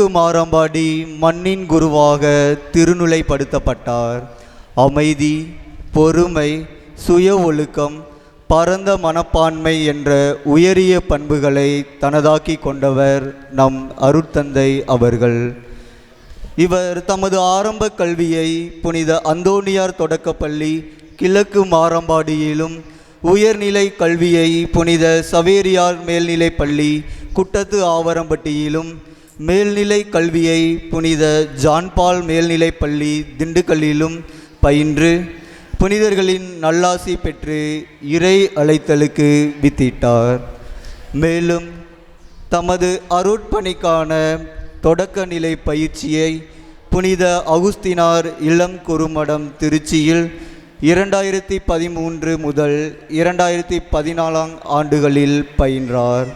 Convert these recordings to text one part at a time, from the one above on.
கிழக்கு மாரம்பாடி மண்ணின் குருவாக திருநிலைப்படுத்தப்பட்டார். அமைதி, பொறுமை, சுய ஒழுக்கம், பரந்த மனப்பான்மை என்ற உயரிய பண்புகளை தனதாக்கி கொண்டவர் நம் அருட்தந்தை அவர்கள். இவர் தமது ஆரம்ப கல்வியை புனித அந்தோனியார் தொடக்கப்பள்ளி கிழக்கு மாரம்பாடியிலும், உயர்நிலை கல்வியை புனித சவேரியார் மேல்நிலைப் பள்ளி குட்டத்து ஆவரம்பட்டியிலும், மேல்நிலை கல்வியை புனித ஜான்பால் மேல்நிலைப் பள்ளி திண்டுக்கல்லிலும் பயின்று புனிதர்களின் நல்லாசி பெற்று இறை அழைத்தலுக்கு வித்திட்டார். மேலும் தமது அருட்பணிக்கான தொடக்க நிலை பயிற்சியை புனித அகுஸ்தினார் இளம் குறுமடம் திருச்சியில் 2013 முதல் 2014 ஆண்டுகளில் பயின்றார்.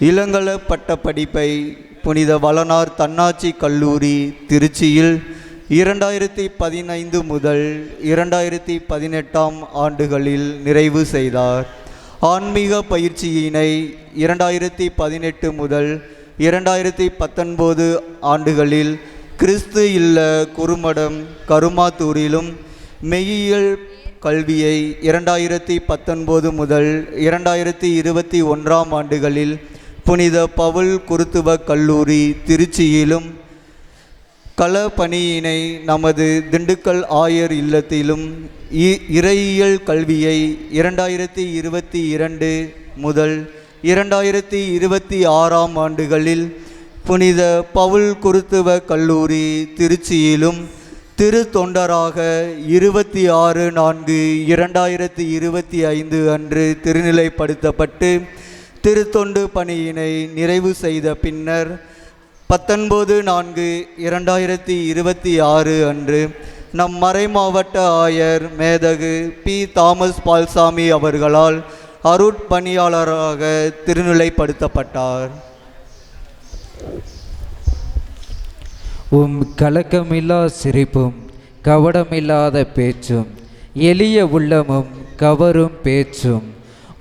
இளங்கல பட்ட படிப்பை புனித வளனார் தன்னாட்சி கல்லூரி திருச்சியில் 2015 முதல் 2018 ஆண்டுகளில் நிறைவு செய்தார். ஆன்மீக பயிற்சியினை 2018 முதல் 2019 ஆண்டுகளில் கிறிஸ்து இல்ல குறுமடம் கருமாத்தூரிலும், மெய்யியல் கல்வியை 2019 முதல் 2021 ஆண்டுகளில் புனித பவுல் குருத்துவ கல்லூரி திருச்சியிலும், கள பணியினை நமது திண்டுக்கல் ஆயர் இல்லத்திலும், இறையியல் கல்வியை 2022 முதல் 2026 ஆண்டுகளில் புனித பவுல் குருத்துவ கல்லூரி திருச்சியிலும், திரு தொண்டராக 26/4/2025 அன்று திருநிலைப்படுத்தப்பட்டு திருத்தொண்டு பணியினை நிறைவு செய்த பின்னர் 19/4/2026 அன்று நம் மறைமாவட்ட ஆயர் மேதகு பி. தாமஸ் பால்சாமி அவர்களால் அருட்பணியாளராக திருநிலைப்படுத்தப்பட்டார். கலக்கமில்லா சிரிப்பும் கவடமில்லாத பேச்சும் எளிய உள்ளமும் கவரும் பேச்சும்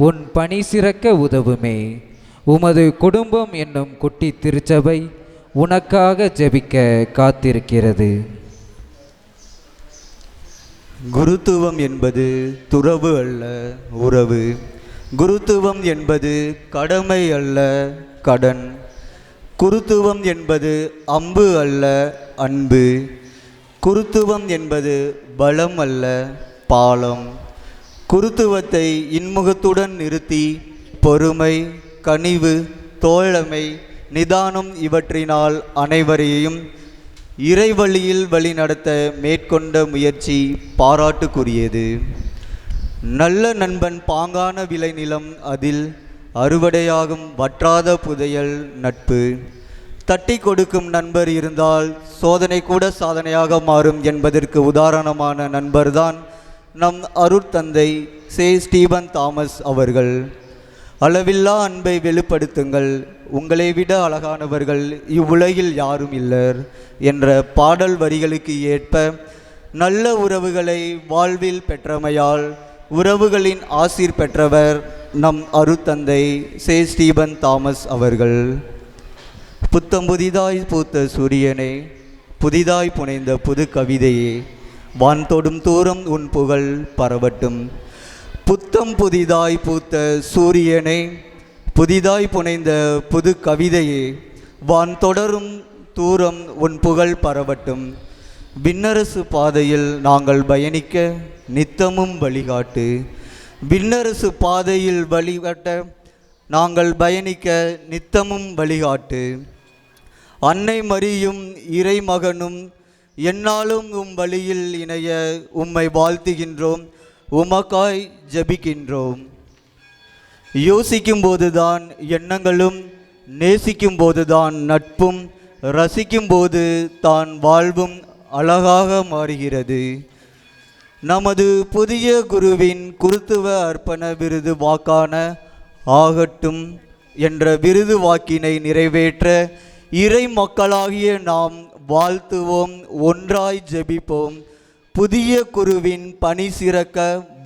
உன் பணி சிறக்க உதவுமே. உமது குடும்பம் என்னும் குட்டி திருச்சபை உனக்காக ஜெபிக்க காத்திருக்கிறது. குருத்துவம் என்பது துறவு அல்ல, உறவு. குருத்துவம் என்பது கடமை அல்ல, கடன். குருத்துவம் என்பது அம்பு அல்ல, அன்பு. குருத்துவம் என்பது பலம் அல்ல, பாலம். குருத்துவத்தை இன்முகத்துடன் நிறுத்தி பொறுமை, கனிவு, தோழமை, நிதானம் இவற்றினால் அனைவரையும் இறைவழியில் வழிநடத்த மேற்கொண்ட முயற்சி பாராட்டுக்குரியது. நல்ல நண்பன் பாங்கான விளைநிலம், அதில் அறுவடையாகும் வற்றாத புதையல் நட்பு. தட்டி கொடுக்கும் நண்பர் இருந்தால் சோதனை கூட சாதனையாக மாறும் என்பதற்கு உதாரணமான நண்பர்தான் நம் அருட்தந்தை சே. ஸ்டீபன் தாமஸ் அவர்கள். அளவில்லா அன்பை வெளிப்படுத்துங்கள், உங்களை விட அழகானவர்கள் இவ்வுலகில் யாரும் இல்லர் என்ற பாடல் வரிகளுக்கு ஏற்ப நல்ல உறவுகளை வாழ்வில் பெற்றமையால் உறவுகளின் ஆசீர் பெற்றவர் நம் அருட்தந்தை சே. ஸ்டீபன் தாமஸ் அவர்கள். புத்தம் புதிதாய் பூத்த சூரியனே, புதிதாய் புனைந்த புது கவிதையே, வான் தொடும் தூரம் உன் புகழ் பரவட்டும். புத்தம் புதிதாய் பூத்த சூரியனே, புதிதாய் புனைந்த புது கவிதையே, வான் தொடரும் தூரம் உன் புகழ் பரவட்டும். விண்ணரசு பாதையில் நாங்கள் பயணிக்க நித்தமும் வழிகாட்டு. விண்ணரசு பாதையில் வழிகாட்ட நாங்கள் பயணிக்க நித்தமும் வழிகாட்டு. அன்னை மரியும் இறைமகனும் எந்நாளும் உம் வழியில் இணைய உம்மை வாழ்த்துகின்றோம், உமக்காய் ஜெபிக்கின்றோம். யோசிக்கும் போதுதான் எண்ணங்களும், நேசிக்கும் போதுதான் நட்பும், ரசிக்கும் போது தான் வாழ்வும் அழகாக மாறுகிறது. நமது புதிய குருவின் குருத்துவ அர்ப்பண விருது வாக்கான ஆகட்டும் என்ற விருது வாக்கினை நிறைவேற்ற இறை மக்களாகிய நாம் வாழ்த்துவோம், ஒன்றாய் ஜெபிப்போம். புதிய குருவின் பணி சிறக்க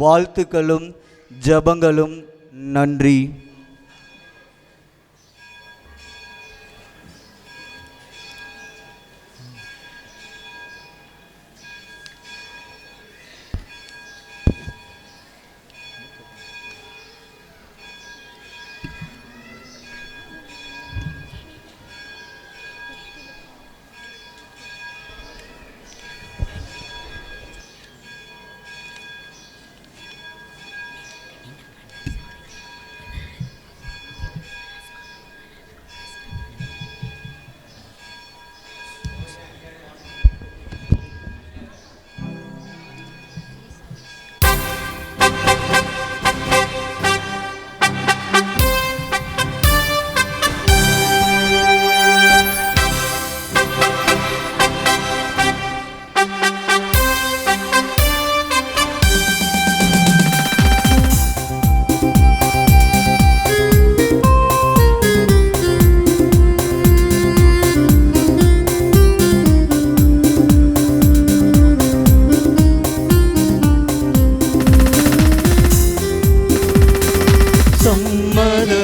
வாழ்த்துக்களும் ஜெபங்களும். நன்றி.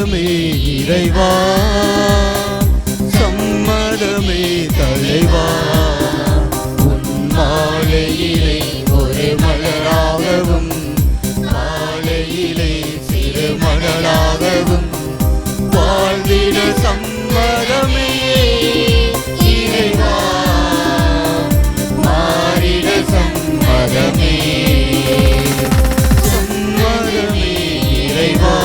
சம்மதமே இறைவா, சம்மதமே தலைவா. உன் மாலையிலே ஒரு மலராகவும் மாலையிலே சிறு மணலாகவும் வாழ்ந்திட சம்மதமே இறைவா, மாறிட சம்மதமே சம்மதமே இறைவா.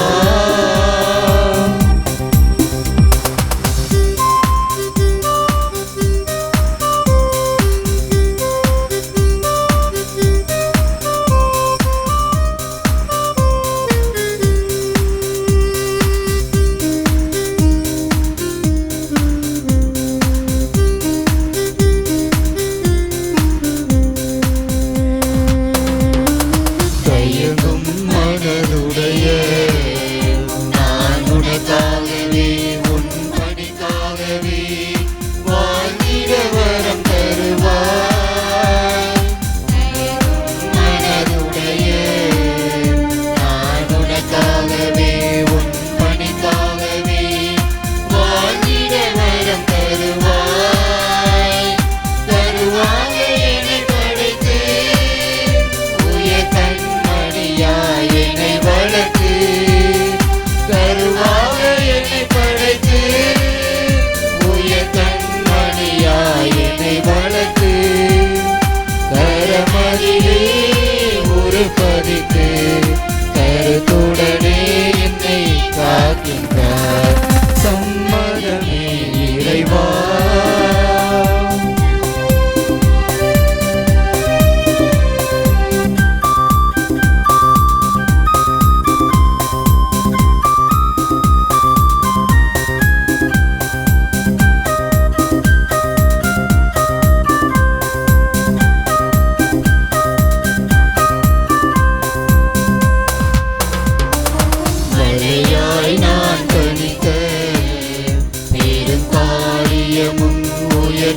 கருத்துடனே என்னை காக்கின்றார் சம்மதமே இறைவா.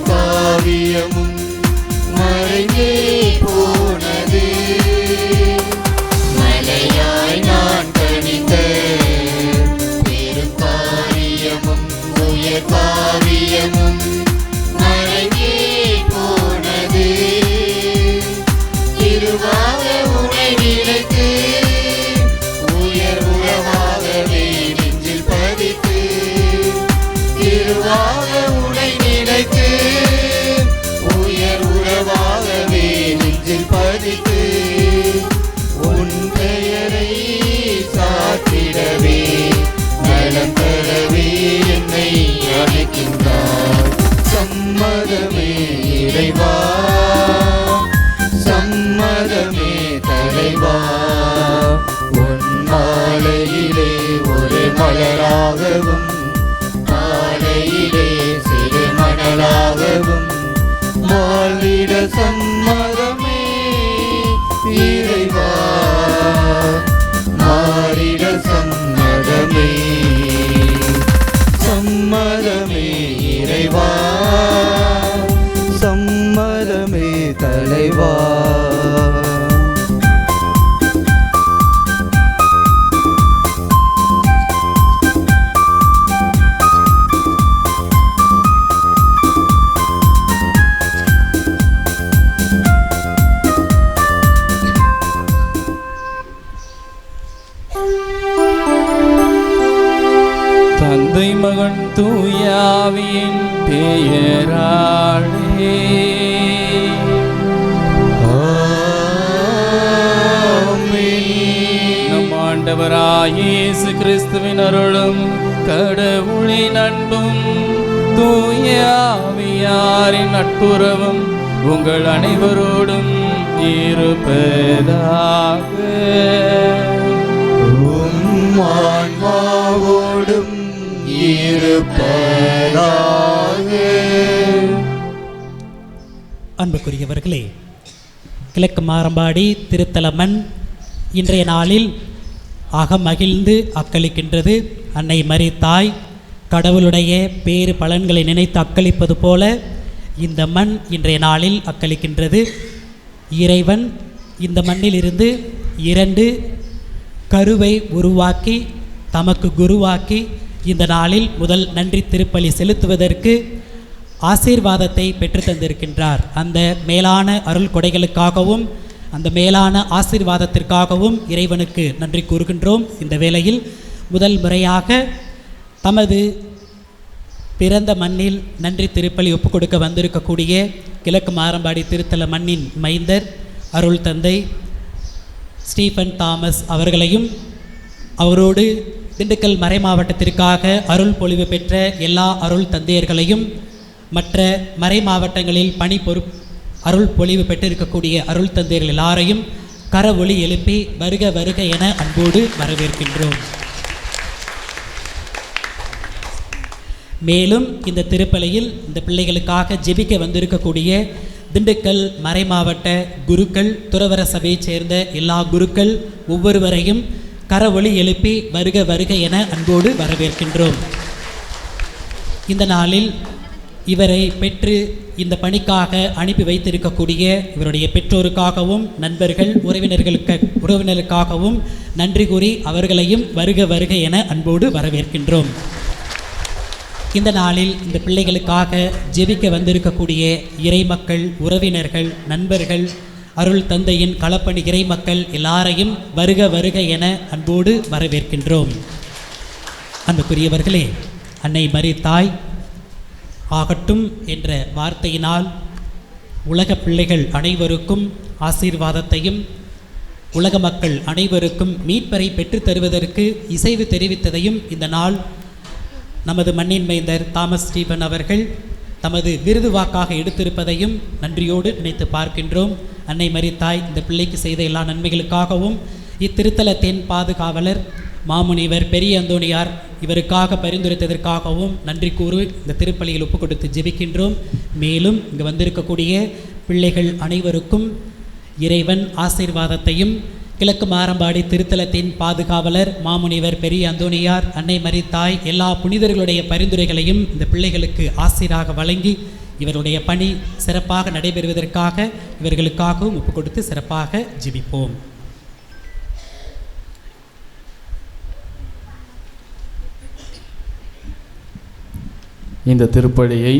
காவியமும் மறைந்தே போனது, மலையாய் நான் கணித்த பெரும் காரியமும் உயர் காவியமும் மறைந்தே போனது. திருவாக உனை நிலைத்து உயர் உறவாகவே நெஞ்சில் பதித்து, திருவாக உனை நிலைத்து உயர் உறவாகவே நெஞ்சில் பதித்து, உன் பெயரை சாத்திடவே நலம் பெறவே என்னை அழைக்கின்றார் சம்மதமே இறைவா, சம்மதமே தலைவா. உன் மாலையிலே ஒரு மலராகவும் மாலையிலே சிறு மணலாகவும் வாழ்ந்திட சம்மதமே இறைவா, மாறிட சம்மதமே சம்மதமே இறைவா, சம்மதமே தலைவா. தந்தை மகன் தூயாவியின் பெயராலே நம் ஆண்டவராகிய இயேசு கிறிஸ்துவின் அருளும் கடவுளின் அன்பும் தூயாவியாரின் நட்புறவும் உங்கள் அனைவரோடும் இருப்பதாக. ஆன்மாவோடும் இருப்பதாக. அன்புக்குரியவர்களே, கிழக்கு மாரம்பாடி திருத்தலமன் இன்றைய நாளில் அகமகிழ்ந்து அக்களிக்கின்றது. அன்னை மரித்தாய் கடவுளுடைய பேறு பலன்களை நினைத்து அக்களிப்பது போல இந்த மண் இன்றைய நாளில் அக்களிக்கின்றது. இறைவன் இந்த மண்ணில் இருந்து 2 கருவை உருவாக்கி தமக்கு குருவாக்கி இந்த நாளில் முதல் நன்றி திருப்பலி செலுத்துவதற்கு ஆசீர்வாதத்தை பெற்று தந்திருக்கின்றார். அந்த மேலான அருள் கொடைகளுக்காகவும் அந்த மேலான ஆசீர்வாதத்திற்காகவும் இறைவனுக்கு நன்றி கூறுகின்றோம். இந்த வேளையில் முதல் முறையாக தமது பிறந்த மண்ணில் நன்றி திருப்பலி ஒப்புக் கொடுக்க வந்திருக்கக்கூடிய கிழக்கு மாரம்பாடி திருத்தல மண்ணின் மைந்தர் அருள் தந்தை ஸ்டீஃபன் தாமஸ் அவர்களையும் அவரோடு திண்டுக்கல் மறை மாவட்டத்திற்காக அருள் பொழிவு பெற்ற எல்லா அருள் தந்தையர்களையும் மற்ற மறை மாவட்டங்களில் அருள் பொழிவு பெற்றிருக்கக்கூடிய அருள் தந்தையர்கள் எல்லாரையும் கரவொலி எழுப்பி வருக வருக என அன்போடு வரவேற்கின்றோம். மேலும் இந்த திருப்பலியில் இந்த பிள்ளைகளுக்காக ஜெபிக்க வந்திருக்கக்கூடிய திண்டுக்கல் மறை மாவட்ட குருக்கள், துறவர சபையைச் சேர்ந்த எல்லா குருக்கள் ஒவ்வொருவரையும் கரவொலி எழுப்பி வருக வருக என அன்போடு வரவேற்கின்றோம். இந்த நாளில் இவரை பெற்று இந்த பணிக்காக அனுப்பி வைத்திருக்கக்கூடிய இவருடைய பெற்றோருக்காகவும் நண்பர்கள் உறவினருக்காகவும் நன்றி கூறி அவர்களையும் வருக வருக என அன்போடு வரவேற்கின்றோம். இந்த நாளில் இந்த பிள்ளைகளுக்காக ஜெபிக்க வந்திருக்கக்கூடிய இறைமக்கள், உறவினர்கள், நண்பர்கள், அருள் தந்தையின் களப்பணி இறைமக்கள் எல்லாரையும் வருக வருக என அன்போடு வரவேற்கின்றோம். அன்புக்குரியவர்களே, அன்னை மரி தாய் ஆகட்டும் என்ற வார்த்தையினால் உலக பிள்ளைகள் அனைவருக்கும் ஆசீர்வாதத்தையும் உலக மக்கள் அனைவருக்கும் மீட்பரை பெற்றுத் தருவதற்கு இசைவு தெரிவித்ததையும் இந்த நாள் நமது மண்ணின் மைந்தர் தாமஸ் ஸ்டீபன் அவர்கள் தமது விருது வாக்காக எடுத்திருப்பதையும் நன்றியோடு நினைத்து பார்க்கின்றோம். அன்னை மரி தாய் இந்த பிள்ளைக்கு செய்த எல்லா நன்மைகளுக்காகவும் இத்திருத்தலத்தின் பாதுகாவலர் மாமுனிவர் பெரிய அந்தோணியார் இவருக்காக பரிந்துரைத்ததற்காகவும் நன்றி கூறு இந்த திருப்பலியில் ஒப்புக் கொடுத்து ஜெபிக்கின்றோம். மேலும் இங்கு வந்திருக்கக்கூடிய பிள்ளைகள் அனைவருக்கும் இறைவன் ஆசீர்வாதத்தையும் கிழக்கு மாரம்பாடி திருத்தலத்தின் பாதுகாவலர் மாமுனிவர் பெரிய அந்தோணியார், அன்னை மரி தாய் எல்லா புனிதர்களுடைய பரிந்துரைகளையும் இந்த பிள்ளைகளுக்கு ஆசீராக வழங்கி இவருடைய பணி சிறப்பாக நடைபெறுவதற்காக இவர்களுக்காகவும் ஒப்புக் கொடுத்து சிறப்பாக ஜெபிப்போம். இந்த திருப்பலியை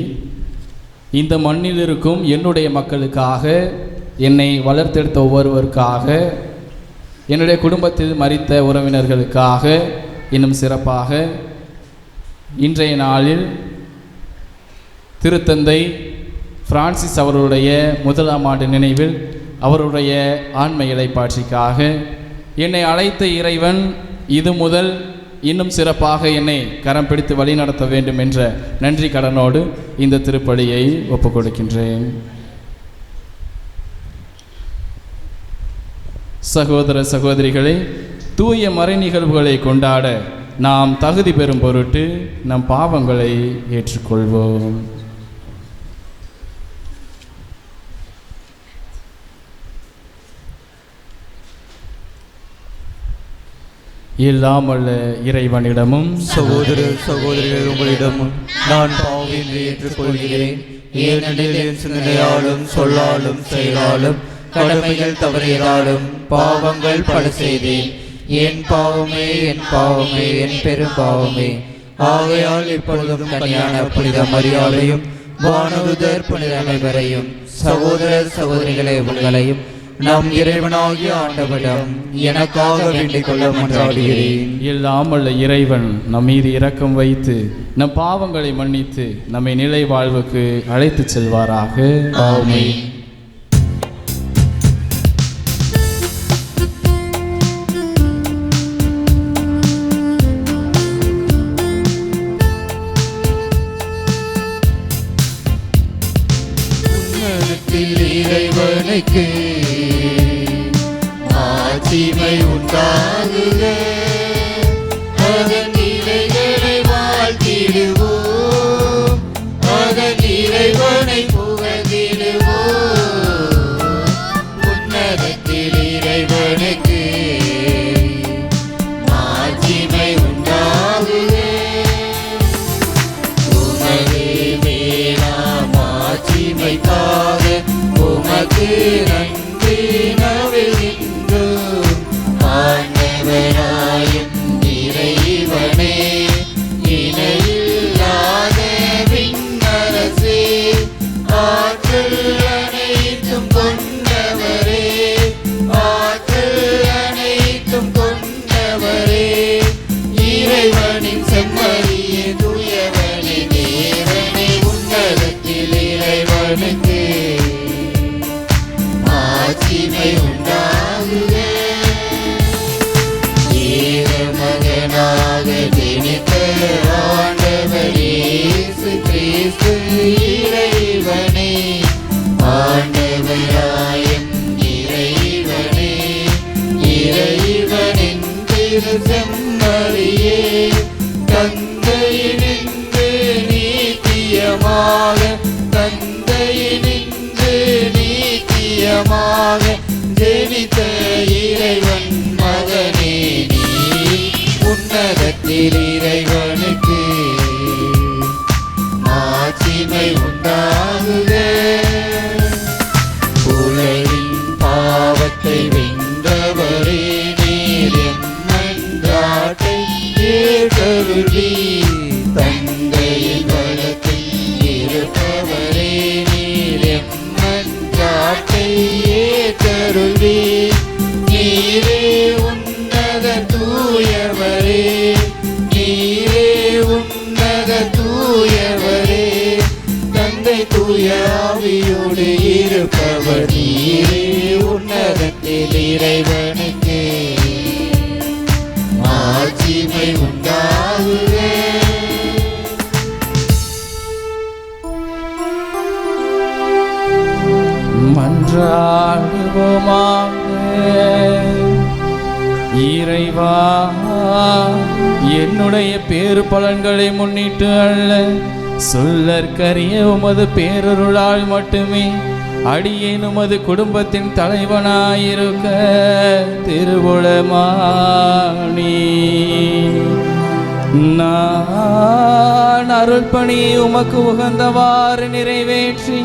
இந்த மண்ணில் இருக்கும் என்னுடைய மக்களுக்காக, என்னை வளர்த்தெடுத்த ஒவ்வொருவருக்காக, என்னுடைய குடும்பத்தில் மரித்த உறவினர்களுக்காக, இன்னும் சிறப்பாக இன்றைய நாளில் திருத்தந்தை பிரான்சிஸ் அவருடைய 1ஆம் ஆண்டு நினைவில் அவருடைய ஆன்ம இளைப்பாட்சிக்காக என்னை அழைத்த இறைவன் இது முதல் இன்னும் சிறப்பாக என்னை கரம் பிடித்து வழி நடத்த வேண்டும் என்ற நன்றி கடனோடு இந்த திருப்பலியை ஒப்புக் கொடுக்கின்றேன். சகோதர சகோதரிகளே, தூய மறை நிகழ்வுகளை கொண்டாட நாம் தகுதி பெறும் பொருட்டு நம் பாவங்களை ஏற்றுக்கொள்வோம். எல்லாம் வல்ல இறைவனிடமும் சகோதர சகோதரிகள் உங்களிடமும் நான் பாவின்றி ஏற்றுக்கொள்கிறேன். ஏனெனில் என் சிந்தனையாலும் சொல்லாலும் செயலாலும் கடமைகள் தவறியதாலும் பாவங்கள் பல செய்தேன். என் பாவமே என் பாவமே என் பெரும் பாவமே. ஆகையால் இப்பொழுதும் கன்னியான புனித மரியாதையும் வானதுதர் புனித அனைவரையும் சகோதர சகோதரிகளை உங்களையும் நம் இறைவனாகிய ஆண்டவரிடம் எனக்காக வேண்டிக் கொள்ள மன்றாடுகிறேன். எல்லாம் வல்ல இறைவன் நம் மீது இரக்கம் வைத்து நம் பாவங்களை மன்னித்து நம்மை நிலை வாழ்வுக்கு அழைத்து செல்வாராக. ஆமென். இறைவனுக்கு மாட்சிமை உண்டாகுக. அதன் இலைகளை வாழ்த்திடுவோம், அதன் இறைவனை புகழ்ந்திடுவோம். உன்னதத்தில் இறைவனுக்கு மாட்சிமை உண்டாகுக. உமது மேலாம் மாட்சிமைக்காக உமக்கு நன்றி நவிழ்கின்றோம். ஆண்டவராயும் இறைவனாயும் செம்மறியே தந்தையினின்று நீத்தியமாக தந்தையினின்று நீத்தியமாக ஜெனித்த இறைவன் மகனே நீ உன்னதத்தில் இறைவனுக்கு மாட்சிமை உண்டாகுக. உலகின் பாவத்தை வென்றவரே நீர் எம்மன்றாட்டை ஏற்றருளி தந்தையின் வலத்தில் இருப்பவரே நீர் எம்மன்றாட்டை ஏற்றருளி நீரே உன்னத தூயவரே நீரே உன்னத தூயவரே தந்தை தூய ஆவியோடு இருப்பவர் நீரே உன்னதத்தில் இறைவனுக்கு மாட்சிமை உண்டாகுக. மன்றாடுவோமாக. இறைவா, என்னுடைய பேறு பலன்களை முன்னிட்டு அல்ல, சொல்லற்கரிய உமது பேரருளால் மட்டுமே அடியேன் உமது குடும்பத்தின் தலைவனாயிருக்க திருவுளமானி. நான் அருள்பணியை உமக்கு உகந்தவாறு நிறைவேற்றி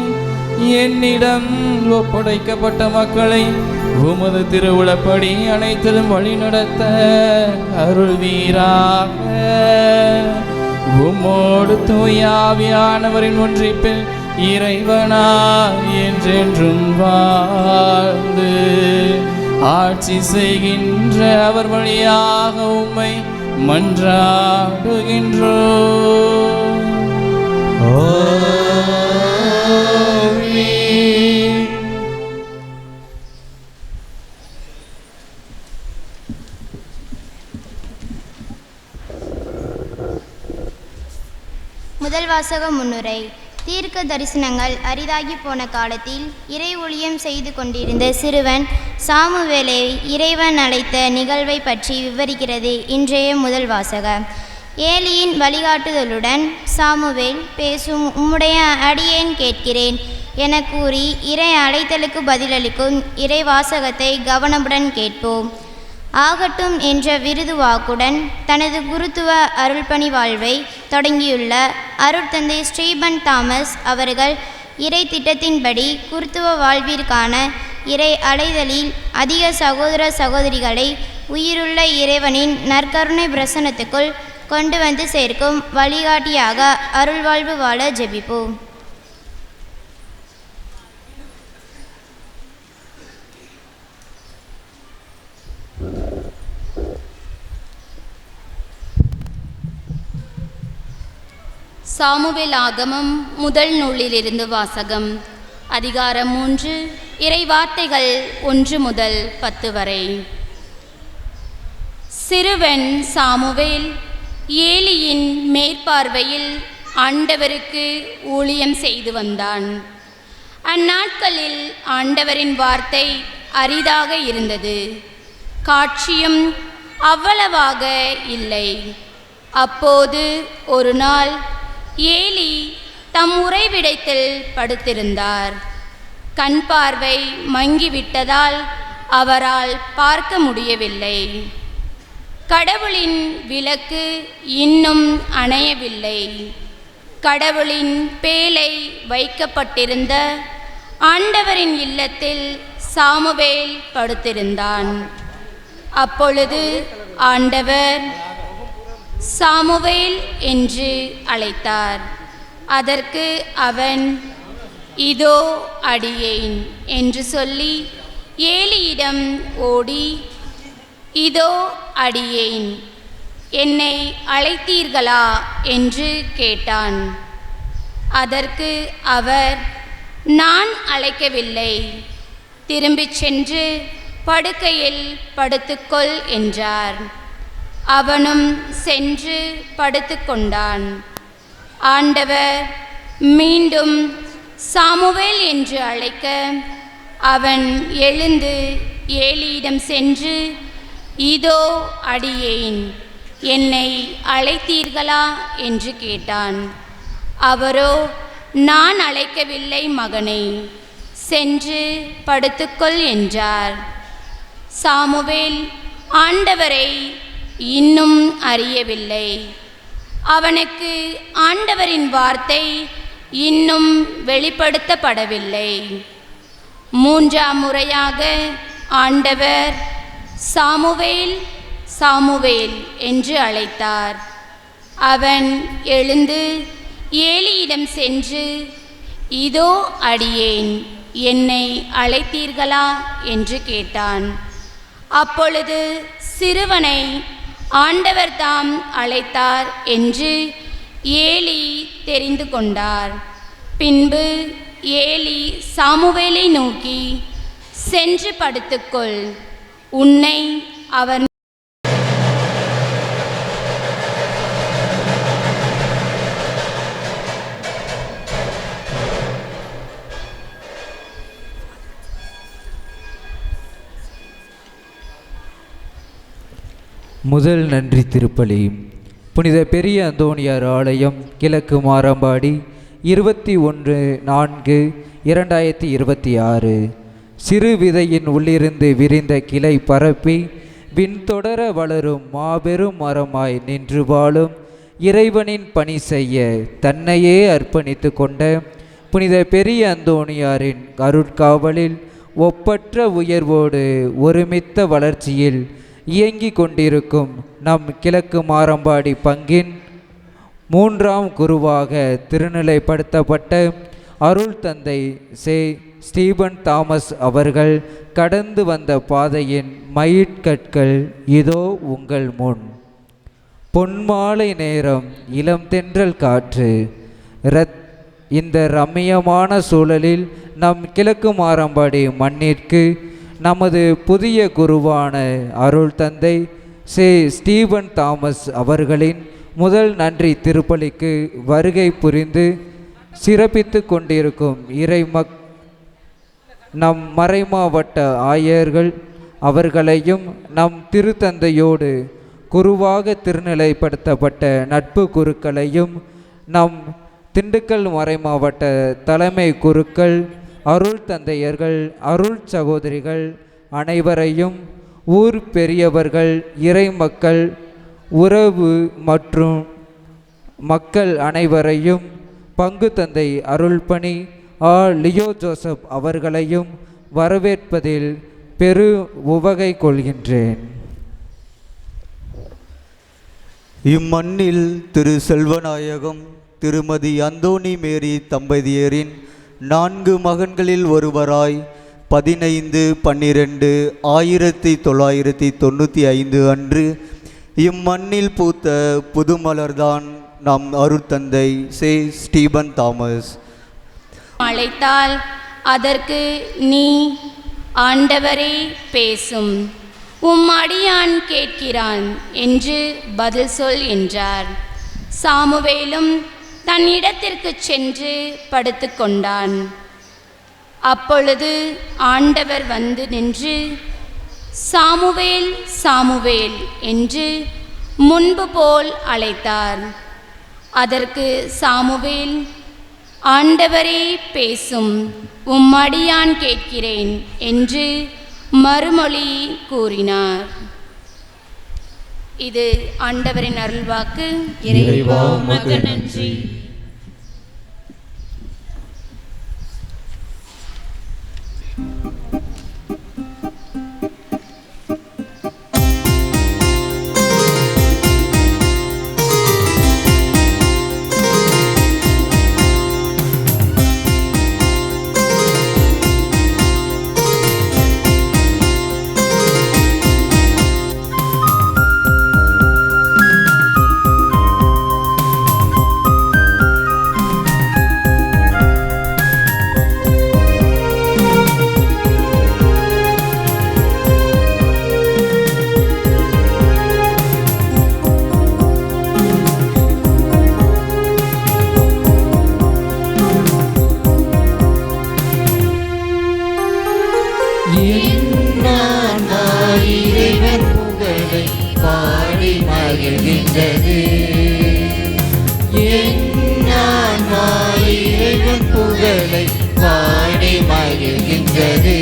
என்னிடம் ஒப்படைக்கப்பட்ட மக்களை உமது திருவுளப்படி அனைத்திலும் வழிநடத்த அருள்வீராக. உம்மோடு தூயாவியானவரின் ஒன்றிப்பில் இறைவனா என்றென்றும் வாழ்ந்து ஆட்சி செய்கின்ற அவர் வழியாக உம்மை மன்றாடுகின்றோம். முதல் வாசக முன்னுரை. தீர்க்க தரிசனங்கள் அரிதாகி போன காலத்தில் இறை ஊழியம் செய்து கொண்டிருந்த சிறுவன் சாமுவேலை இறைவன் அழைத்த நிகழ்வை பற்றி விவரிக்கிறது இன்றைய முதல் வாசக. ஏலியின் வழிகாட்டுதலுடன் சாமுவேல் பேசும் உம்முடைய அடியேன் கேட்கிறேன் என கூறி இறை அழைத்தலுக்கு பதிலளிக்கும் இறை வாசகத்தை கவனமுடன் கேட்போம். ஆகட்டும் என்ற விருது வாக்குடன் தனது குருத்துவ அருள்பணி வாழ்வை தொடங்கியுள்ள அருட்தந்தை ஸ்டீபன் தாமஸ் அவர்கள் இறை திட்டத்தின்படி குருத்துவ வாழ்விற்கான இறை அழைதலில் அதிக சகோதர சகோதரிகளை உயிருள்ள இறைவனின் நற்கருணை பிரசனத்துக்குள் கொண்டு வந்து சேர்க்கும் வழிகாட்டியாக அருள்வாழ்வு வாழ ஜெபிப்போம். சாமுவேல் ஆகமம் முதல் நூலிலிருந்து வாசகம். அதிகாரம் 3, இறை வார்த்தைகள் 1 முதல் 10 வரை. சிறுவன் சாமுவேல் ஏலியின் மேற்பார்வையில் ஆண்டவருக்கு ஊழியம் செய்து வந்தான். அந்நாட்களில் ஆண்டவரின் வார்த்தை அரிதாக இருந்தது, காட்சியும் அவ்வளவாக இல்லை. அப்போது ஒரு நாள் ஏலி தம் உறைவிடத்தில் படுத்திருந்தார். கண் பார்வை மங்கிவிட்டதால் அவரால் பார்க்க முடியவில்லை. கடவுளின் விளக்கு இன்னும் அணையவில்லை. கடவுளின் பேழை வைக்கப்பட்டிருந்த ஆண்டவரின் இல்லத்தில் சாமுவேல் படுத்திருந்தான். அப்பொழுது ஆண்டவர் சாமுவேல் என்று அழைத்தார். அதற்கு அவன் இதோ அடியேன் என்று சொல்லி ஏலியிடம் ஓடி, இதோ அடியேன், என்னை அழைத்தீர்களா என்று கேட்டான். அதற்கு அவர், நான் அழைக்கவில்லை, திரும்பிச் சென்று படுக்கையில் படுத்துக்கொள் என்றார். அவனும் சென்று படுத்துக்கொண்டான். ஆண்டவர் மீண்டும் சாமுவேல் என்று அழைக்க அவன் எழுந்து ஏலியிடம் சென்று, இதோ அடியேன், என்னை அழைத்தீர்களா என்று கேட்டான். அவரோ, நான் அழைக்கவில்லை மகனே, சென்று படுத்துக்கொள் என்றார். சாமுவேல் ஆண்டவரை இன்னும் அறியவில்லை. அவனுக்கு ஆண்டவரின் வார்த்தை இன்னும் வெளிப்படுத்தப்படவில்லை. 3ஆம் முறையாக ஆண்டவர் சாமுவேல் சாமுவேல் என்று அழைத்தார். அவன் எழுந்து ஏலியிடம் சென்று, இதோ அடியேன், என்னை அழைத்தீர்களா என்று கேட்டான். அப்பொழுது சிறுவனை ஆண்டவர் தாம் அழைத்தார் என்று ஏலி தெரிந்து கொண்டார். பின்பு ஏலி சாமுவேலை நோக்கி, சென்று படுத்துக்கொள், உன்னை அவர் முதல் நன்றி திருப்பலி. புனித பெரிய அந்தோணியார் ஆலயம், கிழக்கு மாரம்பாடி, 21/4/2026. சிறு விதையின் உள்ளிருந்து விரிந்த கிளை பரப்பி விண்தொடர வளரும் மாபெரும் மரமாய் நின்று வாழும் இறைவனின் பணி செய்ய தன்னையே அர்ப்பணித்து கொண்ட புனித பெரிய அந்தோணியாரின் அருட்காவலில் ஒப்பற்ற உயர்வோடு ஒருமித்த வளர்ச்சியில் இயங்கிக் கொண்டிருக்கும் நம் கிழக்கு மாரம்பாடி பங்கின் 3ஆம் குருவாக திருநிலைப்படுத்தப்பட்ட அருள் தந்தை ஸ்டீபன் தாமஸ் அவர்கள் கடந்து வந்த பாதையின் மைட்கற்கள் இதோ உங்கள் முன். பொன்மாலை நேரம், இளம் தென்றல் காற்று, இந்த ரம்மியமான சூழலில் நம் கிழக்கு மாரம்பாடி மண்ணிற்கு நமது புதிய குருவான அருள் தந்தை ஸ்டீபன் தாமஸ் அவர்களின் முதல் நன்றி திருப்பலிக்கு வருகை புரிந்து சிறப்பித்து கொண்டிருக்கும் நம் மறைமாவட்ட ஆயர்கள் அவர்களையும், நம் திருத்தந்தையோடு குருவாக திருநிலைப்படுத்தப்பட்ட நட்பு குருக்களையும், நம் திண்டுக்கல் மறைமாவட்ட தலைமை குருக்கள், அருள் தந்தையர்கள், அருள் சகோதரிகள் அனைவரையும், ஊர் பெரியவர்கள், இறை மக்கள், உறவு மற்றும் மக்கள் அனைவரையும், பங்கு தந்தை அருள்பணி லியோ ஜோசப் அவர்களையும் வரவேற்பதில் பெரு உவகை கொள்கின்றேன். இம்மண்ணில் திரு செல்வநாயகம் திருமதி அந்தோணி மேரி தம்பதியரின் 4 மகன்களில் ஒருவராய் 15/12/1995 அன்று இம்மண்ணில் பூத்த புதுமலர்தான் நம் அருட்தந்தை ஸ்டீபன் தாமஸ். அழைத்தால் அதற்கு நீ, ஆண்டவரே பேசும், உம் அடியான் கேட்கிறான் என்று பதில் சொல் என்றார். சாமுவேலும் தன் இடத்திற்கு சென்று படுத்து கொண்டான். அப்பொழுது ஆண்டவர் வந்து நின்று, சாமுவேல் சாமுவேல் என்று முன்பு போல் அழைத்தார். அதற்கு சாமுவேல், ஆண்டவரே பேசும், உம் அடியான் கேட்கிறேன் என்று மறுமொழி கூறினார். இது ஆண்டவரின் அருள்வாக்கு. இறைவா உமக்கு நன்றி. மகிழ்கின்றது. என் ஆன்மா இறைவன் புகழை பாடி மகிழ்கின்றது.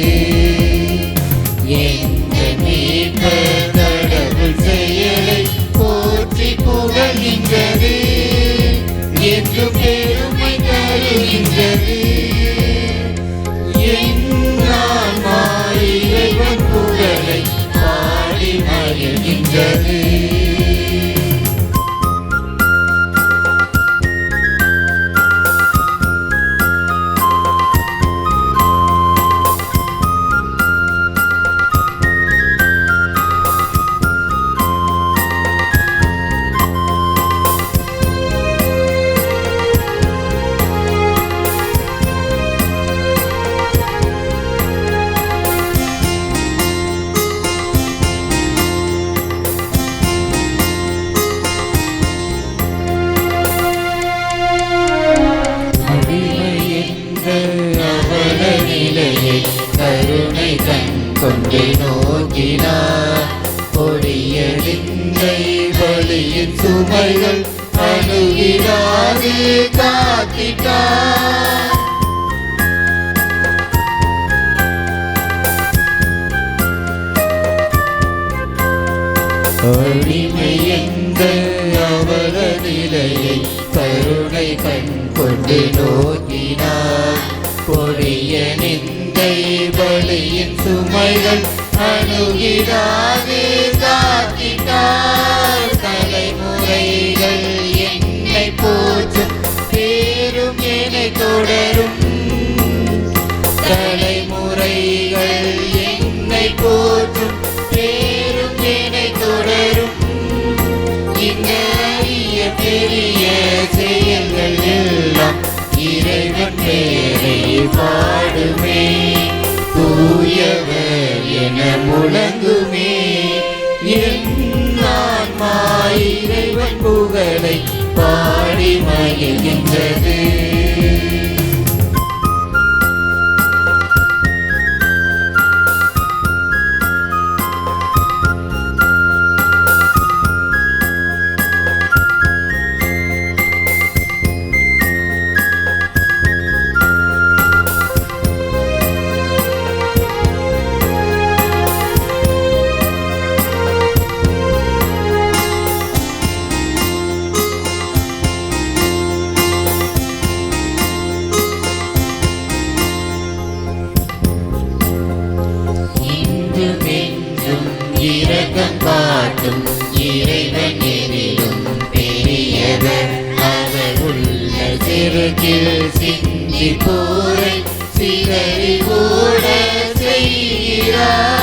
எந்த மீட்பர் கடவுள் செயலை போற்றி புகழ்கின்றது. என்று பெருமை தருகின்றது. என் ஆன்மா இறைவன் புகழை பாடி மகிழ்கின்றது. கருணை கண் கொண்டு நோக்கினார். கொடியடிந்தை வலியின் சுமைகள் அணுகிறாது காத்திட்டார். அடிமை என்ற அவர நிலையை கருணை கண் கொண்டு நோக்கினார். கொடிய நிந்தை பலியின் சுமைகள் அணுகிறாது காத்திட்டார். தலைமுறைகள் என்னை போற்றும் பேரும் என்னை தொடரும். தலைமுறைகள் என்னை போற்றும் பேரும் என்னை தொடரும். இந்த அரிய பெரிய செயல்கள் எல்லாம் இறைவன் பெயரை பாடுமே. தூயவர் என முழங்குமே. என் ஆன்மா இறைவன் புகழை பாடி மகிழ்கின்றது. இரக்கம் காட்டும் இறைவன் எதிலும் பெரியவர். அவர் உள்ள செருக்கில் சிந்தி போரை சிதறி ஓட செய்கிறார்.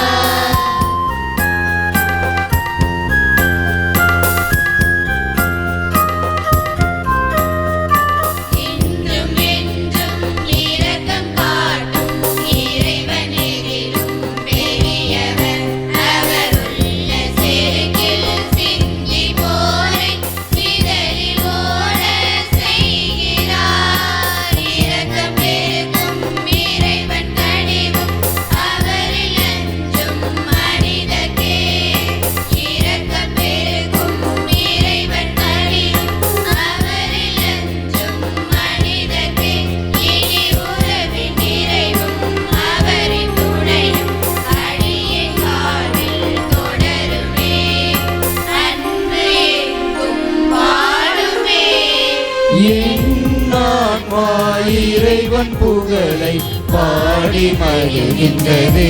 இறைவன் புகழை பாடி மகிழ்கின்றது.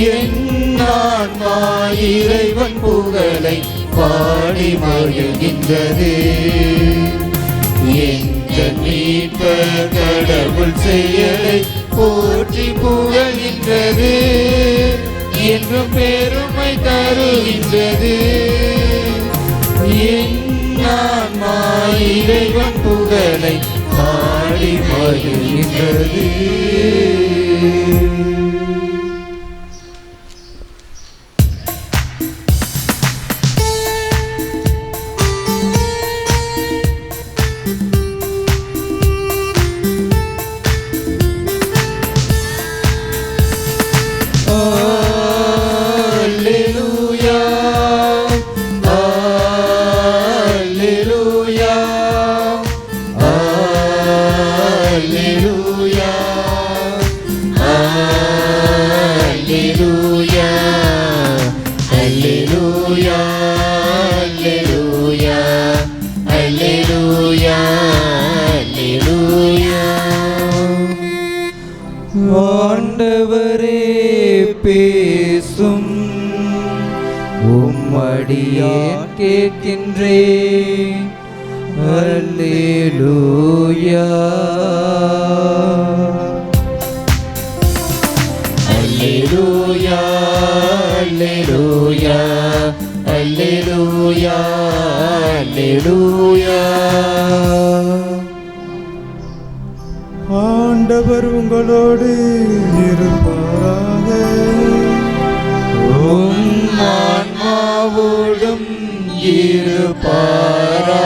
என் ஆன்மா இறைவன் புகழை பாடி மகிழ்கின்றது. எங்கள் மீட்பர் கடவுள் செயலை போற்றி புகழ்கின்றது. என்றும் பெருமை தருகின்றது. என் ஆன்மா இறைவன் புகழை பாடி மகிழ்கின்றது. அல்லேலூயா அல்லேலூயா அல்லேலூயா. ஆண்டவரே பேசும், உம்மடியேன் கேட்கின்றேன். அல்லேலூயா அல்லேலூயா அல்லேலூயா அல்லேலூயா அல்லேலூயா. ஆண்டவர் உங்களோடு இருப்பாராக. உம் ஆன்மாவோடும் இருப்பாராக.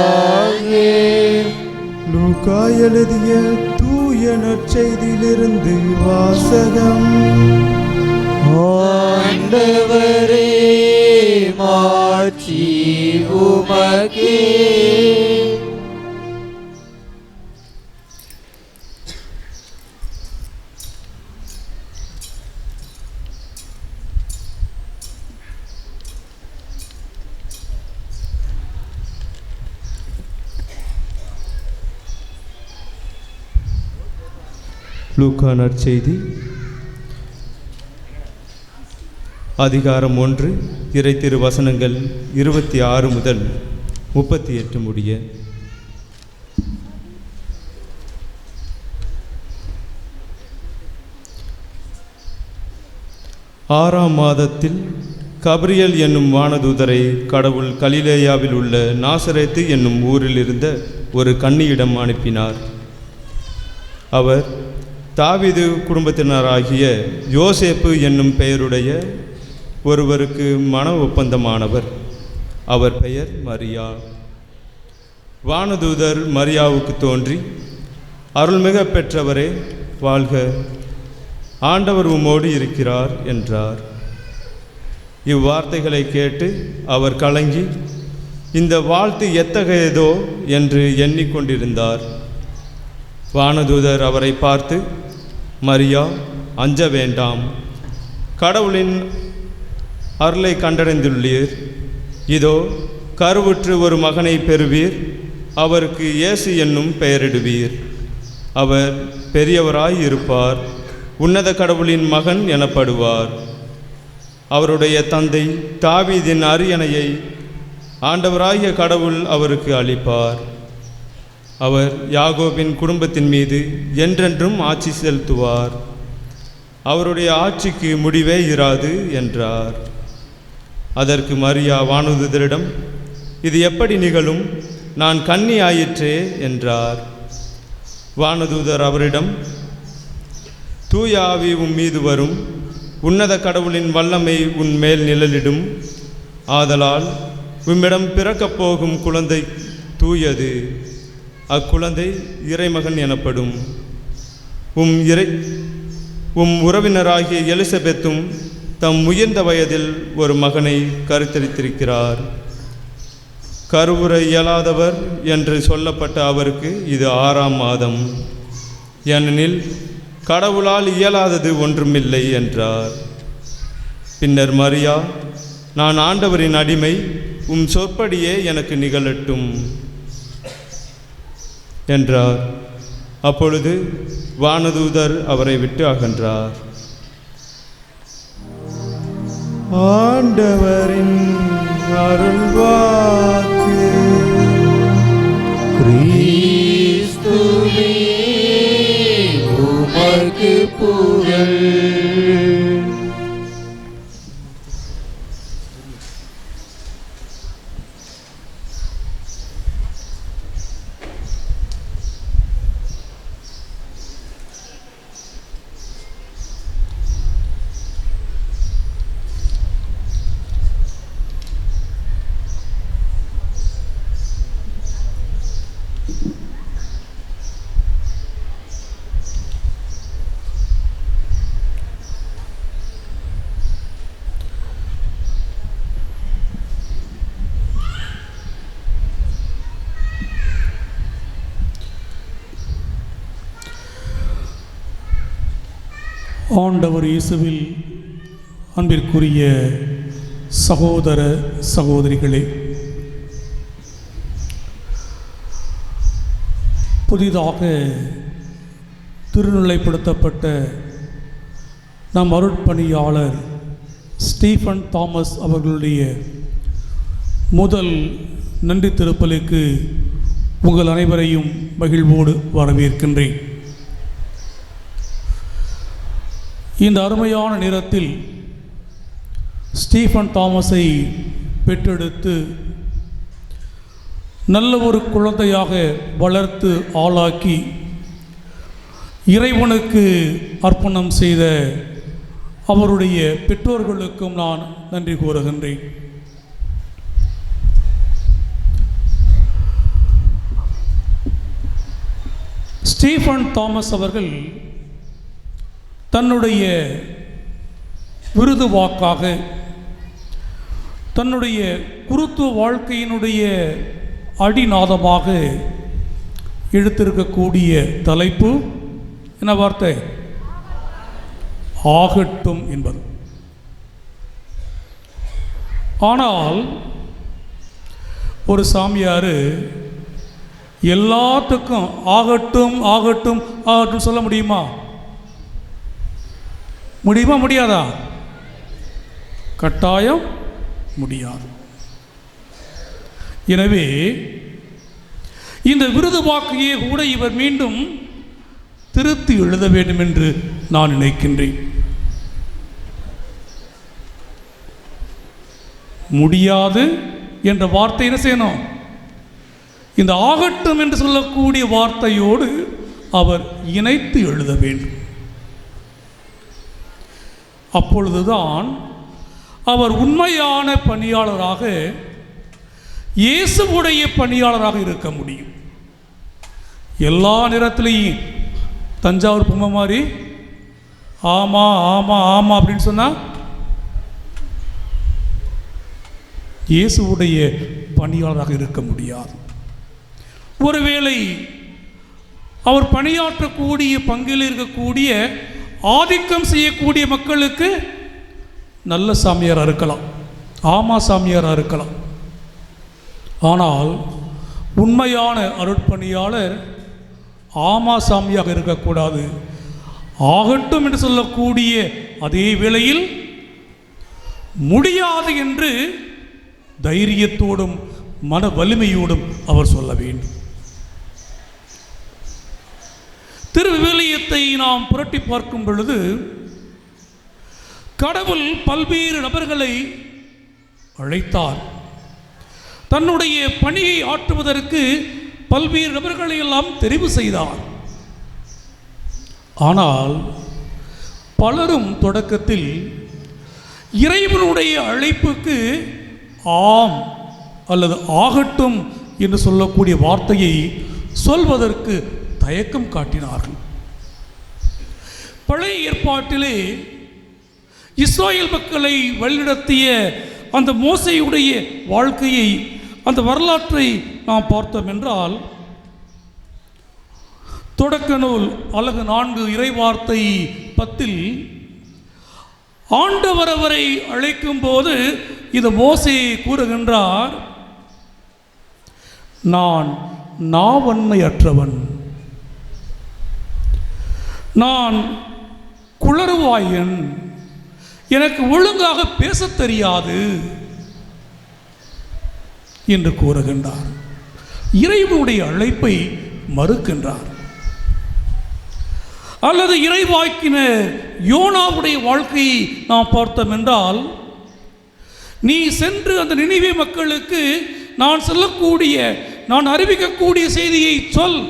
லூக்கா எழுதிய தூய நற்செய்தியிலிருந்து வாசகம். ஆண்டவரே மாட்சி உமக்கே. லூக்கா நற்செய்தி அதிகாரம் 1 இறை திரு வசனங்கள் 26 முதல் 38 முடிய. ஆறாம் மாதத்தில் கபிரியேல் என்னும் வானதூதரை கடவுள் கலிலேயாவில் உள்ள நாசரேத்து என்னும் ஊரில் இருந்த ஒரு கன்னியிடம் அனுப்பினார். அவர் தாவீது குடும்பத்தினராகிய யோசேப்பு என்னும் பெயருடைய ஒருவருக்கு மன ஒப்பந்தமானவர். அவர் பெயர் மரியா. வானதூதர் மரியாவுக்கு தோன்றி, அருள்மிக பெற்றவரே வாழ்க, ஆண்டவர் உம்மோடு இருக்கிறார் என்றார். இவ்வார்த்தைகளை கேட்டு அவர் கலங்கி, இந்த வாழ்த்து எத்தகையதோ என்று எண்ணிக்கொண்டிருந்தார். வானதூதர் அவரை பார்த்து, மரியா, அஞ்ச வேண்டாம், கடவுளின் அருளை கண்டடைந்துள்ளீர். இதோ கருவுற்று ஒரு மகனை பெறுவீர், அவருக்கு இயேசு என்னும் பெயரிடுவீர். அவர் பெரியவராய் இருப்பார், உன்னத கடவுளின் மகன் எனப்படுவார். அவருடைய தந்தை தாவீதின் அரியணையை ஆண்டவராகிய கடவுள் அவருக்கு அளிப்பார். அவர் யாக்கோபின் குடும்பத்தின் மீது என்றென்றும் ஆட்சி செலுத்துவார். அவருடைய ஆட்சிக்கு முடிவே இராது என்றார். அதற்கு மரியா வானதூதரிடம், இது எப்படி நிகழும்? நான் கன்னி ஆயிற்றே என்றார். வானதூதர் அவரிடம், தூய ஆவி உன் மீது வரும், உன்னத கடவுளின் வல்லமை உன் மேல் நிழலிடும். ஆதலால் உம்மிடம் பிறக்கப் போகும் குழந்தை தூயது, அக்குழந்தை இறைமகன் எனப்படும். உம் உறவினராகிய எலிசபெத்தும் தம் உயர்ந்த வயதில் ஒரு மகனை கருத்தரித்திருக்கிறார். கருவுற இயலாதவர் என்று சொல்லப்பட்ட அவருக்கு இது 6ஆம் மாதம். ஏனெனில் கடவுளால் இயலாதது ஒன்றுமில்லை என்றார். பின்னர் மரியா, நான் ஆண்டவரின் அடிமை, உம் சொற்படியே எனக்கு நிகழட்டும் என்றார். அப்பொழுது வானதூதர் அவரை விட்டு அகன்றார். ஆண்டவரின் அருள்வாக்கு. கிறிஸ்துவே உமக்கு புகழ். ஆண்டவர் இயேசுவில் அன்பிற்குரிய சகோதர சகோதரிகளே, புதிதாக திருநிலைப்படுத்தப்பட்ட நம் அருட்பணியாளர் ஸ்டீஃபன் தாமஸ் அவர்களுடைய முதல் நன்றி திருப்பலிக்கு உங்கள் அனைவரையும் மகிழ்வோடு வரவேற்கின்றேன். இந்த அருமையான நேரத்தில் ஸ்டீஃபன் தாமஸை பெற்றெடுத்து நல்ல ஒரு குழந்தையாக வளர்த்து ஆளாக்கி இறைவனுக்கு அர்ப்பணம் செய்த அவருடைய பெற்றோர்களுக்கும் நான் நன்றி கூறுகின்றேன். ஸ்டீஃபன் தாமஸ் அவர்கள் தன்னுடைய விருது வாக்காக தன்னுடைய குருத்துவ வாழ்க்கையினுடைய அடிநாதமாக எடுத்திருக்கக்கூடிய தலைப்பு என்ன வார்த்தை? ஆகட்டும் என்பது. ஆனால் ஒரு சாமியார் எல்லாத்துக்கும் ஆகட்டும் ஆகட்டும் ஆகட்டும் சொல்ல முடியுமா? முடியுமா? முடியாதா? கட்டாயம் முடியாது. எனவே இந்த விருது வாக்கையே கூட இவர் மீண்டும் திருத்தி எழுத வேண்டும் என்று நான் நினைக்கின்றேன். முடியாது என்ற வார்த்தை என்ன செய்யணும்? இந்த ஆகட்டும் என்று சொல்லக்கூடிய வார்த்தையோடு அவர் இணைத்து எழுத வேண்டும். அப்பொழுதுதான் அவர் உண்மையான பணியாளராக, இயேசுவுடைய பணியாளராக இருக்க முடியும். எல்லா நேரத்திலையும் தஞ்சாவூர் பொம்மை மாதிரி ஆமா ஆமா ஆமா அப்படின்னு சொன்னா இயேசுவுடைய பணியாளராக இருக்க முடியாது. ஒருவேளை அவர் பணியாற்றக்கூடிய பங்கில் இருக்கக்கூடிய ஆதிக்கம் செய்யக்கூடிய மக்களுக்கு நல்ல சாமியாராக இருக்கலாம், ஆமா சாமியாராக இருக்கலாம். ஆனால் உண்மையான அருட்பணியாளர் ஆமா சாமியாக இருக்கக்கூடாது. ஆகட்டும் என்று சொல்லக்கூடிய அதே வேளையில் முடியாது என்று தைரியத்தோடும் மன வலிமையோடும் அவர் சொல்ல வேண்டும். திருவிவிலியத்தை நாம் புரட்டி பார்க்கும் பொழுது கடவுள் பல்வேறு நபர்களை அழைத்தார். தன்னுடைய பணியை ஆற்றுவதற்கு பல்வேறு நபர்களை எல்லாம் தெரிவு செய்தார். ஆனால் பலரும் தொடக்கத்தில் இறைவனுடைய அழைப்புக்கு ஆம் அல்லது ஆகட்டும் என்று சொல்லக்கூடிய வார்த்தையை சொல்வதற்கு தயக்கம் காட்டினார்கள். பழைய ஏற்பாட்டிலே இஸ்ராயேல் மக்களை வழிநடத்திய அந்த மோசேயுடைய வாழ்க்கையை, அந்த வரலாற்றை நாம் பார்த்தோம் என்றால், தொடக்க நூல் அலகு 4 இறைவார்த்தை 10 ஆண்டவர் அவரை அழைக்கும் போது இது மோசே கூறுகின்றார், நான் நாவன்மையற்றவன், நான் குளறுவாயன், எனக்கு ஒழுங்காக பேசத் தெரியாது என்று கூறுகின்றார். இறைவனுடைய அழைப்பை மறுக்கின்றார். அல்லது இறைவாக்கினர் யோனாவுடைய வாழ்க்கையை நாம் பார்த்தோம் என்றால், நீ சென்று அந்த நினிவே மக்களுக்கு நான் சொல்லக்கூடிய, நான் அறிவிக்கக்கூடிய செய்தியை சொல்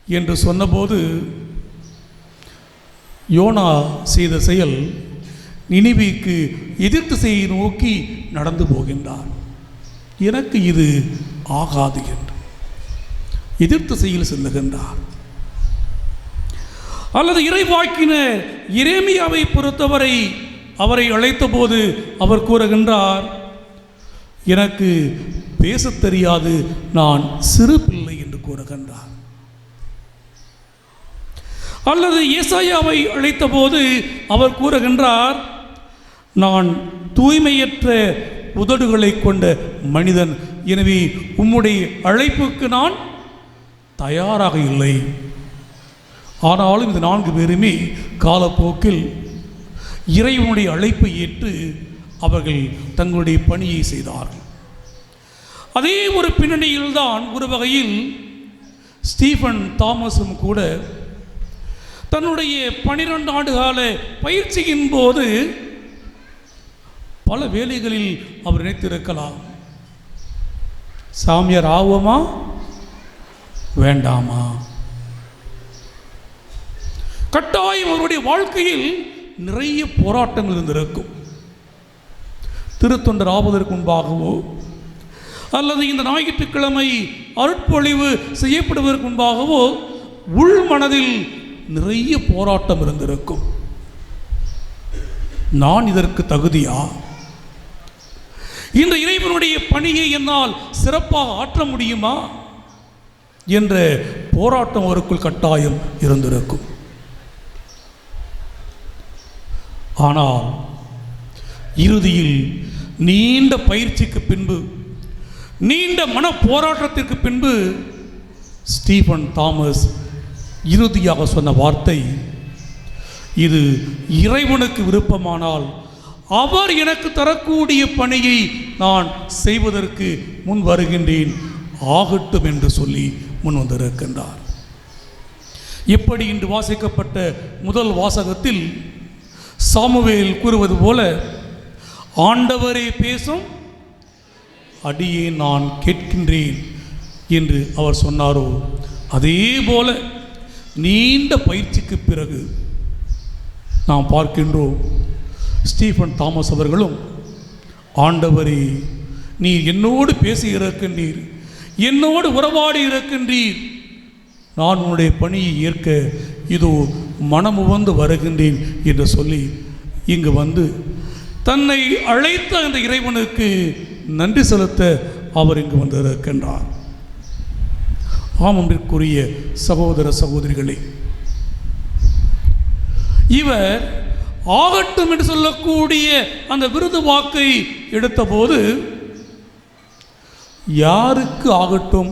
என்று சொன்னபோது யோனா செய்த செயல் நினிவேக்கு எதிர் திசையை நோக்கி நடந்து போகின்றார். எனக்கு இது ஆகாது என்று எதிர் திசையில் செல்லுகின்றார். அல்லது இறைவாக்கினர் எரேமியாவை பொறுத்தவரை அவரை அழைத்த போது அவர் கூறுகின்றார், எனக்கு பேசத் தெரியாது, நான் சிறு பிள்ளை என்று கூறுகின்றார். அல்லது ஏசாயாவை அழைத்த போது அவர் கூறுகின்றார், நான் தூய்மையற்ற உதடுகளை கொண்ட மனிதன், எனவே உம்முடைய அழைப்புக்கு நான் தயாராக இல்லை. ஆனாலும் இந்த 4 பேருமே காலப்போக்கில் இறைவனுடைய அழைப்பை ஏற்று அவர்கள் தங்களுடைய பணியை செய்தார்கள். அதே ஒரு பின்னணியில்தான் ஒரு வகையில் ஸ்டீபன் தாமஸும் கூட தன்னுடைய 12 ஆண்டுகால பயிற்சியின் போது பல வேலைகளில் அவர் நினைத்திருக்கலாம், சாமியார் ஆவோமா வேண்டாமா. கட்டாயம் அவருடைய வாழ்க்கையில் நிறைய போராட்டங்கள் இருந்திருக்கும். திருத்தொண்டர் ஆவதற்கு முன்பாகவோ அல்லது இந்த ஞாயிற்றுக்கிழமை அருட்பொழிவு செய்யப்படுவதற்கு முன்பாகவோ உள் மனதில் நிறைய போராட்டம் இருந்திருக்கும். நான் இதற்கு தகுதியா? இந்த இறைவனுடைய பணியை என்னால் சிறப்பாக ஆற்ற முடியுமா என்ற போராட்டம் அவருக்குள் கட்டாயம் இருந்திருக்கும். ஆனால் இறுதியில் நீண்ட பயிற்சிக்கு பின்பு, நீண்ட மன போராட்டத்திற்கு பின்பு ஸ்டீபன் தாமஸ் இறுதியாக சொன்ன வார்த்தை, இது இறைவனுக்கு விருப்பமானால் அவர் எனக்கு தரக்கூடிய பணியை நான் செய்வதற்கு முன் வருகின்றேன், ஆகட்டும் என்று சொல்லி முன் வந்திருக்கின்றார். எப்படி இன்று வாசிக்கப்பட்ட முதல் வாசகத்தில் சாமுவேல் கூறுவது போல, ஆண்டவரே பேசும், அடியே நான் கேட்கின்றேன் என்று அவர் சொன்னாரோ, அதே போல நீண்ட பயிற்சிக்கு பிறகு நாம் பார்க்கின்றோம் ஸ்டீபன் தாமஸ் அவர்களும், ஆண்டவரே நீர் என்னோடு பேசி இருக்கின்றீர், என்னோடு உறவாடி இருக்கின்றீர், நான் உன்னுடைய பணியை ஏற்க இதோ மனமுவந்து வருகின்றேன் என்று சொல்லி இங்கு வந்து தன்னை அழைத்த அந்த இறைவனுக்கு நன்றி செலுத்த அவர் இங்கு வந்திருக்கின்றார். ஆமம்பிற்குரிய சகோதர சகோதரிகளே, இவர் ஆகட்டும் என்று சொல்லக்கூடிய அந்த விருது வாக்கை எடுத்தபோது யாருக்கு ஆகட்டும்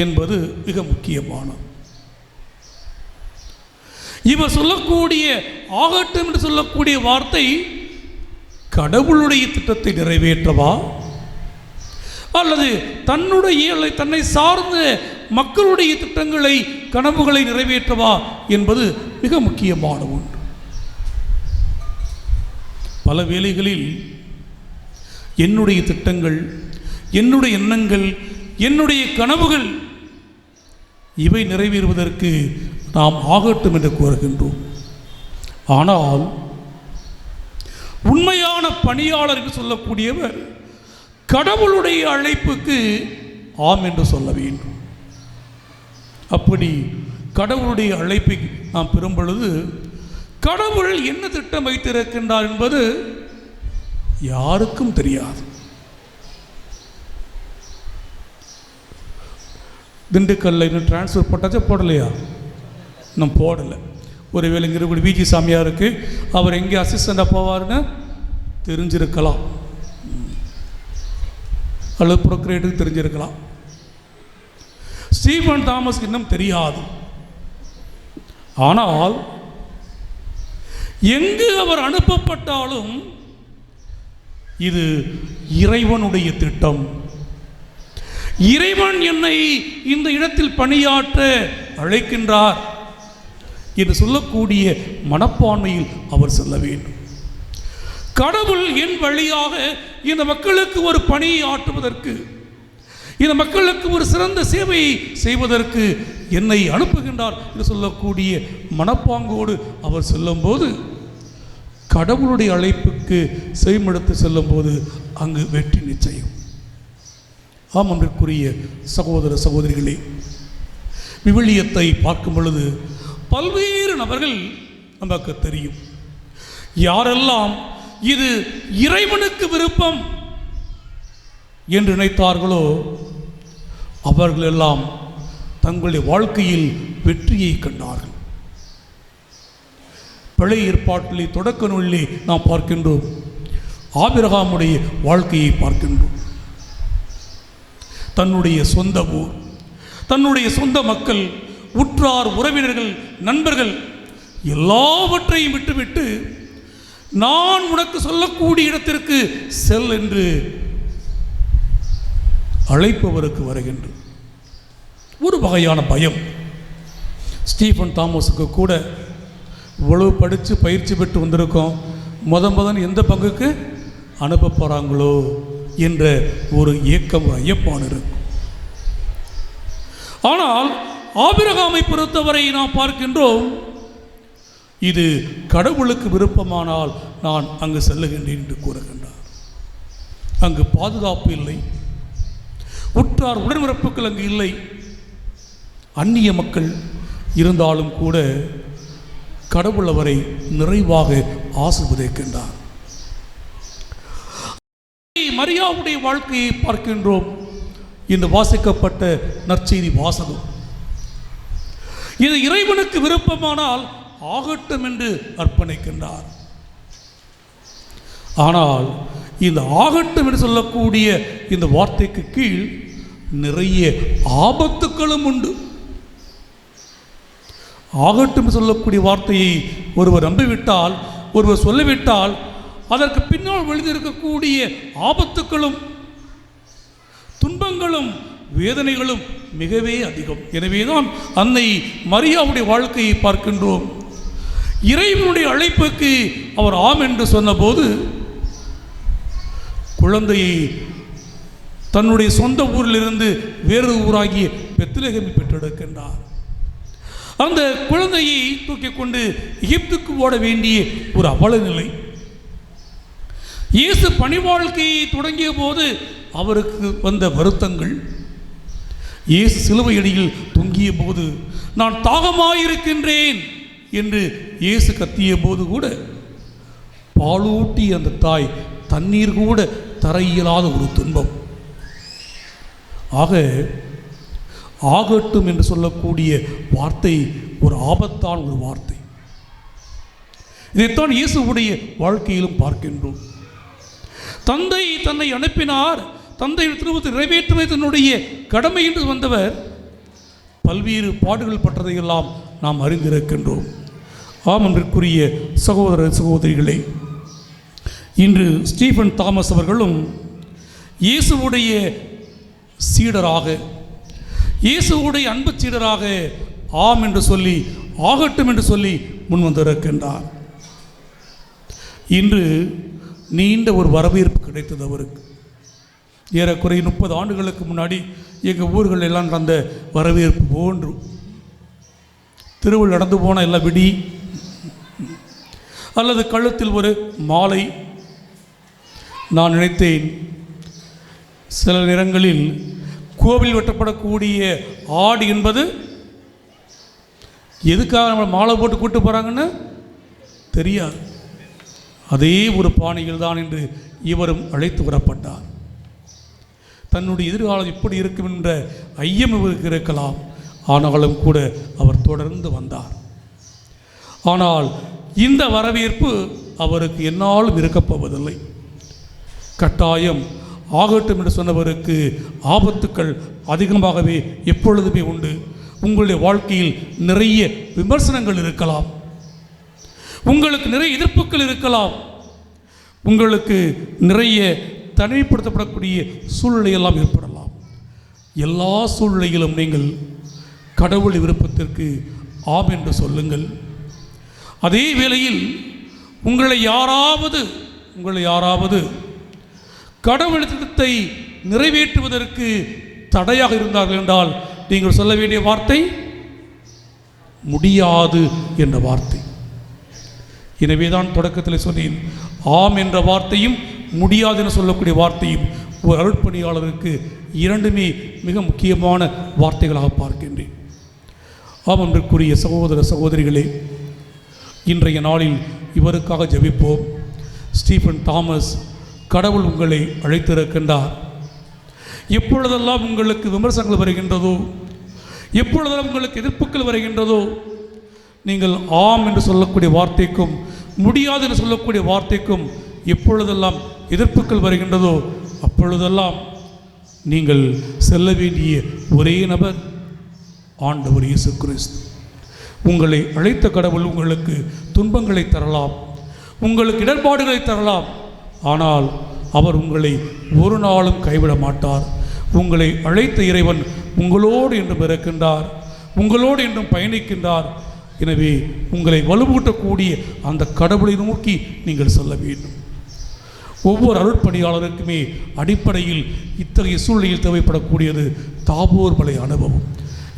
என்பது மிக முக்கியமானது. இவர் சொல்லக்கூடிய ஆகட்டும் என்று சொல்லக்கூடிய வார்த்தை கடவுளுடைய திட்டத்தை நிறைவேற்றவா அல்லது தன்னை சார்ந்த மக்களுடைய திட்டங்களை, கனவுகளை நிறைவேற்றவா என்பது மிக முக்கியமான ஒன்று. பல வேளைகளில் என்னுடைய திட்டங்கள், என்னுடைய எண்ணங்கள், என்னுடைய கனவுகள் இவை நிறைவேறுவதற்கு நாம் ஆகட்டும் என்று கூறுகின்றோம். ஆனால் உண்மையான பணியாளர் என்று சொல்லக்கூடியவர் கடவுளுடைய அழைப்புக்கு ஆம் என்று சொல்ல வேண்டும். அப்படி கடவுளுடைய அழைப்பை நாம் பெறும் பொழுது கடவுள் என்ன திட்டம் வைத்திருக்கின்றார் என்பது யாருக்கும் தெரியாது. திண்டுக்கல்ல இன்னும் டிரான்ஸ்ஃபர் போட்டாச்சா போடலையா? இன்னும் போடலை. ஒருவேளை இங்கே இருக்கக்கூடிய விஜி சாமியாருக்கு அவர் எங்கே அசிஸ்டண்டாக போவார்னு தெரிஞ்சிருக்கலாம், அல்லது ப்ரொக்ரேட்டுக்கு தெரிஞ்சிருக்கலாம். ஸ்டீபன் தாமஸ்க்கு இன்னும் தெரியாது. ஆனால் எங்கு அவர் அனுப்பப்பட்டாலும் இது இறைவனுடைய திட்டம், இறைவன் என்னை இந்த இடத்தில் பணியாற்ற அழைக்கின்றார் என்று சொல்லக்கூடிய மனப்பான்மையில் அவர் செல்ல வேண்டும். கடவுள் என் வழியாக இந்த மக்களுக்கு ஒரு பணியை ஆற்றுவதற்கு, இந்த மக்களுக்கு ஒரு சிறந்த சேவையை செய்வதற்கு என்னை அனுப்புகின்றார் என்று சொல்லக்கூடிய மனப்பாங்கோடு அவர் செல்லும்போது, கடவுளுடைய அழைப்புக்கு செவிமடுத்து செல்லும்போது அங்கு வெற்றி நிச்சயம். ஆம் அன்பிற்குரிய சகோதர சகோதரிகளே, விவிலியத்தை பார்க்கும் பொழுது பல்வேறு நபர்கள் நமக்கு தெரியும். யாரெல்லாம் இது இறைவனுக்கு விருப்பம் என்று நினைத்தார்களோ அவர்கள் எல்லாம் தங்களுடைய வாழ்க்கையில் வெற்றியை கண்டார்கள். பழைய ஏற்பாட்டிலே தொடக்க நூலிலே நாம் பார்க்கின்றோம், ஆபிரகாமுடைய வாழ்க்கையை பார்க்கின்றோம். தன்னுடைய சொந்த ஊர், தன்னுடைய சொந்த மக்கள், உற்றார், உறவினர்கள், நண்பர்கள் எல்லாவற்றையும் விட்டுவிட்டு நான் உனக்கு சொல்லக்கூடிய இடத்திற்கு செல் என்று அழைப்பவருக்கு வருகின்ற ஒரு வகையான பயம். ஸ்டீஃபன் தாமஸுக்கு கூட இவ்வளவு படித்து பயிற்சி பெற்று வந்திருக்கோம், முதன் எந்த பங்குக்கு அனுப்ப போகிறாங்களோ என்ற ஒரு ஏக்கம், ஒரு ஐயப்பாடு இருக்கும். ஆனால் ஆபிரகாமை பொறுத்தவரை நாம் பார்க்கின்றோம், இது கடவுளுக்கு விருப்பமானால் நான் அங்கு செல்லுகின்றேன் என்று கூறுகின்றார். அங்கு பாதுகாப்பு இல்லை, உற்றார் உடன்பிறப்புகள் அங்கு இல்லை, அந்நிய மக்கள் இருந்தாலும் கூட கடவுள் அவரை நிறைவாக ஆசீர்வதிக்கின்றார். மரியாவுடைய வாழ்க்கையை பார்க்கின்றோம். இந்த வாசிக்கப்பட்ட நற்செய்தி வாசகம், இது இறைவனுக்கு விருப்பமானால் ஆகட்டும் என்று அர்ப்பணிக்கின்றார். ஆனால் இந்த ஆகட்டும் என்று சொல்லக்கூடிய இந்த வார்த்தைக்கு கீழ் நிறைய ஆபத்துக்களும் உண்டு. ஆகட்டும் சொல்லக்கூடிய வார்த்தையை ஒருவர் நம்பிவிட்டால், ஒருவர் சொல்லிவிட்டால், அதற்கு பின்னால் விழுந்திருக்கக்கூடிய ஆபத்துக்களும் துன்பங்களும் வேதனைகளும் மிகவே அதிகம். எனவேதான் அன்னை மரியாவுடைய வாழ்க்கையை பார்க்கின்றோம். இறைவனுடைய அழைப்புக்கு அவர் ஆம் என்று சொன்னபோது குழந்தையை தன்னுடைய சொந்த ஊரிலிருந்து வேறு ஊராகிய பெத்லகேமில் பெற்றெடுக்கின்றார். அந்த குழந்தையை தூக்கி கொண்டு எகிப்துக்கு ஓட வேண்டிய ஒரு அவல நிலை. இயேசு பணி வாழ்க்கையை தொடங்கிய போது அவருக்கு வந்த வருத்தங்கள், இயேசு சிலுவையடியில் தொங்கிய போது நான் தாகமாயிருக்கின்றேன் என்று இயேசு கத்திய போது கூட பாலூட்டி அந்த தாய் தண்ணீர் கூட தர இயலாத ஒரு துன்பம். ஆக ஆகட்டும் என்று சொல்லக்கூடிய வார்த்தை ஒரு ஆபத்தான ஒரு வார்த்தை. இதைத்தான் இயேசுவுடைய வாழ்க்கையிலும் பார்க்கின்றோம். தந்தை தன்னை அனுப்பினார், தந்தை திருவத்தை நிறைவேற்றுவது தன்னுடைய கடமை என்று வந்தவர் பல்வேறு பாடுகள் பட்டதையெல்லாம் நாம் அறிந்திருக்கின்றோம். ஆம் அன்பிற்குரிய சகோதர சகோதரிகளே, இன்று ஸ்டீஃபன் தாமஸ் அவர்களும் இயேசுவுடைய சீடராக, இயேசுவுடைய அன்பு சீடராக ஆம் என்று சொல்லி ஆகட்டும் என்று சொல்லி முன் வந்திருக்கின்றார். இன்று நீண்ட ஒரு வரவேற்பு கிடைத்தது அவருக்கு. ஏறக்குறைய 30 ஆண்டுகளுக்கு முன்னாடி எங்கள் ஊர்கள் எல்லாம் நடந்த வரவேற்பு போன்று திருவிழா நடந்து போன எல்லாம் விடி அல்லது கழுத்தில் ஒரு மாலை. நான் நினைத்தேன், சில நேரங்களில் கோவில் வெட்டப்படக்கூடிய ஆடு என்பது எதுக்காக நம்ம மாலை போட்டு கூட்டு போகிறாங்கன்னு தெரியாது. அதே ஒரு பாணியில் தான் என்று இவரும் அழைத்து வரப்பட்டார். தன்னுடைய எதிர்காலம் எப்படி இருக்கும் என்ற ஐயம் இவருக்கு இருக்கலாம். ஆனாலும் கூட அவர் தொடர்ந்து வந்தார். ஆனால் இந்த வரவேற்பு அவருக்கு என்னாலும் இருக்கப்போவதில்லை. கட்டாயம் ஆகட்டும் என்று சொன்னவருக்கு ஆபத்துக்கள் அதிகமாகவே எப்பொழுதுமே உண்டு. உங்களுடைய வாழ்க்கையில் நிறைய விமர்சனங்கள் இருக்கலாம், உங்களுக்கு நிறைய எதிர்ப்புகள் இருக்கலாம், உங்களுக்கு நிறைய தனிமைப்படுத்தப்படக்கூடிய சூழ்நிலையெல்லாம் ஏற்படலாம். எல்லா சூழ்நிலையிலும் நீங்கள் கடவுள் விருப்பத்திற்கு ஆம் என்று சொல்லுங்கள். அதே வேளையில் உங்களை யாராவது கடவுள் திட்டத்தை நிறைவேற்றுவதற்கு தடையாக இருந்தார்கள் என்றால் நீங்கள் சொல்ல வேண்டிய வார்த்தை முடியாது என்ற வார்த்தை. எனவே தான் தொடக்கத்தில் சொன்னேன், ஆம் என்ற வார்த்தையும் முடியாது என சொல்லக்கூடிய வார்த்தையும் ஒரு அருட்பணியாளருக்கு இரண்டுமே மிக முக்கியமான வார்த்தைகளாக பார்க்கின்றேன். ஆம் அன்பிற்குரிய சகோதர சகோதரிகளே, இன்றைய நாளில் இவருக்காக ஜெபிப்போம். ஸ்டீஃபன் தாமஸ், கடவுள் உங்களை அழைத்திருக்கின்றார். எப்பொழுதெல்லாம் உங்களுக்கு விமர்சனங்கள் வருகின்றதோ, எப்பொழுதெல்லாம் உங்களுக்கு எதிர்ப்புகள் வருகின்றதோ, நீங்கள் ஆம் என்று சொல்லக்கூடிய வார்த்தைக்கும் முடியாது என்று சொல்லக்கூடிய வார்த்தைக்கும் எப்பொழுதெல்லாம் எதிர்ப்புகள் வருகின்றதோ அப்பொழுதெல்லாம் நீங்கள் செல்ல வேண்டிய ஒரே நபர் ஆண்டவர் இயேசு கிறிஸ்து. உங்களை அழைத்த கடவுள் உங்களுக்கு துன்பங்களை தரலாம், உங்களுக்கு இடர்பாடுகளை தரலாம். ஆனால் அவர் உங்களை ஒரு நாளும் கைவிட மாட்டார். உங்களை அழைத்த இறைவன் உங்களோடு என்றும் இருக்கின்றார், உங்களோடு என்றும் பயணிக்கின்றார். எனவே உங்களை வலுவூட்டக்கூடிய அந்த கடவுளை நோக்கி நீங்கள் செல்ல வேண்டும். ஒவ்வொரு அருட்பணியாளருக்குமே அடிப்படையில் இத்தகைய சூழ்நிலையில் தேவைப்படக்கூடியது தாபோர் மலை அனுபவம்.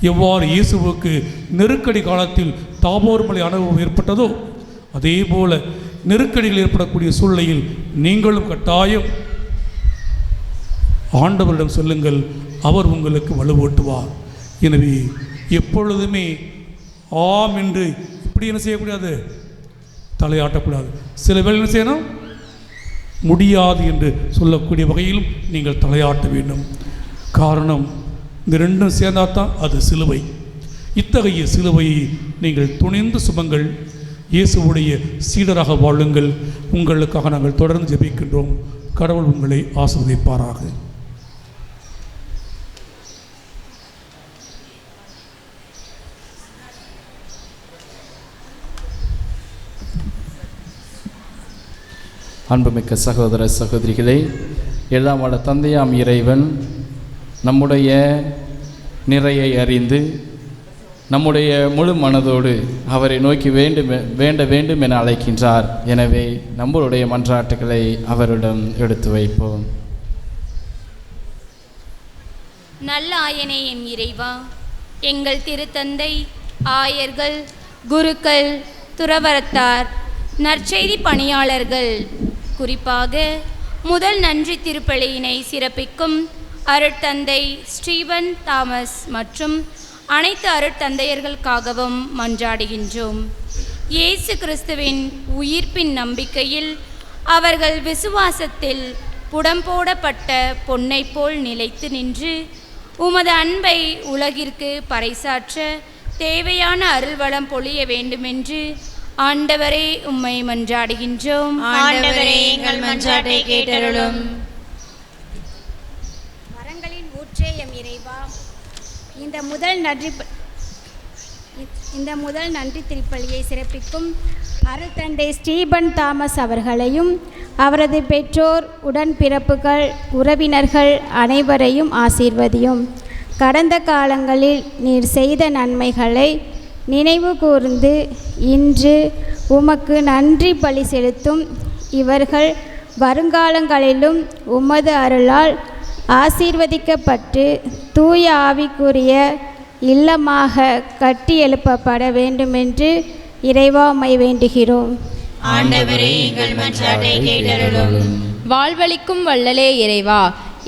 எவ்வாறு இயேசுவுக்கு நெருக்கடி காலத்தில் தாபோர் மலை அனுபவம் ஏற்பட்டதோ அதே போல நெருக்கடிகள் ஏற்படக்கூடிய சூழ்நிலையில் நீங்களும் கட்டாயம் ஆண்டவரிடம் சொல்லுங்கள், அவர் உங்களுக்கு வலுவூட்டுவார். எனவே எப்பொழுதுமே ஆம் என்று இப்படி என்ன செய்யக்கூடாது, தலையாட்டக்கூடாது. சில வேளை என்ன செய்யணும், முடியாது என்று சொல்லக்கூடிய வகையிலும் நீங்கள் தலையாட்ட வேண்டும். காரணம், இந்த ரெண்டும் சேர்ந்தால்தான் அது சிலுவை. இத்தகைய சிலுவையை நீங்கள் துணிந்து சுமங்கள், இயேசுவுடைய சீடராக வாழுங்கள். உங்களுக்காக நாங்கள் தொடர்ந்து ஜெபிக்கின்றோம். கடவுள் உங்களை ஆசீர்வதிப்பாராக. அன்புமிக்க சகோதர சகோதரிகளே, எல்லாம் வல்ல தந்தையாம் இறைவன் நம்முடைய நிறையை அறிந்து நம்முடைய முழு மனதோடு அவரை நோக்கி வேண்ட வேண்டும் என அழைக்கின்றார். எனவே நம்மளுடைய மன்றாட்டுகளை அவரிடம் எடுத்து வைப்போம். நல்ல ஆயனே எம் இறைவா, எங்கள் திருத்தந்தை, ஆயர்கள், குருக்கள், துறவரத்தார், நற்செய்தி பணியாளர்கள், குறிப்பாக முதல் நன்றி திருப்பலியினை சிறப்பிக்கும் அருட்தந்தை ஸ்டீபன் தாமஸ் மற்றும் அனைத்து அருட்தந்தையர்களுக்காகவும் மன்றாடுகின்றோம். இயேசு கிறிஸ்துவின் உயிர்ப்பின் நம்பிக்கையில் அவர்கள் விசுவாசத்தில் புடம்போடப்பட்ட பொன்னை போல் நிலைத்து நின்று உமது அன்பை உலகிற்கு பறைசாற்ற தேவையான அருள்வளம் பொழிய வேண்டுமென்று ஆண்டவரே உம்மை மன்றாடுகின்றோம். ஆண்டவரே எங்கள் மன்றாட்டை கேட்டருளும். வரங்களின் ஊற்றே எம் இறைவா, இந்த முதல் நன்றி திருப்பலியை சிறப்பிக்கும் அருட்தந்தை ஸ்டீபன் தாமஸ் அவர்களையும் அவரது பெற்றோர், உடன்பிறப்புகள், உறவினர்கள் அனைவரையும் ஆசீர்வதியும். கடந்த காலங்களில் நீர் செய்த நன்மைகளை நினைவு கூர்ந்து இன்று உமக்கு நன்றி பலி செலுத்தும் இவர்கள் வருங்காலங்களிலும் உமது அருளால் ஆசீர்வதிக்கப்பட்டு தூய ஆவிக்குரிய இல்லமாக கட்டி எழுப்பப்பட வேண்டுமென்று இறைவா உம்மை வேண்டுகிறோம். ஆண்டவரே எங்கள் மன்றாட்டை கேட்டருளும். வாழ்வளிக்கும் வள்ளலே இறைவா,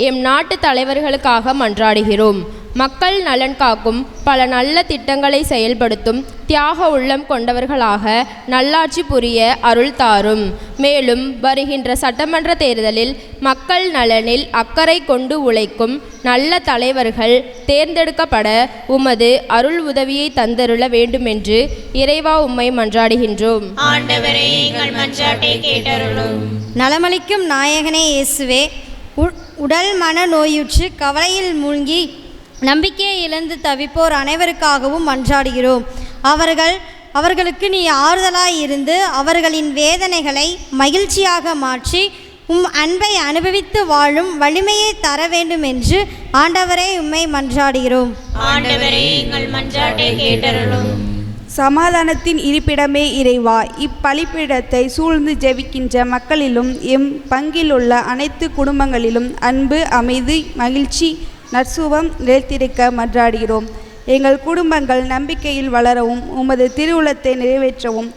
எம் நாட்டு தலைவர்களுக்காக மன்றாடுகிறோம். மக்கள் நலன் காக்கும் பல நல்ல திட்டங்களை செயல்படுத்தும் தியாக உள்ளம் கொண்டவர்களாக நல்லாட்சி புரிய அருள் தாரும். மேலும் வருகின்ற சட்டமன்ற தேர்தலில் மக்கள் நலனில் அக்கறை கொண்டு உழைக்கும் நல்ல தலைவர்கள் தேர்ந்தெடுக்கப்பட உமது அருள் உதவியை தந்தருள வேண்டுமென்று இறைவா உம்மை மன்றாடுகின்றோம். ஆண்டவரே எங்கள் மன்றாட்டை கேட்டருளும். நலமளிக்கும் நாயகனே இயேசுவே, உடல் மன நோயுற்று கவலையில் மூழ்கி நம்பிக்கையை இழந்து தவிப்போர் அனைவருக்காகவும் மன்றாடுகிறோம். அவர்களுக்கு நீ ஆறுதலாய் இருந்து அவர்களின் வேதனைகளை மகிழ்ச்சியாக மாற்றி உம் அன்பை அனுபவித்து வாழும் வலிமையை தர வேண்டும் என்று ஆண்டவரே உம்மை மன்றாடுகிறோம். ஆண்டவரே எங்கள் மன்றாட்டை கேட்டருளும். சமாதானத்தின் இருப்பிடமே இறைவா, இப்பலிப்பிடத்தை சூழ்ந்து ஜெபிக்கின்ற மக்களிலும் எம் பங்கிலுள்ள அனைத்து குடும்பங்களிலும் அன்பு, அமைதி, மகிழ்ச்சி, நற்சுவம் நிலைத்திருக்க மன்றாடுகிறோம். எங்கள் குடும்பங்கள் நம்பிக்கையில் வளரவும் உமது திருவுளத்தை நிறைவேற்றவும்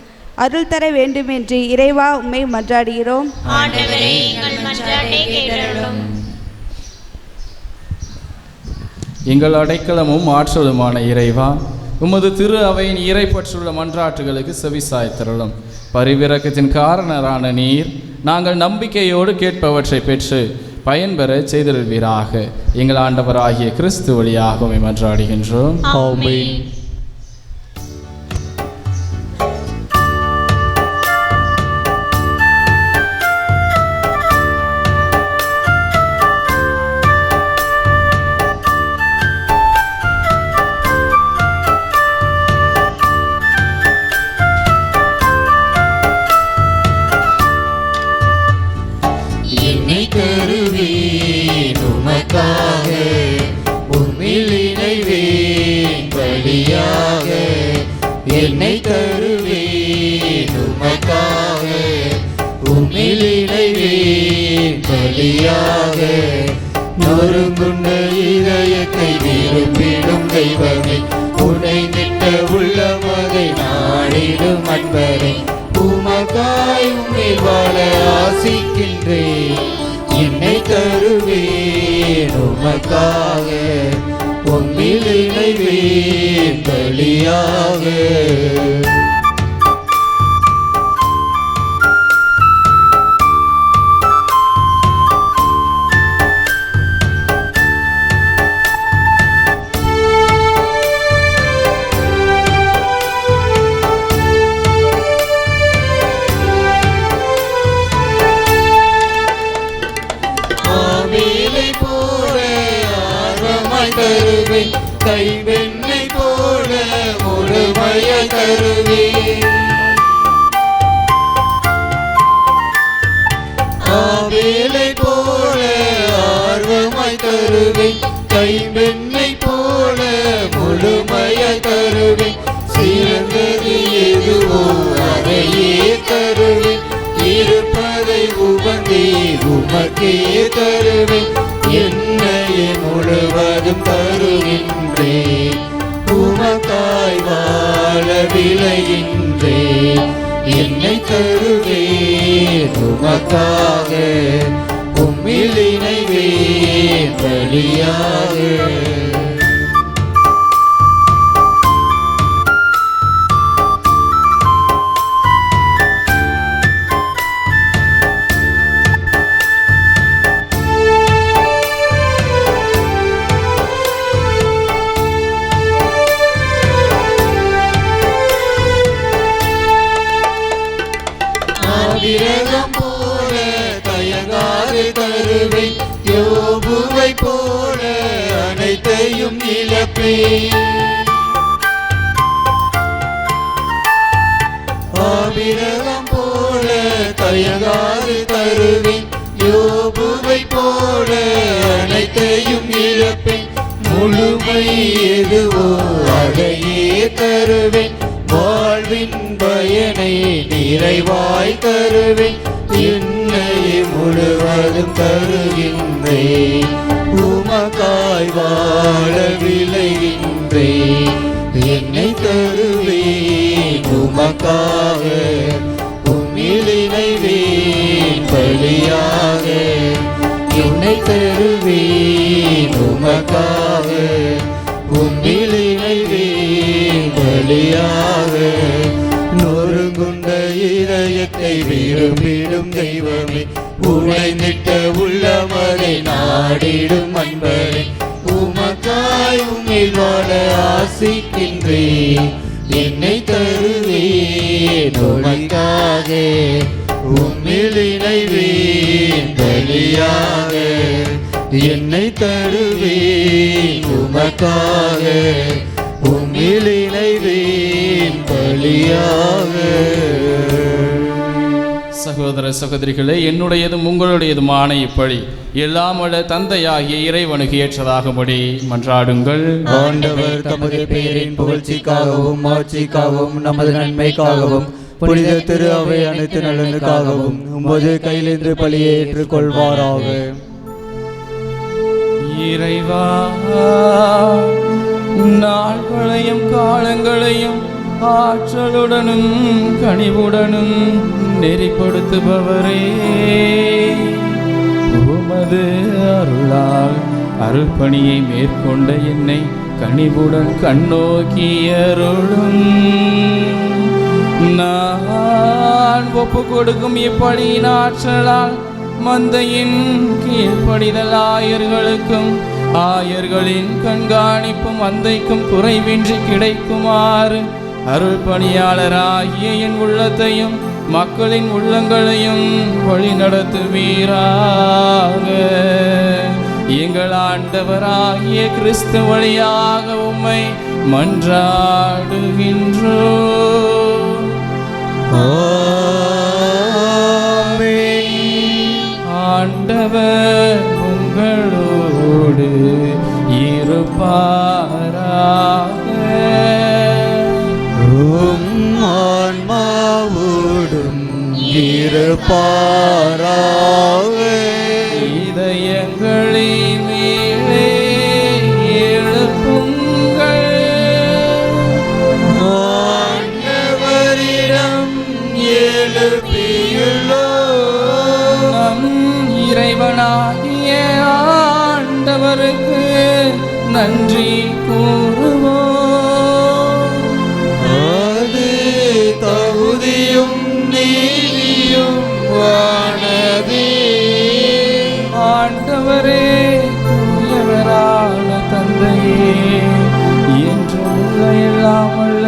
அருள் தர வேண்டுமென்று இறைவா உம்மை மன்றாடுகிறோம். ஆண்டவரே எங்கள் மன்றாட்டை கேட்டருளும். எங்கள் அடைக்கலமும் ஆற்றலுமான இறைவா, உமது திரு அவையின் இறைப்பற்றுள்ள மன்றாட்டுகளுக்கு செவிசாய்த்தருளும். பரிவிரக்கத்தின் காரணரான நீர் நாங்கள் நம்பிக்கையோடு கேட்பவற்றை பெற்று பயன்பெற செய்தருள்வீராக. எங்கள் ஆண்டவராகிய கிறிஸ்து வழியாக உம்மை மன்றாடுகின்றோம். ஆமென். பலியாக நொறுங்குண்ட இதயத்தை விரும்பிடும் தெய்வமே உன்னை நிட்ட உள்ளமதை நாடிடும் அன்பரே உமக்காய் உம்மில் வாழ ஆசிக்கின்றேன் என்னை தருவேன் உமக்காக உம்மில் இணைவேன் பலியாக தருவேன் கைவெண்ணை போல முழுமைய தருவேன் ஆவேலை போல ஆர்வமாய் தருவேன் கைவெண்ணை போல முழுமைய தருவேன் சிறந்தது எதுவோ அதையே தருவேன் இருப்பதை உவந்தே உமக்கே தருவேன் என்னையே முழுவதும் தருகின்றேன் உமக்காய் வாழ விளைகின்றேன் என்னை தருவேன் உமக்காக உம்மில் இணைவேன் பலியாக விரதம் போல தயங்காது தருவேன் யோபுவை போல அனைத்தையும் இழப்பேன் ஆபிரகம் போல தயங்காது தருவேன் யோபுவை போல அனைத்தையும் இழப்பேன் முழுமை எதுவோ அதையே தருவேன் வாழ்வின் பயனை நிறைவாய் தருவேன் என்னை முழுவதும் தருகின்றேன் உமக்காய் வாழ விளைகின்றேன் என்னை தருவேன் உமக்காக உம்மில் இணைவேன் பலியாக என்னை தருவேன் உமக்காக உம்மில் இணைவேன் பலியாக நொறுங்குண்ட இதயத்தை விரும்பிடும் தெய்வமே உழைந்திட்ட உள்ளமதை நாடிடும் அன்பரே உமக்காய் உம்மில் வாழ ஆசிக்கின்றேன் என்னை தருவேன் உமக்காக உம்மில் இணைவேன் பலியாக என்னை தருவேன் உமக்காக உம்மில் இணைவேன் பலியாக. சகோதர சகோதரிகளே, என்னுடையதும் உங்களுடையதுமான இப்படி எல்லாம் வல்ல தந்தையாகிய இறைவனுக்கு ஏற்றதாகும்படி மன்றாடுங்கள். ஆண்டவர் தமது பேரின் புகழ்ச்சிக்காகவும் ஆட்சிக்காகவும் நமது நன்மைக்காகவும் புனித திரு அவை அனைத்து நலனுக்காகவும் உமது கையிலிருந்து பலியை ஏற்றுக்கொள்வாராக. இறைவா, நாள்களையும் காலங்களையும் ஆற்றலுடனும் கனிவுடனும் நெறிப்படுத்துபவரே, உமது அருளால் அருள்பணியை மேற்கொண்ட என்னை கனிவுடன் கண்ணோக்கியருளும். நான் ஒப்பு கொடுக்கும் இப்படியின் ஆற்றலால் மந்தையின் கீழ்ப்படிதல் ஆயர்களுக்கும் ஆயர்களின் கண்காணிப்பும் மந்தைக்கும் குறைவின்றி கிடைக்குமாறு அருள் பணியாளராகிய என் உள்ளத்தையும் மக்களின் உள்ளங்களையும் வழி நடத்துவீராக. எங்கள் ஆண்டவராகிய கிறிஸ்து வழியாக உம்மை மன்றாடுகின்றோம். ஆண்டவர் உங்களோடு இருப்பாராக. ஆன்மாவோடும் இருப்பாராக. நன்றி கூறுவோம். அது தகுதியும் நீதியும் வானதே. ஆண்டவரே, தூயவரான தந்தையே, என்றும் எல்லாம் உள்ள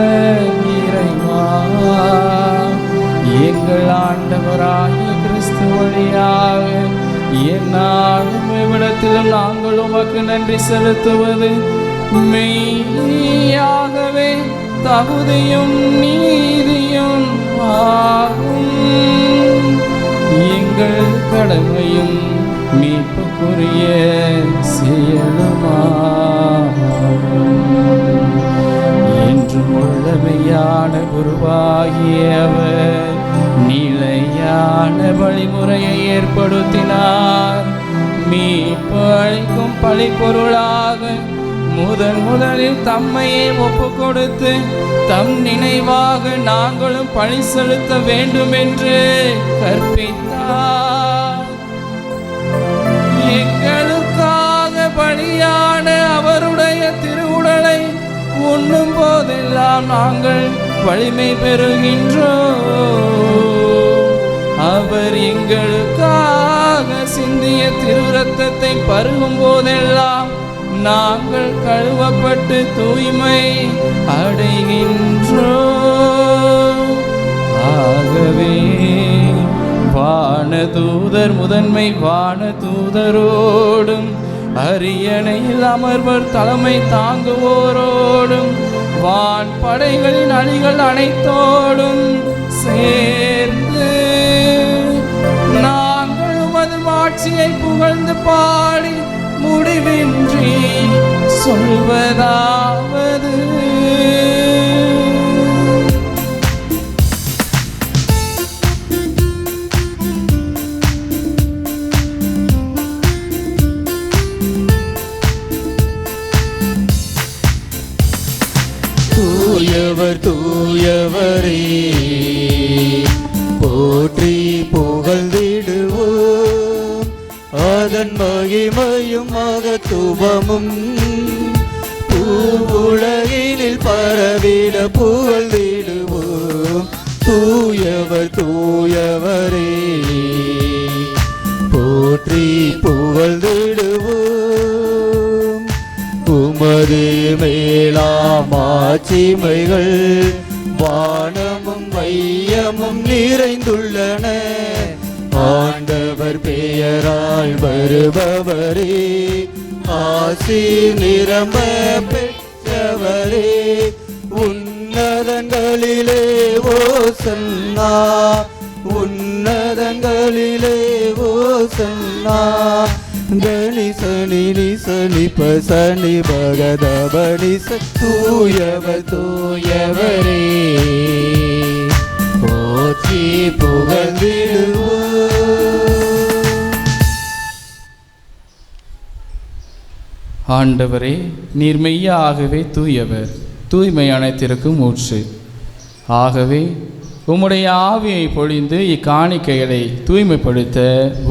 இறைவா, எங்கள் ஆண்டவராகிய கிறிஸ்து வழியாக என்னாலும் இவ்விடத்திலும் நாங்கள் உமக்கு நன்றி செலுத்துவது மெய்யாகவே தகுதியும் நீதியும் ஆகும். எங்கள் கடமையும் மீட்புக்குரிய செயலுமாகும். என்றும் உள்ளமையான குருவாகியவர் நிலையான வழிமுறையை ஏற்படுத்தினார். மீட்பு அளிக்கும் பழிப்பொருளாக முதலில் தம்மையே ஒப்பு கொடுத்து தம் நினைவாக நாங்களும் பழி செலுத்த வேண்டும் என்று கற்பித்தார். எங்களுக்காக பலியான அவருடைய திருவுடலை உண்ணும் போதெல்லாம் நாங்கள் வலிமை பெறுகின்றோம். அவர் எங்களுக்காக சிந்திய திரு இரத்தத்தை பருகும் போதெல்லாம் நாங்கள் கழுவப்பட்டு தூய்மை அடைகின்றோம். ஆகவே வானதூதர் முதன்மை வானதூதரோடும் அரியணையில் அமர்வர் தலைமை தாங்குவோரோடும் வான் படைகளின் அணிகள் அனைத்தோடும் சேர்ந்து நாங்கள் உமது மாட்சியை புகழ்ந்து பாடி முடிவின்றி சொல்வதாவது: தூயவர் தூயவரே, போற்றி புகழ்ந்திடுவோம். அதன் மகிமையும் மகத்துவமும் பூவுலகினில் பரவிட புகழ்ந்திடுவோம். தூயவர் தூயவரே, போற்றி புகழ்ந்திடுவோம். உமது மேலாம் ஆட்சிமைகள் வானமும் வையமும் நிறைந்துள்ளன. ஆண்டவர் பெயரால் வருபவரே, ஆசி நிரம்ப பெற்றவரே, உன்னதங்களிலே ஓசன்னா, உன்னதங்களிலே ஓசன்னா. தனி சனி நிசனி பசனி பகதபனி தூயவர் தூயவரே, போற்றி புகழ்ந்திடுவோம். ஆண்டவரே, நீர் மெய்யாகவே தூயவர், தூய்மை அனைத்திற்கும் ஊற்று. ஆகவே உம்முடைய ஆவியை பொழிந்து இக்காணிக்கைகளை தூய்மைப்படுத்த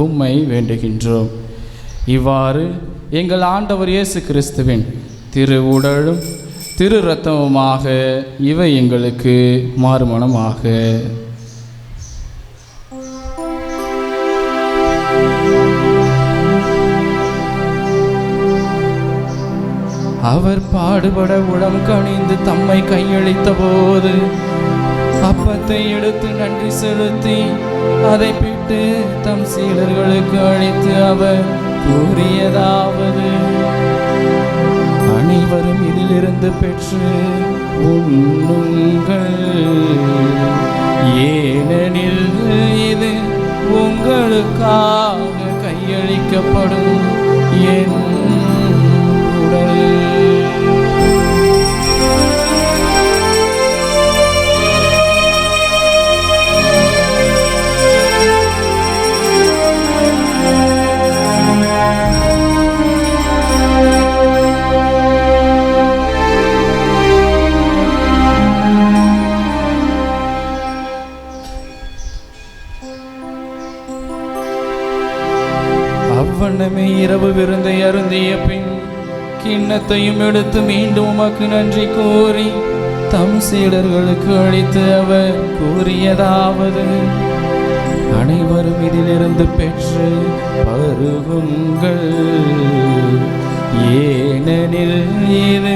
உம்மை வேண்டுகின்றோம். இவ்வாறு எங்கள் ஆண்டவர் இயேசு கிறிஸ்துவின் திரு உடலும் திரு இரத்தமுமாக இவை எங்களுக்கு மாறுமனமாக. அவர் பாடுபட உளம் கனிந்து தம்மை கையளித்த போது அப்பத்தை எடுத்து நன்றி செலுத்தி அதை பிட்டு தம் சீடர்களுக்கு அளித்து அவர் கூறியதாவது: அனைவரும் இதிலிருந்து பெற்று உண்ணுங்கள், ஏனெனில் இது உங்களுக்காக கையளிக்கப்படும் என் உடல். அவ்வண்ணமே இரவு விருந்தை அருந்திய பின் கிண்ணத்தையும் எடுத்து மீண்டும் உமக்கு நன்றி கூறி தம் சீடர்களுக்கு அளித்து அவர் கூறியதாவது, அனைவரும் இதிலிருந்து பெற்று பருகுங்கள், ஏனெனில் இது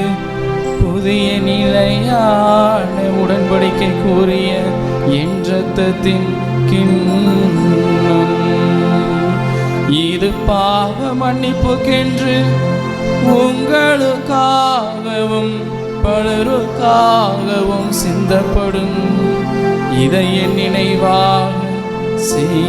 புதிய நிலையான உடன்படிக்கை கூறிய என் இரத்தத்தின் கிண்ணம். இது பாவ மன்னிப்புக்கென்று உங்களுக்காகவும் பலருக்காகவும் சிந்தப்படும். இதை என் நினைவாக செய்யுங்கள்.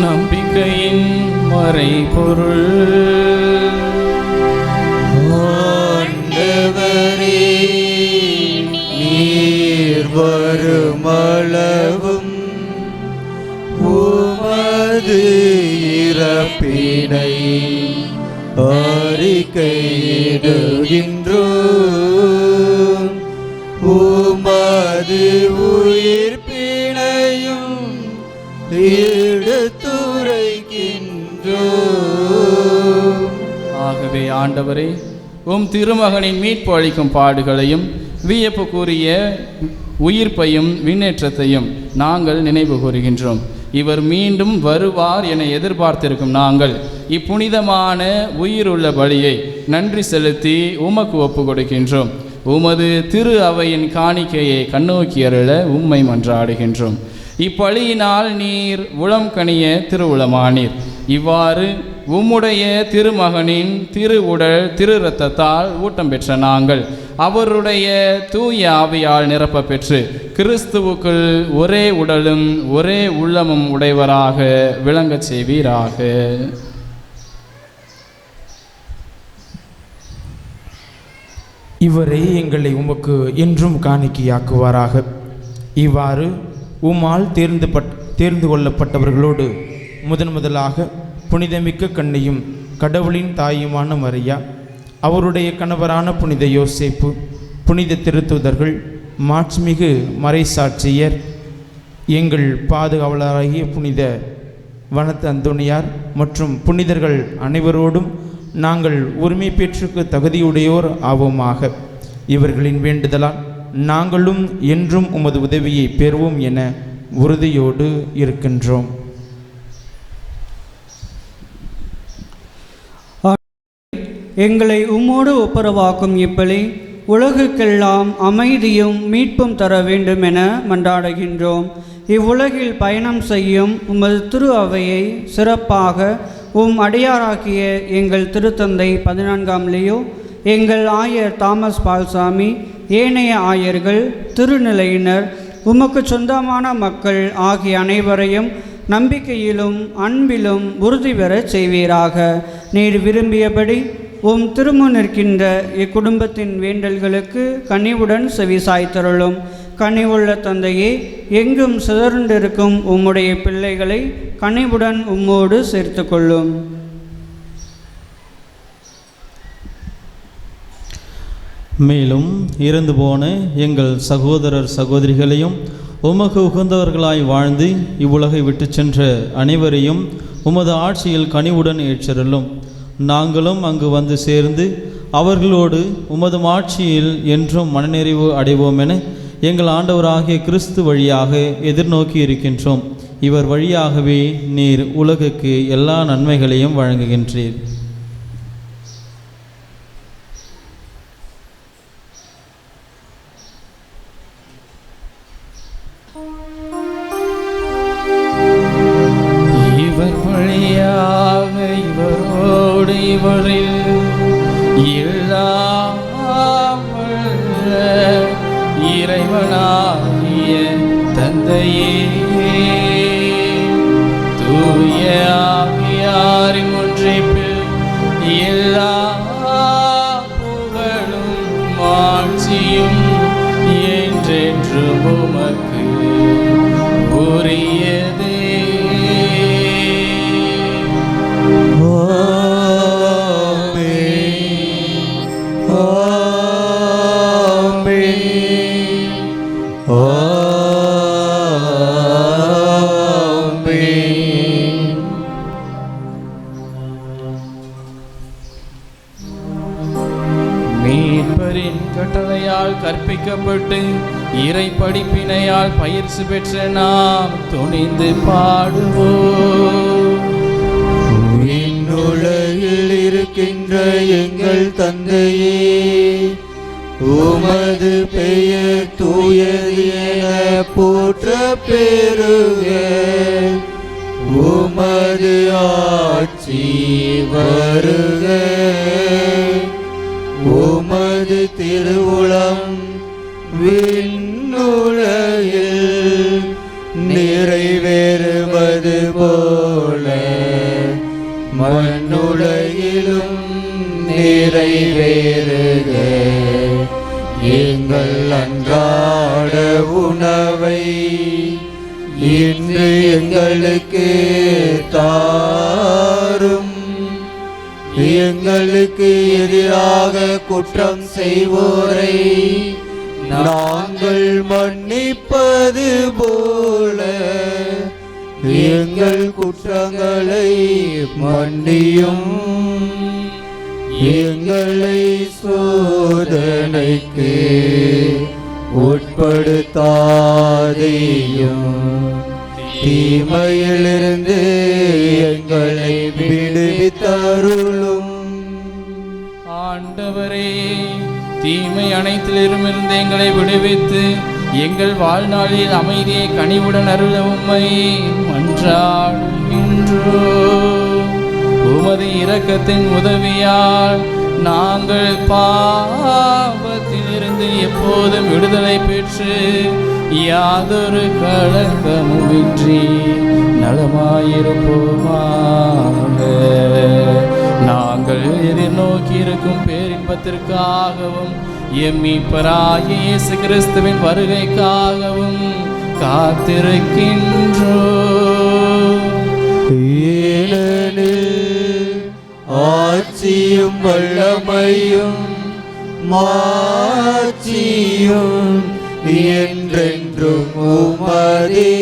நம்பிக்கையின் மறைபொருள். ஆண்டவரே, நீர் வருமளவும் உமது இறப்பினை அறிக்கையிடுகின்றோம், உமது உயிர்ப்பினையும் ஆகவே ஆண்டவரே, உம் திருமகனின் மீட்பு அளிக்கும் பாடுகளையும் வியப்புக்குரிய உயிர்ப்பையும் விண்ணேற்றத்தையும் நாங்கள் நினைவு கூறுகின்றோம். இவர் மீண்டும் வருவார் என எதிர்பார்த்திருக்கும் நாங்கள் இப்புனிதமான உயிருள்ள பலியை நன்றி செலுத்தி உமக்கு ஒப்பு கொடுக்கின்றோம். உமது திரு அவையின் காணிக்கையை கண்ணோக்கி அருள உம்மை மன்றாடுகின்றோம். இப்பலியினால் நீர் உளம் கனிய திருவுளமானீர். இவ்வாறு உம்முடைய திருமகனின் திரு உடல் திரு இரத்தத்தால் ஊட்டம் பெற்ற நாங்கள் அவருடைய தூய ஆவியால் நிரப்ப பெற்று கிறிஸ்துவுக்குள் ஒரே உடலும் ஒரே உள்ளமும் உடையவராக விளங்கச் செய்வீராக. இவரே எங்களை உமக்கு என்றும் காணிக்கையாக்குவாராக. இவ்வாறு உம்மால் தேர்ந்து கொள்ளப்பட்டவர்களோடு முதலாக புனிதமிக்க கன்னியும் கடவுளின் தாயுமான மரியா, அவருடைய கணவரான புனித யோசேப்பு, புனித திருத்தூதர்கள், மாட்சிமிகு மறைசாட்சியர், எங்கள் பாதுகாவலராகிய புனித வனத்து அந்தோணியார் மற்றும் புனிதர்கள் அனைவரோடும் நாங்கள் உரிமை பேற்றுக்கு தகுதியுடையோர் ஆவோமாக. இவர்களின் வேண்டுதலால் நாங்களும் என்றும் உமது உதவியை பெறுவோம் என உறுதியோடு இருக்கின்றோம். எங்களை உம்மோடு ஒப்புரவாக்கும் இப்பலி உலகுக்கெல்லாம் அமைதியும் மீட்பும் தர வேண்டும் என மன்றாடுகின்றோம். இவ்வுலகில் பயணம் செய்யும் உமது திரு அவையை சிறப்பாக அடியாராக்கிய எங்கள் திருத்தந்தை 14ஆம் லியோ, எங்கள் ஆயர் தாமஸ் பால்சாமி, ஏனைய ஆயர்கள், திருநிலையினர், உமக்கு சொந்தமான மக்கள் ஆகிய அனைவரையும் நம்பிக்கையிலும் அன்பிலும் உறுதி பெறச் செய்வீராக. நீர் விரும்பியபடி திருமுன் நிற்கின்ற இக்குடும்பத்தின் வேண்டல்களுக்கு கனிவுடன் செவிசாய்த்தருளும். கனிவுள்ள தந்தையே, எங்கும் சிதறண்டிருக்கும் உம்முடைய பிள்ளைகளை கனிவுடன் உம்மோடு சேர்த்து கொள்ளும். மேலும் இறந்து போன எங்கள் சகோதரர் சகோதரிகளையும் உமக்கு உகந்தவர்களாய் வாழ்ந்து இவ்வுலகை விட்டு சென்ற அனைவரையும் உமது ஆட்சியில் கனிவுடன் ஏற்றருளும். நாங்களும் அங்கு வந்து சேர்ந்து அவர்களோடு உமது ஆட்சியில் என்றும் மனநிறைவு அடைவோம் என எங்கள் ஆண்டவராகிய கிறிஸ்து வழியாக எதிர்நோக்கி இருக்கின்றோம். இவர் வழியாகவே நீர் உலகுக்கு எல்லா நன்மைகளையும் வழங்குகின்றீர். இவர் வழியாக இவரோடு இவரில் இறைவனாகிய தந்தையே, தூய ஆவியாரின் ஒன்றிப்பில் எல்லா புகழும் ஆட்சியும் என்றென்று உமக்கு உரியதே. மீட்கப்பட்டு இறை படிப்பினையால் பயிற்சி பெற்ற நாம் துணிந்து பாடுவோம். விண்ணுலகில் இருக்கின்ற எங்கள் தந்தையே, உமது பெயர் தூயது என போற்ற பெறுக. உமது ஆட்சி வருக. உமது திருவுளம் விண்ணுலகில் நிறைவேறுவது போல மண்ணுலகிலும் நிறைவேறுக. எங்கள் அன்றாட உணவை இன்று எங்களுக்கு தாரும். எங்களுக்கு எதிராக குற்றம் செய்வோரை நாங்கள் மன்னிப்பது போல எங்கள் குற்றங்களை மன்னியும். எங்களை சோதனைக்கு உட்படுத்தாதேயும், தீமையிலிருந்து எங்களை விடுவித்தருளும். ஆண்டவரே, தீமை அனைத்திலிருமிருந்து எங்களை விடுவித்து எங்கள் வாழ்நாளில் அமைதியை கனிவுடன் அருள உம்மை மன்றாடுகின்றோம். உமது இரக்கத்தின் உதவியால் நாங்கள் பாவத்திலிருந்து எப்போதும் விடுதலை பெற்று யாதொரு கலக்கமுமின்றி நலமாயிருப்போமாக. நாங்கள் எதிர்நோக்கி இருக்கும் பேரின்பத்திற்காகவும் எம் மீட்பராகிய இயேசு கிறிஸ்துவின் வருகைக்காகவும் காத்திருக்கின்றோம். ஆட்சியும் வல்லமையும் மாட்சியும் என்றென்றும் உமதே.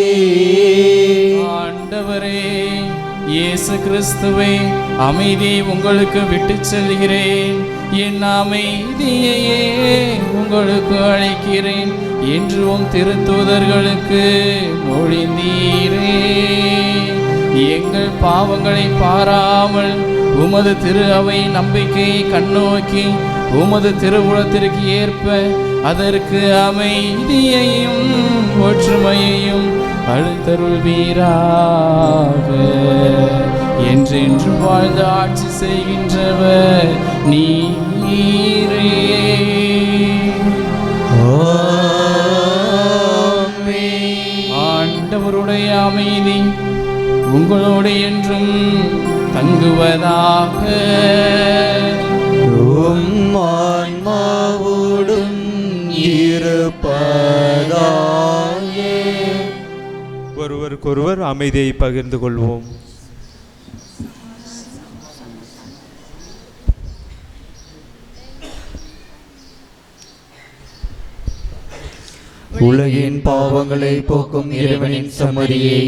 ஆண்டவரே இயேசு கிறிஸ்துவே, அமைதியை உங்களுக்கு விட்டுச் செல்கிறேன், என் அமைதியையே உங்களுக்கு அழைக்கிறேன் என்று உம் திருத்தூதர்களுக்கு மொழிந்தீரே. எங்கள் பாவங்களை பாராமல் உமது திரு அவை நம்பிக்கையை கண்ணோக்கி உமது திருவுளத்திற்கு ஏற்ப அதற்கு அமைதியையும் ஒற்றுமையையும் அழுத்தருள்வீராக. என்றென்று வாழ்ந்து ஆட்சி செய்கின்றவர் நீரே. ஆண்டவருடைய அமைதி உங்களோடு என்றும் தங்குவதாக. ஆன்மாவோடும் இருப்பதாக. ஒருவருக்கொருவர் அமைதியை பகிர்ந்து கொள்வோம். உலகின் பாவங்களை போக்கும் இறைவனின் சம்மதியே,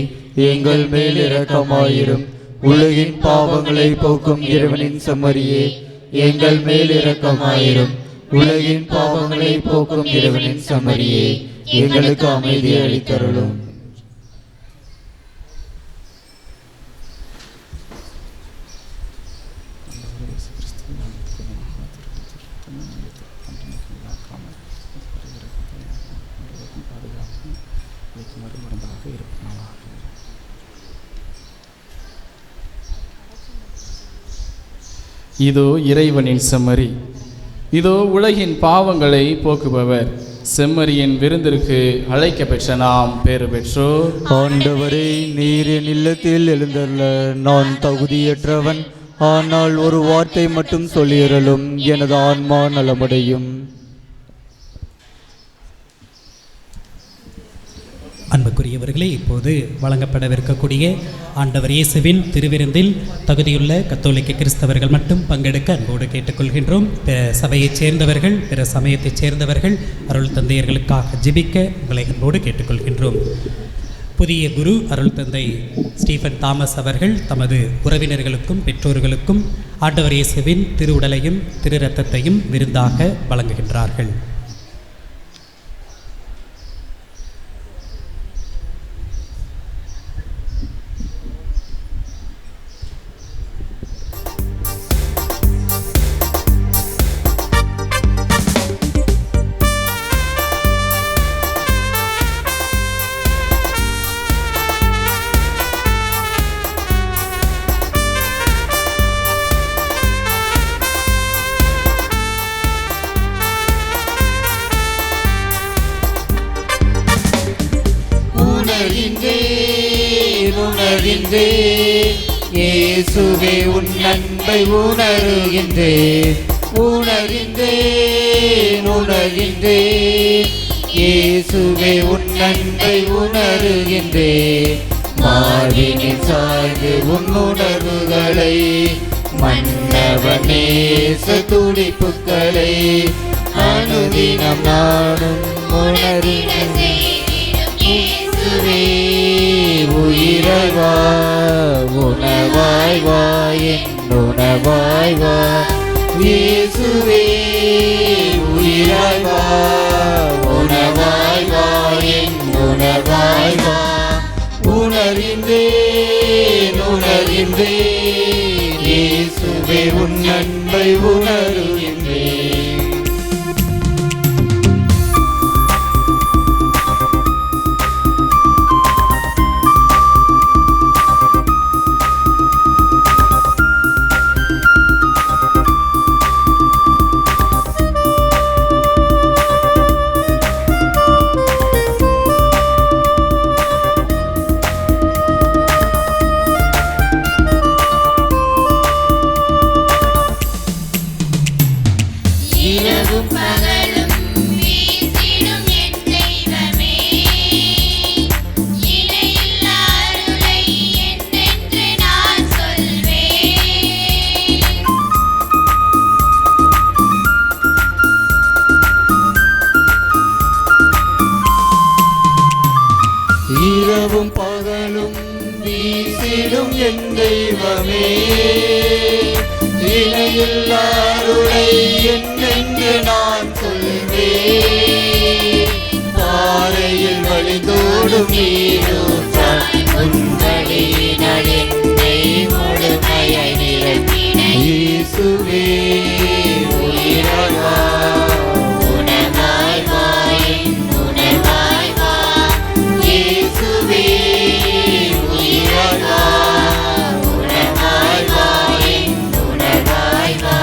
எங்கள் மேல் இரக்கமாயிரும். உலகின் பாவங்களை போக்கும் இறைவனின் சம்மதியே, எங்கள் மேல் இரக்கமாயிரும். உலகின் பாவங்களை போக்கும் இறைவனின் சம்மதியே, எங்களுக்கு அமைதியை அளித்தருளும். இதோ இறைவனின் செம்மறி, இதோ உலகின் பாவங்களை போக்குபவர். செம்மறியின் விருந்திற்கு அழைக்க பெற்ற நாம் பேறு பெற்றோர். ஆண்டவரே, நீர் என் இல்லத்தில் எழுந்தருள நான் தகுதியற்றவன். ஆனால் ஒரு வார்த்தை மட்டும் சொல்லியறலும் எனது ஆன்மா நலமடையும். அன்புக்குரியவர்களே, இப்போது வழங்கப்படவிருக்கக்கூடிய ஆண்டவர் இயேசுவின் திருவிருந்தில் தகுதியுள்ள கத்தோலிக்க கிறிஸ்தவர்கள் மட்டும் பங்கெடுக்க அன்போடு கேட்டுக்கொள்கின்றோம். பிற சபையைச் சேர்ந்தவர்கள், பிற சமயத்தைச் சேர்ந்தவர்கள் அருள் தந்தையர்களுக்காக ஜெபிக்க உங்களை அன்போடு கேட்டுக்கொள்கின்றோம். புதிய குரு அருள் தந்தை ஸ்டீஃபன் தாமஸ் அவர்கள் தமது உறவினர்களுக்கும் பெற்றோர்களுக்கும் ஆண்டவர் இயேசுவின் திருவுடலையும் திரு இரத்தத்தையும் விருந்தாக வழங்குகின்றார்கள். உணர்கின்றேன் இயேசுவே உன் அன்பை உணர்கின்றேன் உணர்கின்றேன் உணர்கின்றேன் இயேசுவே உன் அன்பை உணர்கின்றேன் மார்பினில் சாய்ந்து உன் உணர்வுகளை மன்னவன் நேச துடிப்புக்களை அனுதினம் நானும் உணர்கின்றேன் இயேசுவே உயிராய் வா உணவாய் வா என் உணவாய் வா இயேசுவே உயிராய் வா உணவாய் வா என் உணவாய் வா உணர்கின்றேன் உணர்கின்றேன் இயேசுவே உன் அன்பை உணர்கின்றேன் இரவும் பகலும் வீசிடும் என் தெய்வமே இணையில்லா அருளை என்னென்று நான் சொல்வேன் பாறையில் வழிந்தோடும் நீரூற்றாய் உன் வழியினால் என்னை முழுமையாய் நிரப்பிட இயேசுவே உயிராய் வா உணவாய் வா என் உணவாய் வா இயேசுவே உயிராய் வா உணவாய் வா என் உணவாய் வா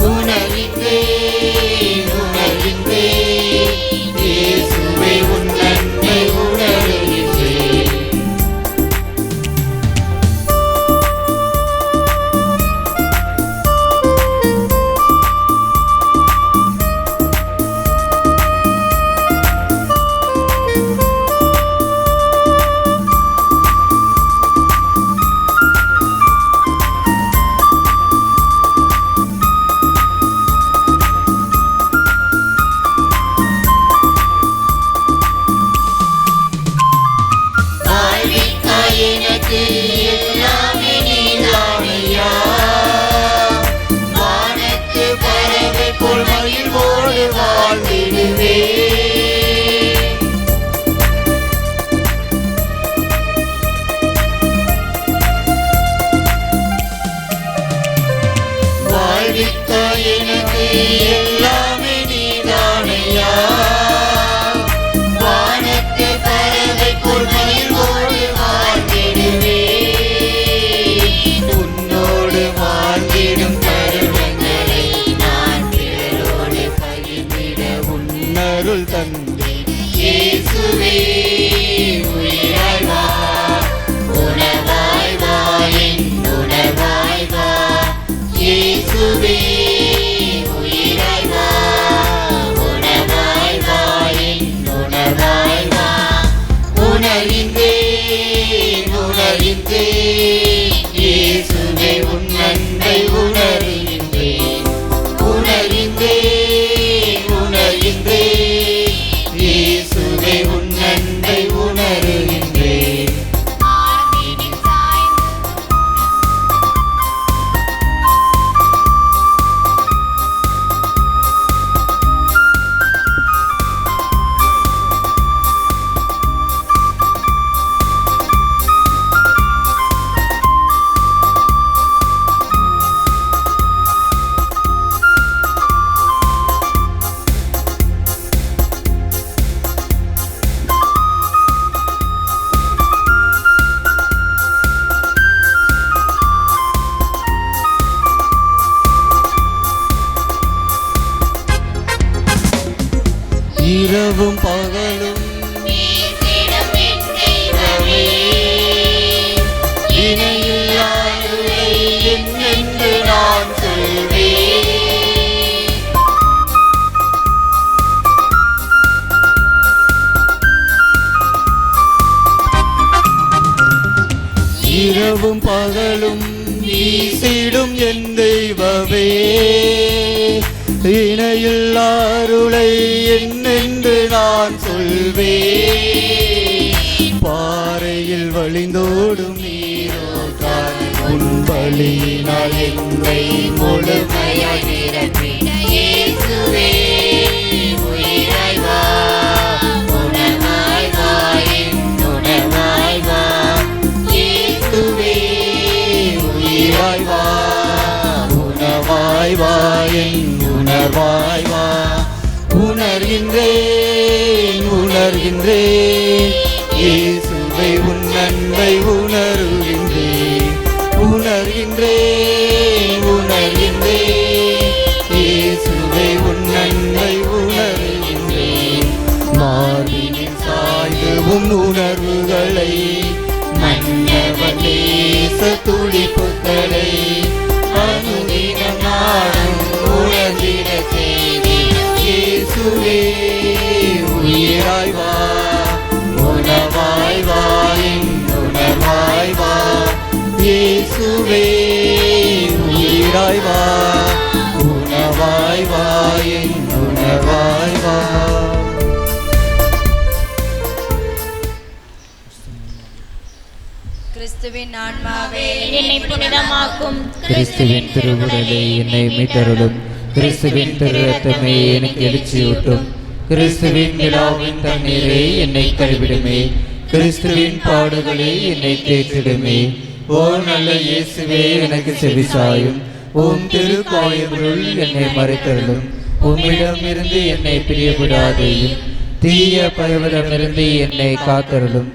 உணர்கின்றேன் உணர்கின்றேன் இயேசுவே உன் அன்பை உணர்கின்றேன் எனக்கு எல்லாமே நீதானையா வானத்து பறவை போல் மகிழ்வோடு வாழ்ந்திடுவே வாழ்விக்க எனக்கு எல்லாமே நீதானையா வானத்து பறவை போல் மகிழ்வோடு உன்னோடு வாழ்ந்திடும் தருணங்களை நான் பிறரோடு பகிர்ந்திட உன்னருள் தந்தே இயேசுவே உயிராய் வா உணவாய் வா என் உணவாய் வா இயேசுவே உயிராய் வா உணவாய் வா என் உணவாய் வா உணர்கின்றேன் உணர்கின்றேன் இயேசுவே உன் அன்பை உணர்கின்றேன் உணர்கின்றேன் உணர்கின்றேன் இயேசுவே உன் அன்பை உணர்கின்றேன் இரவும் பகலும் வீசிடும் என் தெய்வமே இரவும் பகலும் வீசிடும் என் தெய்வமே, இணையில்லா அருளை என்னென்று நான் சொல்வேன். பாறையில் வழிந்தோடும் நீரோட்டால் உன் பலியினால் என்னை முழுமையாய் நிரப்பிட இயேசுவே உயிராய் வா, உணவாய் வா, என் உணவாய் வா. இயேசுவே உயிராய் வா, உணவாய் வா, என் உணர்வாய் வா. உணர்கின்றேன் உணர்கின்றேன் இயேசுவை உன் அன்பை உணர்கின்றேன். உணர்கின்றேன் உணர்கின்றேன் இயேசுவை உன் அன்பை உணர்கின்றேன். மார்பினில் சாய்வும் உணர்வுகளை மன்னவன் நேச துடிப்புகளை அனுதினம் நாடும் உணர்ந்திட செய்திடும் இயேசுவே உயிராய் வா, உணவாய் வா, என் உணர்வாய் வா. இயேசுவே உயிராய் வா, உணவாய் வா, என் உணர்வாய் வா. கிறிஸ்துவின் ஆன்மாவே என்னை புனிதமாக்கும். கிறிஸ்துவின் திருவுடலை என்னை மீட்டருளும். கிறிஸ்துவின் திரு ரத்தமே எனக்கு எழுச்சியூட்டும். கிறிஸ்துவின் விழாவின் தண்ணீரை என்னை கழுவிடுமே. கிறிஸ்துவின் பாடுகளை என்னை தேற்றிடுமே. ஓ நல்ல இயேசுவே எனக்கு செவிசாயும். உம் திருக்காயங்களுள் என்னை மறைத்தருளும். உம்மிடமிருந்து என்னை பிரியவிடாதேயும். தீய பகைவரிடமிருந்து என்னை காத்தருளும்.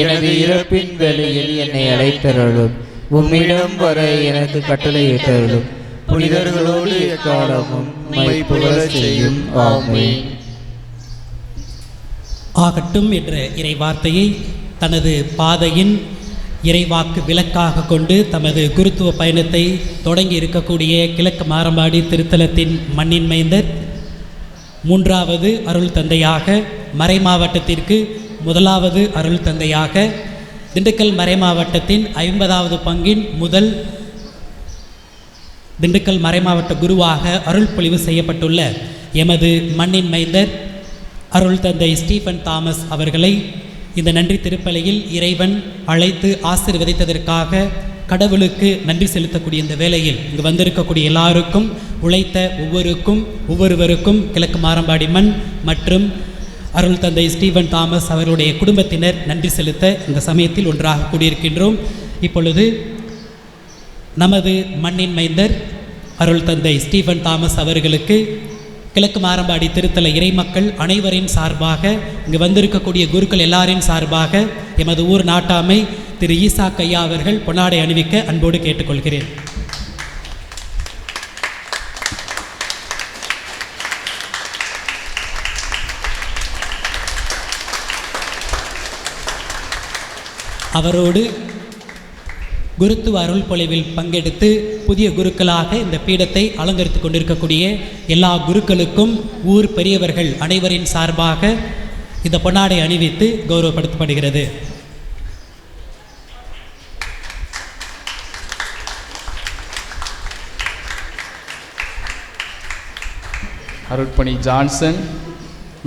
எனது இறப்பின் வேளையில் என்னை அழைத்தருளும். உம்மிடம் வர எனக்கு கட்டளையிட்டருளும். புனிதர்களோடு எக்காலமும் உம்மை புகழச் செய்யும். ஆமென். ஆகட்டும் என்ற இறைவார்த்தையை தனது பாதையின் இறைவாக்கு விளக்காக கொண்டு தமது குருத்துவ பயணத்தை தொடங்கி இருக்கக்கூடிய கிழக்கு மாரம்பாடி திருத்தலத்தின் மண்ணின் மைந்தர், மூன்றாவது அருள் தந்தையாக மறை மாவட்டத்திற்கு முதலாவது அருள் தந்தையாக, திண்டுக்கல் மறை மாவட்டத்தின் 50வது பங்கின் முதல் திண்டுக்கல் மறைமாவட்ட குருவாக அருள் பொழிவு செய்யப்பட்டுள்ள எமது மண்ணின் மைந்தர் அருள் தந்தை ஸ்டீஃபன் தாமஸ் அவர்களை இந்த நன்றி திருப்பலியில் இறைவன் அழைத்து ஆசீர்வதித்ததற்காக கடவுளுக்கு நன்றி செலுத்தக்கூடிய இந்த வேளையில் இங்கு வந்திருக்கக்கூடிய எல்லாருக்கும், உழைத்த ஒவ்வொருவருக்கும் கிழக்கு மாரம்பாடி மண் மற்றும் அருள் தந்தை ஸ்டீஃபன் தாமஸ் அவருடைய குடும்பத்தினர் நன்றி செலுத்த இந்த சமயத்தில் ஒன்றாக கூடியிருக்கின்றோம். இப்பொழுது நமது மண்ணின் மைந்தர் அருள் தந்தை ஸ்டீஃபன் தாமஸ் அவர்களுக்கு கிழக்கு மாரம்பாடி திருத்தல இறைமக்கள் அனைவரின் சார்பாக, இங்கு வந்திருக்கக்கூடிய குருக்கள் எல்லாரின் சார்பாக எமது ஊர் நாட்டாமை திரு ஈசா கையா அவர்கள் பொன்னாடை அணிவிக்க அன்போடு கேட்டுக்கொள்கிறேன். அவரோடு குருத்துவ அருள் பொழிவில் பங்கெடுத்து புதிய குருக்களாக இந்த பீடத்தை அலங்கரித்து கொண்டிருக்கக்கூடிய எல்லா குருக்களுக்கும் ஊர் பெரியவர்கள் அனைவரின் சார்பாக இந்த பொன்னாடை அணிவித்து கௌரவப்படுத்தப்படுகிறது. அருட்பணி ஜான்சன்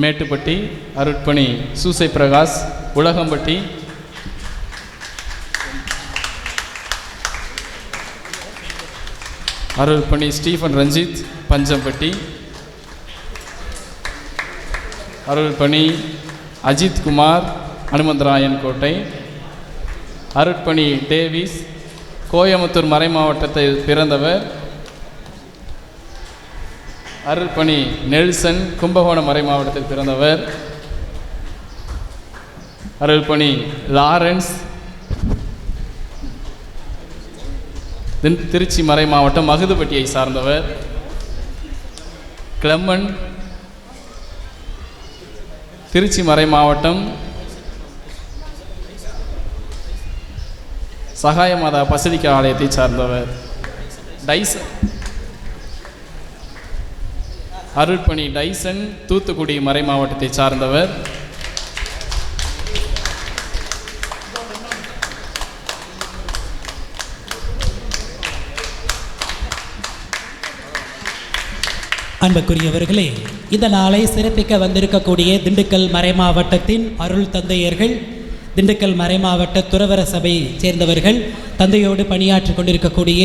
மேட்டுப்பட்டி, அருட்பணி சூசை பிரகாஷ் உலகம்பட்டி, அருள்பணி ஸ்டீஃபன் ரஞ்சித் பஞ்சம்பட்டி, அருள்பணி அஜித் குமார் அனுமந்தராயன் கோட்டை, அருட்பணி டேவிஸ் கோயமுத்தூர் மறை மாவட்டத்தில் பிறந்தவர், அருள்பணி நெல்சன் கும்பகோணம் மறை மாவட்டத்தில் பிறந்தவர், அருள்பணி லாரன்ஸ் திருச்சி மறை மாவட்டம் மகுதுப்பட்டியை சார்ந்தவர், கிளம்மன் திருச்சி மறை மாவட்டம் சகாயமாதா பசிலிக்கா ஆலயத்தை சார்ந்தவர், டைசன் அருட்பணி டைசன் தூத்துக்குடி மறை மாவட்டத்தை சார்ந்தவர், அன்புக்குரியவர்களே, இந்த நாளை சிறப்பிக்க வந்திருக்கக்கூடிய திண்டுக்கல் மறைமாவட்டத்தின் அருள் தந்தையர்கள், திண்டுக்கல் மறைமாவட்ட துறவர சபையை சேர்ந்தவர்கள், தந்தையோடு பணியாற்றி கொண்டிருக்கக்கூடிய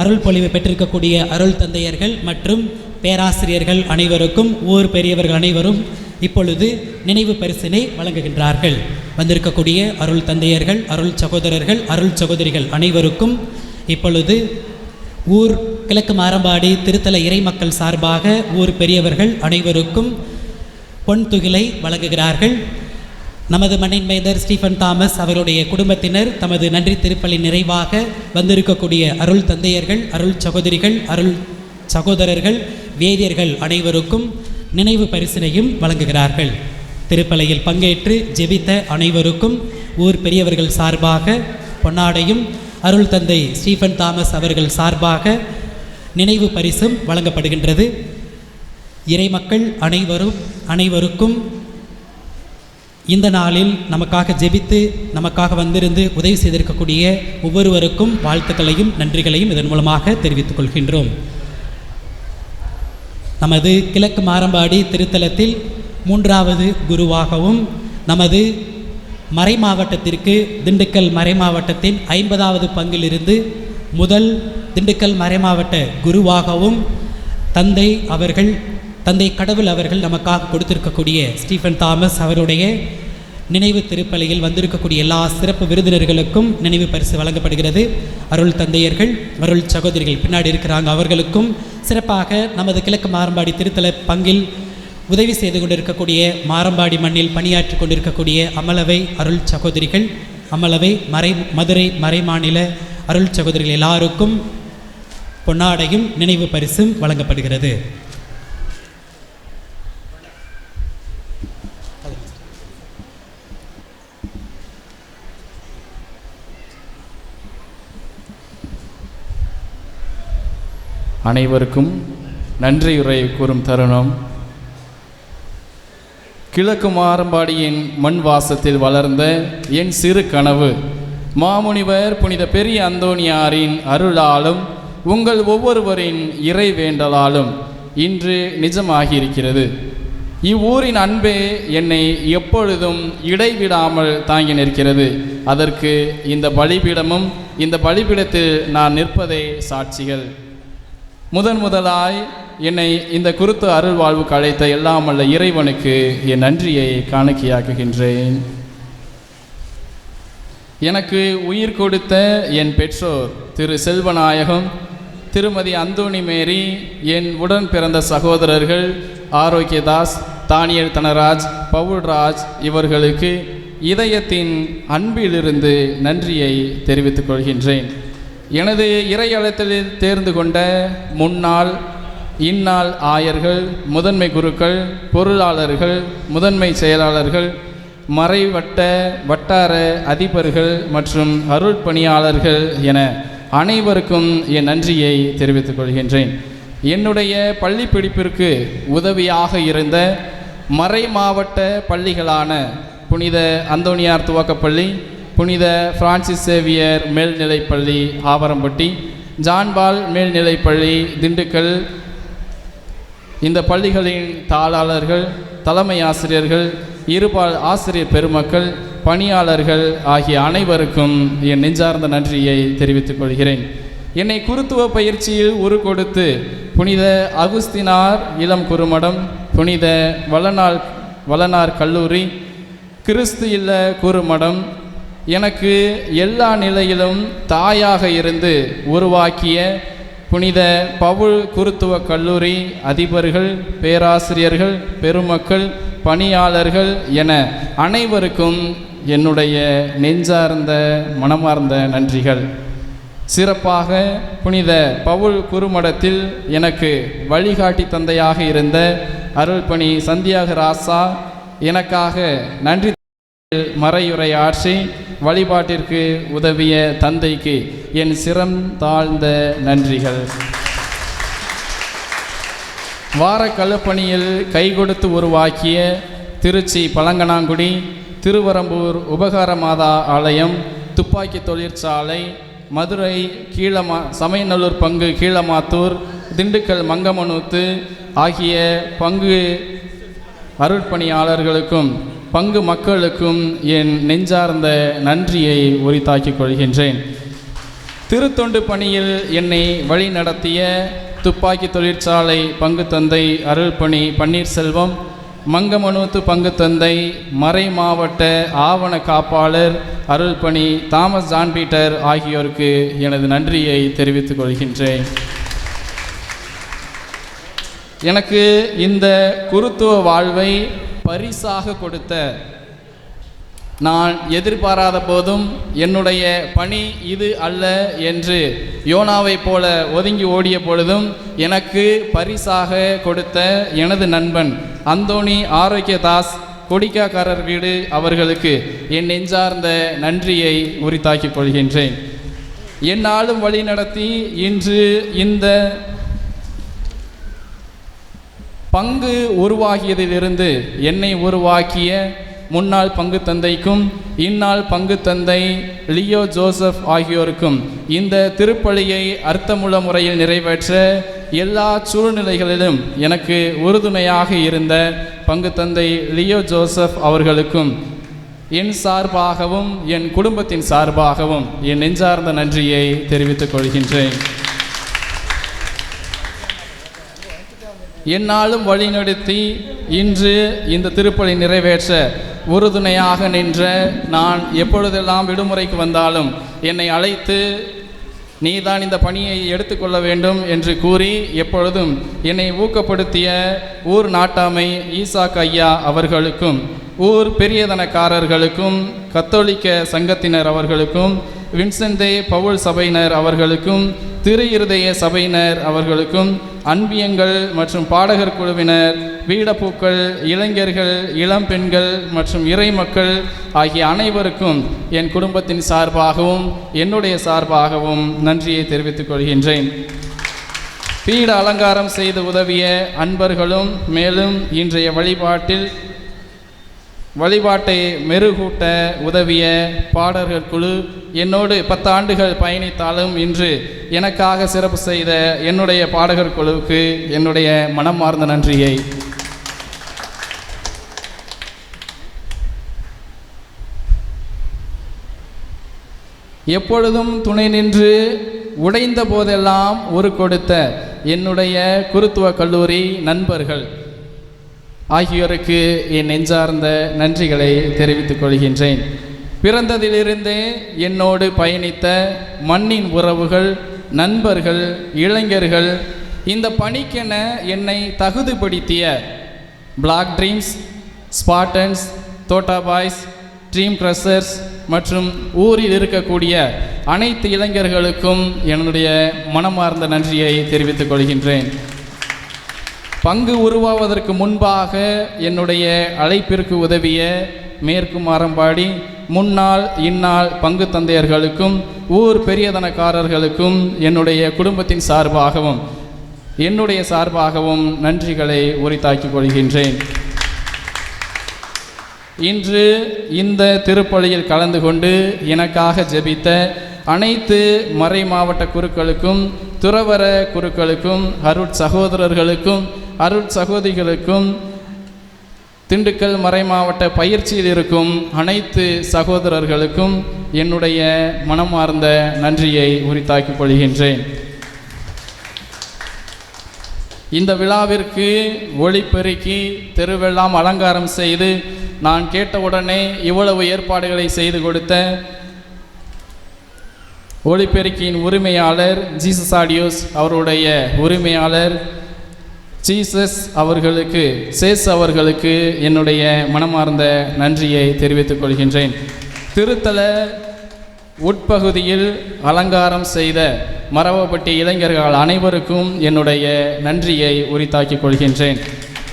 அருள் பொழிவு பெற்றிருக்கக்கூடிய அருள் தந்தையர்கள் மற்றும் பேராசிரியர்கள் அனைவருக்கும், ஊர் பெரியவர்கள் அனைவரும் இப்பொழுது நினைவு பரிசினை வழங்குகின்றார்கள். வந்திருக்கக்கூடிய அருள் தந்தையர்கள், அருள் சகோதரர்கள், அருள் சகோதரிகள் அனைவருக்கும் இப்பொழுது ஊர் கிழக்கு மாரம்பாடி திருத்தல இறை மக்கள் சார்பாக ஊர் பெரியவர்கள் அனைவருக்கும் பொன் துகிலை வழங்குகிறார்கள். நமது மண்ணின் மைந்தர் ஸ்டீஃபன் தாமஸ் அவருடைய குடும்பத்தினர் தமது நன்றி திருப்பலி நிறைவாக வந்திருக்கக்கூடிய அருள் தந்தையர்கள், அருள் சகோதரிகள், அருள் சகோதரர்கள், வேதியர்கள் அனைவருக்கும் நினைவு பரிசினையும் வழங்குகிறார்கள். திருப்பலியில் பங்கேற்று ஜெபித்த அனைவருக்கும் ஊர் பெரியவர்கள் சார்பாக பொன்னாடையும், அருள் தந்தை ஸ்டீஃபன் தாமஸ் அவர்கள் சார்பாக நினைவு பரிசும் வழங்கப்படுகின்றது. இறைமக்கள் அனைவருக்கும் இந்த நாளில் நமக்காக ஜெபித்து நமக்காக வந்திருந்து உதவி செய்திருக்கக்கூடிய ஒவ்வொருவருக்கும் வாழ்த்துக்களையும் நன்றிகளையும் இதன் மூலமாக தெரிவித்துக் கொள்கின்றோம். நமது கிழக்கு மாரம்பாடி திருத்தலத்தில் 3வது குருவாகவும், நமது மறை மாவட்டத்திற்கு திண்டுக்கல் மறை மாவட்டத்தின் 50வது பங்கிலிருந்து முதல் திண்டுக்கல் மறை மாவட்ட குருவாகவும் தந்தை கடவுள் அவர்கள் நமக்காக கொடுத்திருக்கக்கூடிய ஸ்டீஃபன் தாமஸ் அவருடைய நினைவு திருப்பலியில் வந்திருக்கக்கூடிய எல்லா சிறப்பு விருந்தினர்களுக்கும் நினைவு பரிசு வழங்கப்படுகிறது. அருள் தந்தையர்கள், அருள் சகோதரிகள் பின்னாடி இருக்கிறாங்க, அவர்களுக்கும் சிறப்பாக நமது கிழக்கு மாரம்பாடி திருத்தல பங்கில் உதவி செய்து கொண்டிருக்கக்கூடிய மாரம்பாடி மண்ணில் பணியாற்றி கொண்டிருக்கக்கூடிய அமலவை அருள் சகோதரிகள், அமலவை மதுரை மறை மாநில அருள் சகோதரிகள் எல்லாருக்கும் பொன்னாடையும் நினைவு பரிசும் வழங்கப்படுகிறது. அனைவருக்கும் நன்றியுரை கூறும் தருணம். கிழக்கு மாரம்பாடியின் மண் வாசத்தில் வளர்ந்த என் சிறு கனவு மாமுனிவர் புனித பெரிய அந்தோணியாரின் அருளாலும் உங்கள் ஒவ்வொருவரின் இறை வேண்டலாலும் இன்று நிஜமாகியிருக்கிறது. இவ்வூரின் அன்பே என்னை எப்பொழுதும் இடைவிடாமல் தாங்கி நிற்கிறது. அதற்கு இந்த பலிபீடமும் இந்த பலிபீடத்தில் நான் நிற்பதே சாட்சிகள். முதலாய் என்னை இந்த குருத்து அருள் வாழ்வுக்கு அழைத்த எல்லாம் அல்ல இறைவனுக்கு என் நன்றியை காணிக்கையாக்குகின்றேன். எனக்கு உயிர் கொடுத்த என் பெற்றோர் திரு செல்வநாயகம், திருமதி அந்தோணி மேரி, என் உடன் பிறந்த சகோதரர்கள் ஆரோக்கியதாஸ், தானியல் தனராஜ், பவுல்ராஜ் இவர்களுக்கு இதயத்தின் அன்பிலிருந்து நன்றியை தெரிவித்துக் கொள்கின்றேன். எனது இறை அழைத்தலில் தேர்ந்து கொண்ட முன்னாள் இந்நாள் ஆயர்கள், முதன்மை குருக்கள், பொருளாளர்கள், முதன்மை செயலாளர்கள், மறைவட்ட வட்டார அதிபர்கள் மற்றும் அருள் பணியாளர்கள் என அனைவருக்கும் என் நன்றியை தெரிவித்துக் கொள்கின்றேன். என்னுடைய பள்ளி படிப்பிற்கு உதவியாக இருந்த மறை மாவட்ட பள்ளிகளான புனித அந்தோணியார் துவக்கப்பள்ளி, புனித பிரான்சிஸ் சேவியர் மேல்நிலைப்பள்ளி ஆவரம்பட்டி, ஜான்பால் மேல்நிலைப்பள்ளி திண்டுக்கல், இந்த பள்ளிகளின் தாளாளர்கள், தலைமை ஆசிரியர்கள், இருபால் ஆசிரியர் பெருமக்கள், பணியாளர்கள் ஆகிய அனைவருக்கும் என் நெஞ்சார்ந்த நன்றியை தெரிவித்துக் கொள்கிறேன். என்னை குருத்துவ பயிற்சியில் கொடுத்து புனித அகுஸ்தினார் இளம் குறுமடம், புனித வளனார் கல்லூரி, கிறிஸ்து இல்ல குறுமடம், எனக்கு எல்லா நிலையிலும் தாயாக இருந்து உருவாக்கிய புனித பவுல் குருத்துவ கல்லூரி அதிபர்கள், பேராசிரியர்கள், பெருமக்கள், பணியாளர்கள் என அனைவருக்கும் என்னுடைய நெஞ்சார்ந்த மனமார்ந்த நன்றிகள். சிறப்பாக புனித பவுல் குறுமடத்தில் எனக்கு வழிகாட்டி தந்தையாக இருந்த அருள்பணி சந்தியாக ராசா எனக்காக நன்றி மறையுரை ஆற்றி வழிபாட்டிற்கு உதவிய தந்தைக்கு என் சிரம் தாழ்ந்த நன்றிகள். வார கலப்பணியில் கை கொடுத்து உருவாக்கிய திருச்சி பழங்கனாங்குடி, திருவரம்பூர் உபகார மாதா ஆலயம், துப்பாக்கி தொழிற்சாலை, மதுரை சமயநல்லூர் பங்கு கீழமாத்தூர், திண்டுக்கல் மங்கமனூத்து ஆகிய பங்கு அருட்பணியாளர்களுக்கும் பங்கு மக்களுக்கும் என் நெஞ்சார்ந்த நன்றியை உரித்தாக்கிக் கொள்கின்றேன். திருத்தொண்டு பணியில் என்னை வழி நடத்திய துப்பாக்கி தொழிற்சாலை பங்கு தந்தை அருள்பணி பன்னீர்செல்வம், மங்கமனூத்து பங்கு தந்தை மறை மாவட்ட ஆவண காப்பாளர் அருள்பணி தாமஸ் ஜான் பீட்டர் ஆகியோருக்கு எனது நன்றியை தெரிவித்துக் கொள்கின்றேன். எனக்கு இந்த குருத்துவ வாழ்வை பரிசாக கொடுத்த, நான் எதிர்பாராத போதும் என்னுடைய பணி இது அல்ல என்று யோனாவை போல ஒதுங்கி ஓடிய பொழுதும் எனக்கு பரிசாக கொடுத்த எனது நண்பன் அந்தோணி ஆரோக்கியதாஸ் கொடிக்காக்காரர் வீடு அவர்களுக்கு என் நெஞ்சார்ந்த நன்றியை உரித்தாக்கிக் கொள்கின்றேன். என்னாலும் வழி நடத்தி இன்று இந்த பங்கு உருவாகியதிலிருந்து என்னை உருவாக்கிய முன்னாள் பங்கு தந்தைக்கும் இந்நாள் பங்கு தந்தை லியோ ஜோசப் ஆகியோருக்கும் இந்த திருப்பலியை அர்த்தமுள்ள முறையில் நிறைவேற்ற எல்லா சூழ்நிலைகளிலும் எனக்கு உறுதுணையாக இருந்த பங்கு தந்தை லியோ ஜோசப் அவர்களுக்கும் என் சார்பாகவும் என் குடும்பத்தின் சார்பாகவும் என் நெஞ்சார்ந்த நன்றியை தெரிவித்துக் கொள்கின்றேன். என்னாலும் வழிநடத்தி இன்று இந்த திருப்பலி நிறைவேற்ற உறுதுணையாக நின்ற, நான் எப்பொழுதெல்லாம் விடுமுறைக்கு வந்தாலும் என்னை அழைத்து நீதான் இந்த பணியை எடுத்துக்கொள்ள வேண்டும் என்று கூறி எப்பொழுதும் என்னை ஊக்கப்படுத்திய ஊர் நாட்டாமை ஈசாக் ஐயா அவர்களுக்கும், ஊர் பெரியதனக்காரர்களுக்கும், கத்தோலிக்க சங்கத்தினர் அவர்களுக்கும், வின்சென்தே பவுல் சபையினர் அவர்களுக்கும், திரு இருதய சபையினர் அவர்களுக்கும், அன்பியங்கள் மற்றும் பாடகர் குழுவினர், வீடப்பூக்கள், இளைஞர்கள், இளம்பெண்கள் மற்றும் இறை மக்கள் ஆகிய அனைவருக்கும் என் குடும்பத்தின் சார்பாகவும் என்னுடைய சார்பாகவும் நன்றியை தெரிவித்துக் கொள்கின்றேன். பீட அலங்காரம் செய்து உதவிய அன்பர்களும், மேலும் இன்றைய வழிபாட்டை மெருகூட்ட உதவிய பாடகர் குழு, என்னோடு 10 ஆண்டுகள் பயணித்தாலும் இன்று எனக்காக சிறப்பு செய்த என்னுடைய பாடகர் குழுவுக்கு என்னுடைய மனமார்ந்த நன்றியை, எப்பொழுதும் துணை நின்று உடைந்த போதெல்லாம் ஒரு கொடுத்த என்னுடைய குருத்துவ கல்லூரி நண்பர்கள் ஆகியோருக்கு என் நெஞ்சார்ந்த நன்றிகளை தெரிவித்துக் கொள்கின்றேன். பிறந்ததிலிருந்தே என்னோடு பயணித்த மண்ணின் உறவுகள், நண்பர்கள், இளைஞர்கள், இந்த பணிக்கென என்னை தகுதிப்படுத்திய black dreams, spartans, Thotta boys, dream crushers மற்றும் ஊரில் இருக்கக்கூடிய அனைத்து இளைஞர்களுக்கும் என்னுடைய மனமார்ந்த நன்றியை தெரிவித்துக் கொள்கின்றேன். பங்கு உருவாவதற்கு முன்பாக என்னுடைய அழைப்பிற்கு உதவிய மேற்கு மாரம்பாடி முன்னாள் இந்நாள் பங்கு தந்தையர்களுக்கும், ஊர் பெரியதனக்காரர்களுக்கும் என்னுடைய குடும்பத்தின் சார்பாகவும் என்னுடைய சார்பாகவும் நன்றிகளை உரித்தாக்கிக் கொள்கின்றேன். இன்று இந்த திருப்பலியில் கலந்து கொண்டு எனக்காக ஜெபித்த அனைத்து மறை மாவட்ட குருக்களுக்கும், துறவர குருக்களுக்கும், அருட் சகோதரர்களுக்கும், அருட் சகோதரிகளுக்கும், திண்டுக்கல் மறை மாவட்ட பயிற்சியில் இருக்கும் அனைத்து சகோதரர்களுக்கும் என்னுடைய மனமார்ந்த நன்றியை உரித்தாக்கிக் கொள்கின்றேன். இந்த விழாவிற்கு ஒளிபெருக்கி தெருவெல்லாம் அலங்காரம் செய்து நான் கேட்டவுடனே இவ்வளவு ஏற்பாடுகளை செய்து கொடுத்த ஒளிபெருக்கியின் உரிமையாளர் ஜீசஸ் ஆடியோஸ் அவருடைய உரிமையாளர் ஜீசஸ் அவர்களுக்கு, சேஸ் அவர்களுக்கு என்னுடைய மனமார்ந்த நன்றியை தெரிவித்துக் கொள்கின்றேன். திருத்தல உட்பகுதியில் அலங்காரம் செய்த மரவப்பட்டி இளைஞர்கள் அனைவருக்கும் என்னுடைய நன்றியை உரித்தாக்கிக் கொள்கின்றேன்.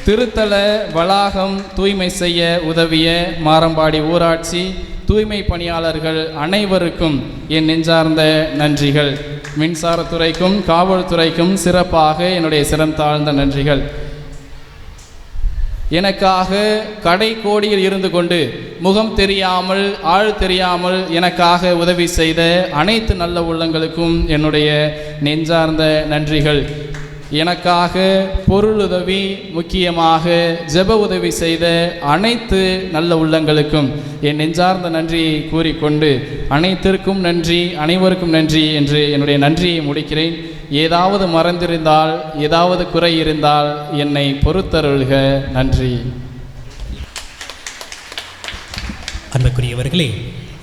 திருத்தல வளாகம் தூய்மை செய்ய உதவிய மாரம்பாடி ஊராட்சி தூய்மை பணியாளர்கள் அனைவருக்கும் என் நெஞ்சார்ந்த நன்றிகள். மின்சாரத்துறைக்கும் காவல்துறைக்கும் சிறப்பாக என்னுடைய சிரம் தாழ்ந்த நன்றிகள். எனக்காக கடை கோடியில் இருந்து கொண்டு முகம் தெரியாமல் ஆள் தெரியாமல் எனக்காக உதவி செய்த அனைத்து நல்ல உள்ளங்களுக்கும் என்னுடைய நெஞ்சார்ந்த நன்றிகள். எனக்காக பொருளுதவி, முக்கியமாக ஜெப உதவி செய்த அனைத்து நல்ல உள்ளங்களுக்கும் என் நெஞ்சார்ந்த நன்றியை கூறிக்கொண்டு அனைத்திற்கும் நன்றி, அனைவருக்கும் நன்றி என்று என்னுடைய நன்றியை முடிக்கிறேன். ஏதாவது மறந்திருந்தால், ஏதாவது குறை இருந்தால் என்னை பொறுத்தருள்க. நன்றி. அன்புக்குரியவர்களே,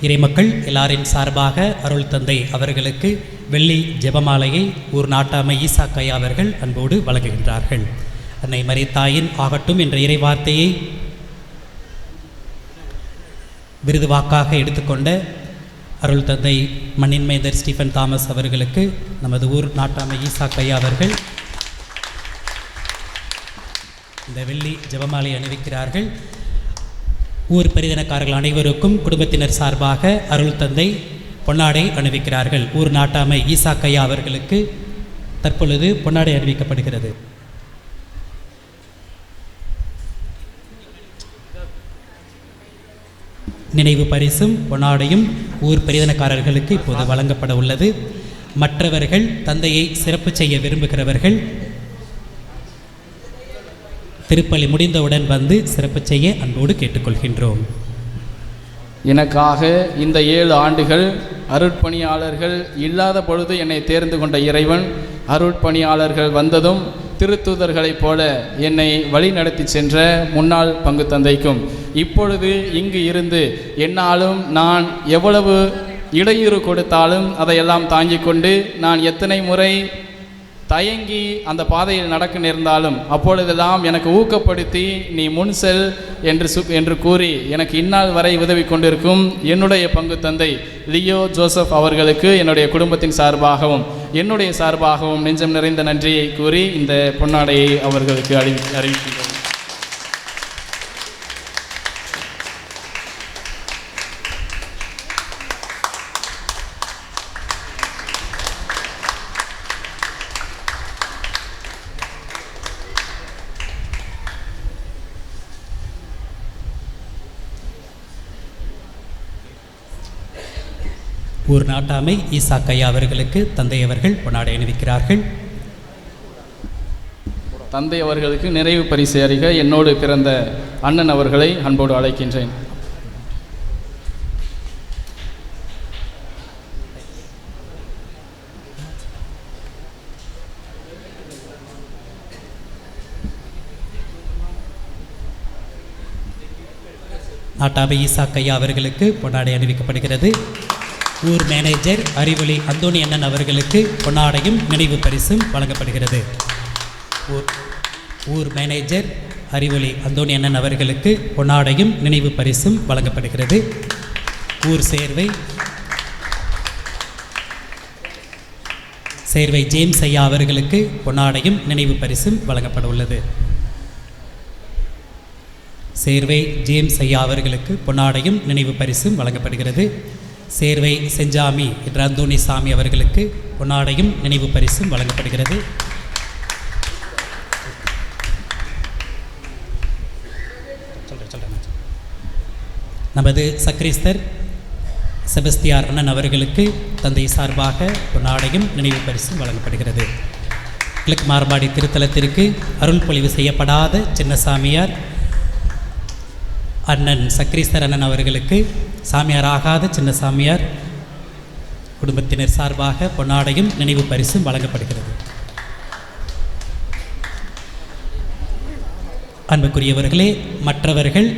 இறைமக்கள் எல்லாரின் சார்பாக அருள் தந்தை அவர்களுக்கு வெள்ளி ஜெபமாலையை ஊர் நாட்டாமை ஈசா கையா அவர்கள் அன்போடு வழங்குகின்றார்கள். அன்னை மரித்தாயின் ஆகட்டும் என்ற இறைவார்த்தையை விருது வாக்காக எடுத்துக்கொண்ட அருள் தந்தை மண்ணின் மைந்தர் ஸ்டீஃபன் தாமஸ் அவர்களுக்கு நமது ஊர் நாட்டாமை ஈசா கையா அவர்கள் இந்த வெள்ளி ஜெபமாலை அணிவிக்கிறார்கள். ஊர் பெரிதனக்காரர்கள் அனைவருக்கும் குடும்பத்தினர் சார்பாக அருள் தந்தை பொன்னாடை அணிவிக்கிறார்கள். ஊர் நாட்டாமை ஈசா கையா அவர்களுக்கு தற்பொழுது பொன்னாடை அணிவிக்கப்படுகிறது. நினைவு பரிசும் பொன்னாடையும் ஊர் பெரிதனக்காரர்களுக்கு இப்போது வழங்கப்பட உள்ளது. மற்றவர்கள் தந்தையை சிறப்பு செய்ய விரும்புகிறவர்கள் திருப்பலி முடிந்தவுடன் வந்து சிறப்பு செய்ய அன்போடு கேட்டுக்கொள்கின்றோம். எனக்காக இந்த 7 ஆண்டுகள் அருட்பணியாளர்கள் இல்லாத பொழுது என்னை தேர்ந்து கொண்ட இறைவன் அருட்பணியாளர்கள் வந்ததும் திருத்தூதர்களைப் போல என்னை வழி நடத்தி சென்ற முன்னாள் பங்கு தந்தைக்கும் இப்பொழுது இங்கு இருந்து என்னாலும் நான் எவ்வளவு இடையூறு கொடுத்தாலும் அதையெல்லாம் தாங்கிக் கொண்டு நான் எத்தனை முறை தயங்கி அந்த பாதையில் நடக்க நேர்ந்தாலும் அப்பொழுதெல்லாம் எனக்கு ஊக்கப்படுத்தி நீ முன் செல் என்று கூறி எனக்கு இந்நாள் வரை உதவி கொண்டிருக்கும் என்னுடைய பங்கு தந்தை லியோ ஜோசப் அவர்களுக்கு என்னுடைய குடும்பத்தின் சார்பாகவும் என்னுடைய சார்பாகவும் நெஞ்சம் நிறைந்த நன்றியை கூறி இந்த பொன்னாடையை அவர்களுக்கு அறிவிக்கின்றோம். ஊர் நாட்டாமை ஈசா கையா அவர்களுக்கு தந்தை அவர்கள் பொன்னாடை அணிவிக்கிறார்கள். தந்தை அவர்களுக்கு நிறைவு பரிசு அறிக என்னோடு பிறந்த அண்ணன் அவர்களை அன்போடு அழைக்கின்றேன். நாட்டாமை ஈசா கையா அவர்களுக்கு பொன்னாடை அணிவிக்கப்படுகிறது. ஊர் மேனேஜர் அறிவொளி அந்தோணி அண்ணன் அவர்களுக்கு பொன்னாடையும் நினைவு பரிசும் வழங்கப்படுகிறது. ஊர் மேனேஜர் அறிவொளி அந்தோணி அண்ணன் அவர்களுக்கு பொன்னாடையும் நினைவு பரிசும் வழங்கப்படுகிறது. ஊர் சேர்வை ஜேம்ஸ் ஐயா அவர்களுக்கு பொன்னாடையும் நினைவு பரிசும் வழங்கப்பட உள்ளது. சேர்வை ஜேம்ஸ் ஐயா அவர்களுக்கு பொன்னாடையும் நினைவு பரிசும் வழங்கப்படுகிறது. சேர்வை செஞ்சாமி என்ற அந்தோணி சாமி அவர்களுக்கு பொன்னாடையும் நினைவு பரிசும் வழங்கப்படுகிறது. நமது சக்ரிஸ்தர் செபஸ்தியார் அண்ணன் அவர்களுக்கு தந்தை சார்பாக பொன்னாடையும் நினைவு பரிசும் வழங்கப்படுகிறது. கிழக்கு மார்பாடி திருத்தலத்திற்கு அருள் பொழிவு செய்யப்படாத சின்னசாமியார் அண்ணன் சக்ரிஸ்தர் அண்ணன் அவர்களுக்கு சாமியார் ஆகாத சின்ன சாமியார் குடும்பத்தினர் சார்பாக பொன்னாடையும் நினைவு பரிசும் வழங்கப்படுகிறது. அன்புக்குரியவர்களே, மற்றவர்கள்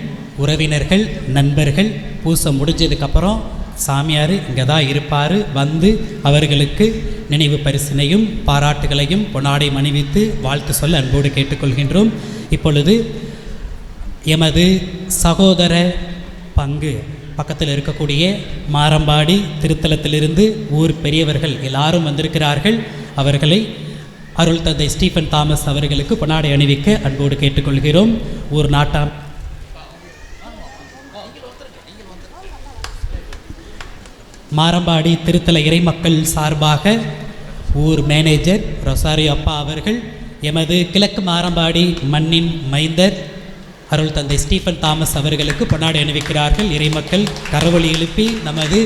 உறவினர்கள் நண்பர்கள் பூசை முடிஞ்சதுக்கப்புறம் சாமியார் இங்கே தான் இருப்பார், வந்து அவர்களுக்கு நினைவு பரிசினையும் பாராட்டுகளையும் பொன்னாடை அணிவித்து வாழ்த்து சொல்ல அன்போடு கேட்டுக்கொள்கின்றோம். இப்பொழுது எமது சகோதர பங்கு பக்கத்தில் இருக்கக்கூடிய மாரம்பாடி திருத்தலத்திலிருந்து ஊர் பெரியவர்கள் எல்லாரும் வந்திருக்கிறார்கள். அவர்களை அருள் தந்தை ஸ்டீஃபன் தாமஸ் அவர்களுக்கு பொன்னாடை அணிவிக்க அன்போடு கேட்டுக்கொள்கிறோம். ஊர் நாட்டாம் மாரம்பாடி திருத்தல இறைமக்கள் சார்பாக ஊர் மேனேஜர் ரொசாரியோ அப்பா அவர்கள், எமது கிழக்கு மாரம்பாடி மண்ணின் மைந்தர் அருள் தந்தை ஸ்டீஃபன் தாமஸ் அவர்களுக்கு பொன்னாடை அணிவிக்கிறார்கள். இறைமக்கள் கரவொலி எழுப்பி நமது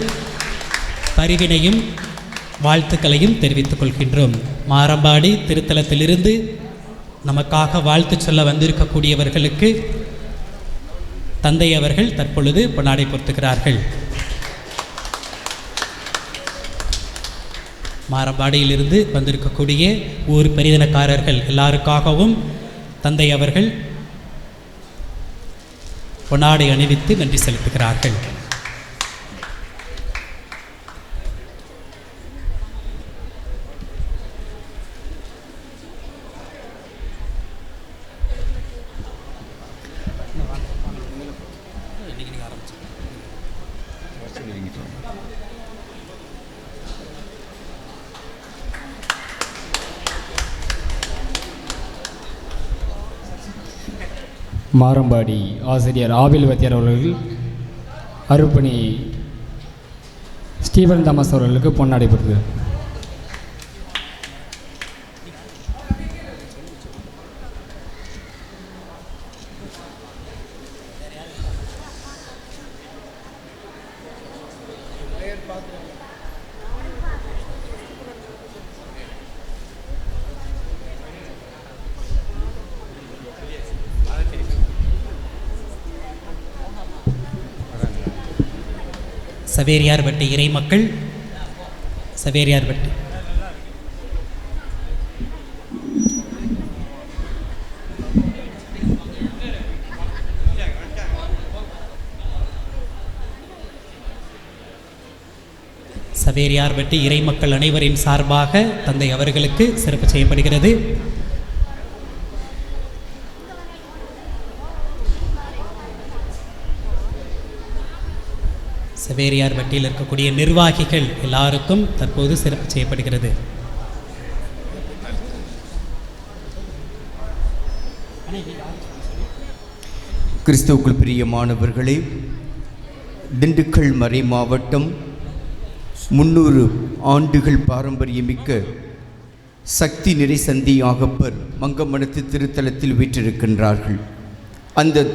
பரிவினையும் வாழ்த்துக்களையும் தெரிவித்துக் கொள்கின்றோம். மாரம்பாடி திருத்தலத்திலிருந்து நமக்காக வாழ்த்து சொல்ல வந்திருக்கக்கூடியவர்களுக்கு தந்தை அவர்கள் தற்பொழுது பொன்னாடை பொருத்துகிறார்கள். மாரம்பாடியிலிருந்து வந்திருக்கக்கூடிய ஊர் பெரிதனக்காரர்கள் எல்லாருக்காகவும் தந்தை அவர்கள் பொன்னாடை அணிவித்து நன்றி செலுத்துகிறார்கள். மாரம்பாடி ஆசிரியர் ஆபில் வத்தியார் அவர்கள் அருள்பணி ஸ்டீஃபன் தாமஸ் அவர்களுக்கு பொன்னாடை போடுகிறார். சவேரியார்பட்டி இறைமக்கள் சவேரியார்பட்டி சவேரியார்பட்டி இறைமக்கள் அனைவரின் சார்பாக தந்தை அவர்களுக்கு சிறப்பு செய்யப்படுகிறது. சவேரியார்பட்டியில் இருக்கக்கூடிய நிர்வாகிகள் எல்லாருக்கும் தற்போது சிறப்பு செய்யப்படுகிறது. கிறிஸ்துவுக்குள் பிரியமானவர்களே, திண்டுக்கல் மறை மாவட்டம் 300 ஆண்டுகள் பாரம்பரியமிக்க சக்தி நிறை சந்தி ஆகப்பர் மங்கமனத்து திருத்தலத்தில் வீற்றிருக்கின்றார்கள். அந்த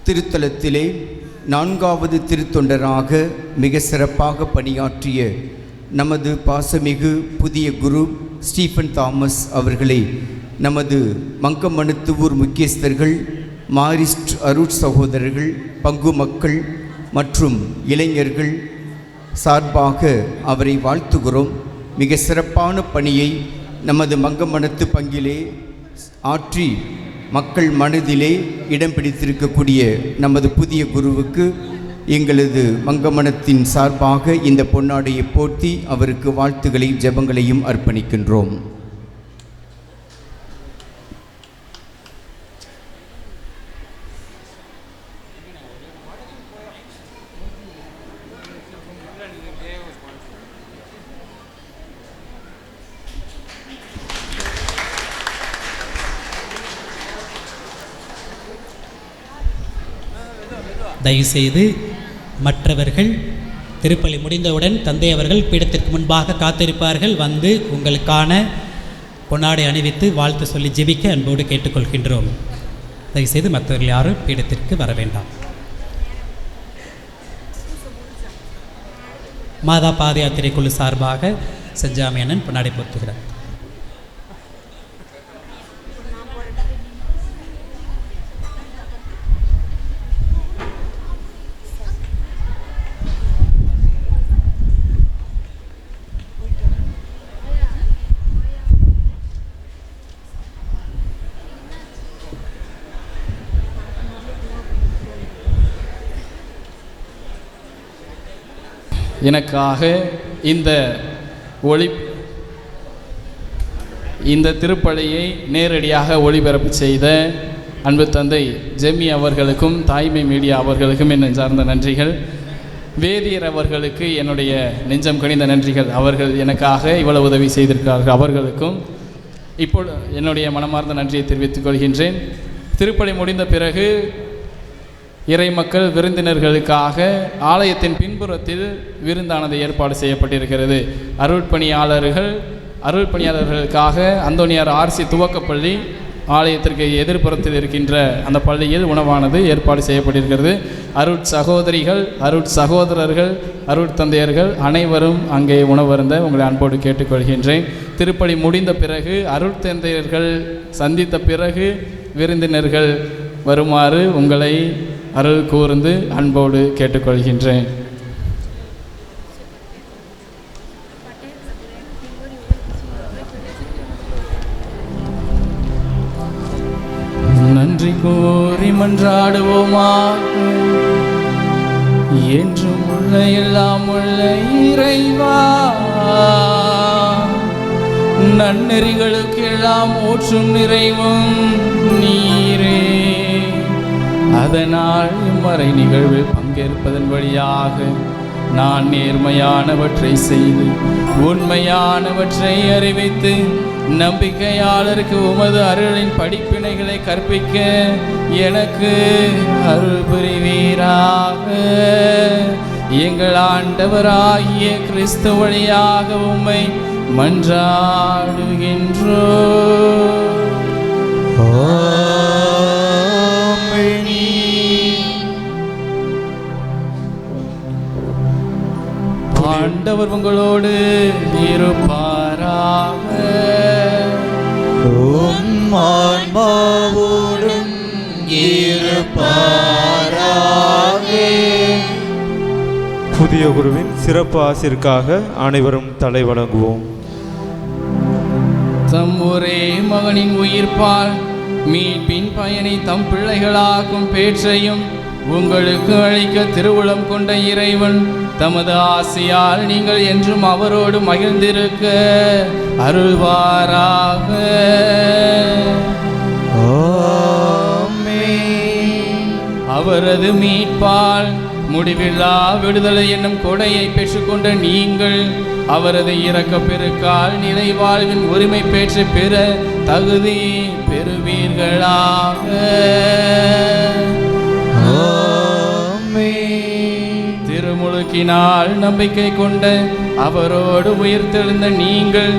திருத்தலத்திலே 4வது திருத்தொண்டராக மிக சிறப்பாக பணியாற்றிய நமது பாசமிகு புதிய குரு ஸ்டீஃபன் தாமஸ் அவர்களை நமது மங்கமனத்து ஊர் முக்கியஸ்தர்கள், மாரிஸ்ட் அருட் சகோதரர்கள், பங்கு மக்கள் மற்றும் இளைஞர்கள் சார்பாக அவரை வாழ்த்துகிறோம். மிக சிறப்பான பணியை நமது மங்கமனத்து பங்கிலே ஆற்றி மக்கள் மனதிலே இடம் பிடித்திருக்கக்கூடிய நமது புதிய குருவுக்கு எங்களது மங்கமனத்தின் சார்பாக இந்த பொன்னாடையை போர்த்தி அவருக்கு வாழ்த்துக்களையும் ஜெபங்களையும் அர்ப்பணிக்கின்றோம். தயவுசெய்து மற்றவர்கள் திருப்பலி முடிந்தவுடன் தந்தை அவர்கள் பீடத்திற்கு முன்பாக காத்திருப்பார்கள். வந்து உங்களுக்கான பொன்னாடை அணிவித்து வாழ்த்து சொல்லி ஜெபிக்க அன்போடு கேட்டுக்கொள்கின்றோம். தயவுசெய்து மற்றவர்கள் யாரும் பீடத்திற்கு வர வேண்டாம். மாதா பாத யாத்திரை குழு சார்பாக செஞ்சாமியண்ணன் பொன்னாடை போர்த்துகிறார். எனக்காக இந்த திருப்பலியை நேரடியாக ஒளிபரப்பு செய்த அன்பு தந்தை ஜெம்மி அவர்களுக்கும் தாய்மை மீடியா அவர்களுக்கும் என்னை சார்ந்த நன்றிகள். வேதியர் அவர்களுக்கு என்னுடைய நெஞ்சம் கனிந்த நன்றிகள். அவர்கள் எனக்காக இவ்வளவு உதவி செய்திருக்கிறார்கள். அவர்களுக்கும் இப்போ என்னுடைய மனமார்ந்த நன்றியை தெரிவித்துக் கொள்கின்றேன். திருப்பலி முடிந்த பிறகு இறைமக்கள் விருந்தினர்களுக்காக ஆலயத்தின் பின்புறத்தில் விருந்தானது ஏற்பாடு செய்யப்பட்டிருக்கிறது. அருள்பணியாளர்களுக்காக அந்தோனியார் ஆர்சி துவக்கப்பள்ளி ஆலயத்திற்கு எதிர்ப்புறத்தில் இருக்கின்ற அந்த பள்ளியில் உணவானது ஏற்பாடு செய்யப்பட்டிருக்கிறது. அருட்சகோதரிகள், அருட்சகோதரர்கள், அருட்தந்தையர்கள் அனைவரும் அங்கே உணவருந்த உங்களை அன்போடு கேட்டுக்கொள்கின்றேன். திருப்பலி முடிந்த பிறகு அருட்தந்தையர்கள் சந்தித்த பிறகு விருந்தினர்கள் வருமாறு உங்களை அருள் கூர்ந்து அன்போடு கேட்டுக்கொள்கின்றேன். நன்றி கூறி மன்றாடுவோமாக. என்றும் உள்ள எல்லாம் உள்ள இறைவா, நன்னெறிகளுக்கு எல்லாம் ஊற்றும் நிறைவும் நீரே. அதனால் இம்மறை நிகழ்வில் பங்கேற்பதன் வழியாக நான் நேர்மையானவற்றை செய்து உண்மையானவற்றை அறிவித்து நம்பிக்கையாளருக்கு உமது அருளின் படிப்பினைகளை கற்பிக்க எனக்கு அருள் புரிவீராக. எங்கள் ஆண்டவராகிய கிறிஸ்து வழியாக உம்மை மன்றாடுகின்றோம். ஆண்டவர் உங்களோடு இருப்பாராக. ஆன்மாவோடும் இருப்பாராக. புதிய குருவின் சிறப்பு ஆசிற்காக அனைவரும் தலை வணங்குவோம். தம் ஒரே மகனின் உயிர்ப்பால் மீட்பின் பயனை தம் பிள்ளைகளாக்கும் பேற்றையும் உங்களுக்கு அளிக்க திருவுளம் கொண்ட இறைவன் தமது ஆசியால் நீங்கள் என்றும் அவரோடு மகிழ்ந்திருக்க அருள்வாராக. அவரது மீட்பால் முடிவில்லா விடுதலை என்னும் கொடையை பெற்றுக்கொண்ட நீங்கள் அவரது இரக்க பெருக்கால் நிலை வாழ்வின் உரிமை பெற்று பெற தகுதி பெறுவீர்களாக. திருமுழுக்கினால் நம்பிக்கை கொண்ட அவரோடு உயிர்த்தெழுந்த நீங்கள்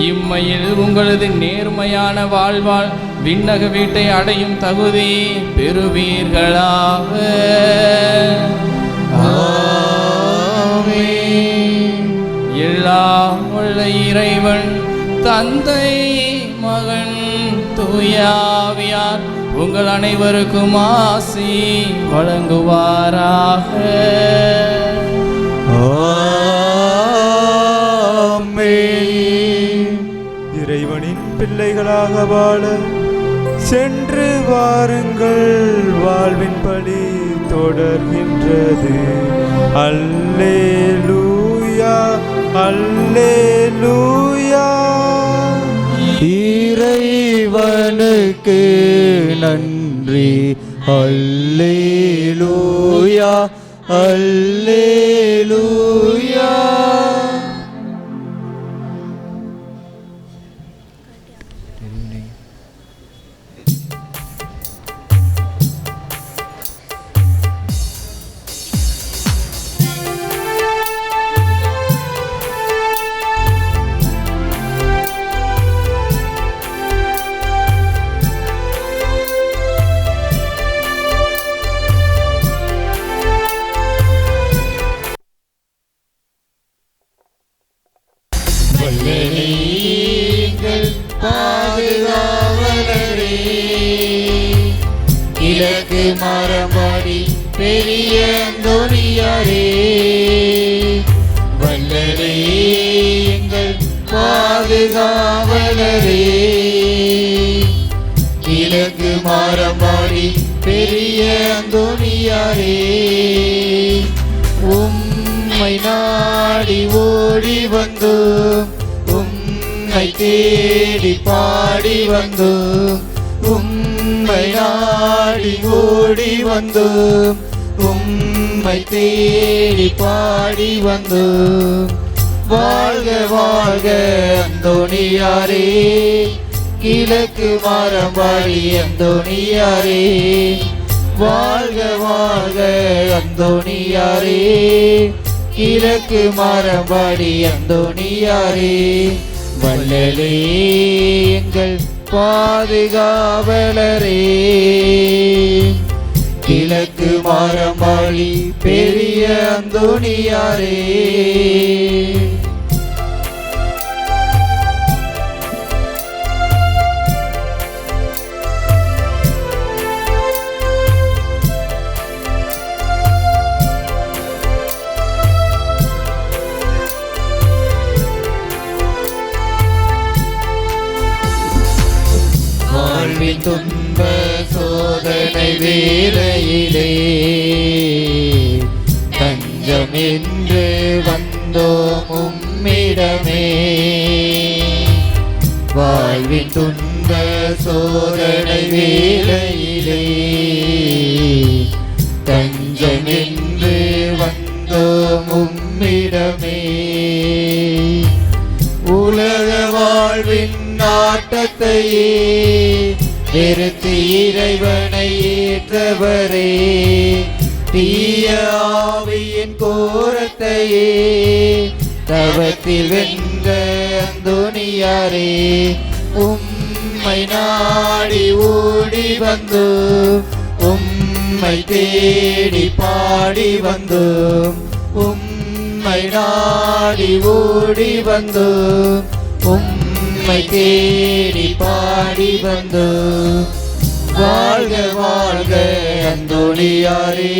இம்மையில் உங்களது நேர்மையான வாழ்வால் விண்ணக வீட்டை அடையும் தகுதி பெறுவீர்களாக. எல்லாம் உள்ள இறைவன் தந்தை மகன் தூயாவியார் உங்கள் அனைவருக்கும் ஆசி வழங்குவாராக. இறைவனின் பிள்ளைகளாக வாழ சென்று வாருங்கள், வாழ்வின் படி தொடர்கின்றது. அல்லேலூயா அல்லேலூயா. இறைவனுக்கு நன்றி. அல்லேலூயா அல்லேலூயா. பாதுகாவலரே, கிழக்கு மரபாடி பெரிய அந்தோனியாரே, வல்லரே எங்கள் பாதுகாவலரே, கிழக்கு மரபாடி பெரிய அந்தோனியாரே, உம்மை நாடி ஓடி வந்தோம், உம்மை தேடி பாடி வந்தோம், உம்மை நாடி ஓடி வந்தோம், உம்மை தேடி பாடி வந்தோம். வாழ்க வாழ்க அந்தோனியாரே, கிழக்கு மரபாடி அந்தோனியாரே, வாழ்க வாழ்க அந்தோனியாரே, கிழக்கு மரபாடி அந்தோனியாரே, வல்லலே எங்கள் பாதுகாவலரே, கிழக்கு மாறம்பாடி பெரிய அந்தோணியாரே, வாழ்வின் துன்ப சோதனை வேளையிலே தஞ்சம் என்று வந்தோம் உம்மிடமே. வாழ்வின் துன்ப சோதனை வேளையிலே தஞ்சம் என்று வந்தோம் உம்மிடமே. உலக வாழ்வின் நாட்டத்தையே வெறுத்து இறைவனை ஏற்றவரே, தீய ஆவியின் கோரத்தையே தவத்தில் வென்ற அந்தோணியாரே, உம்மை நாடி ஓடி வந்தோம், உம்மை தேடி பாடி வந்தோம், உம்மை நாடி ஓடி வந்தோம், உம்மை தேடி பாடி வந்தோம். வாழ்க வாழ்க அந்தோணியாரே.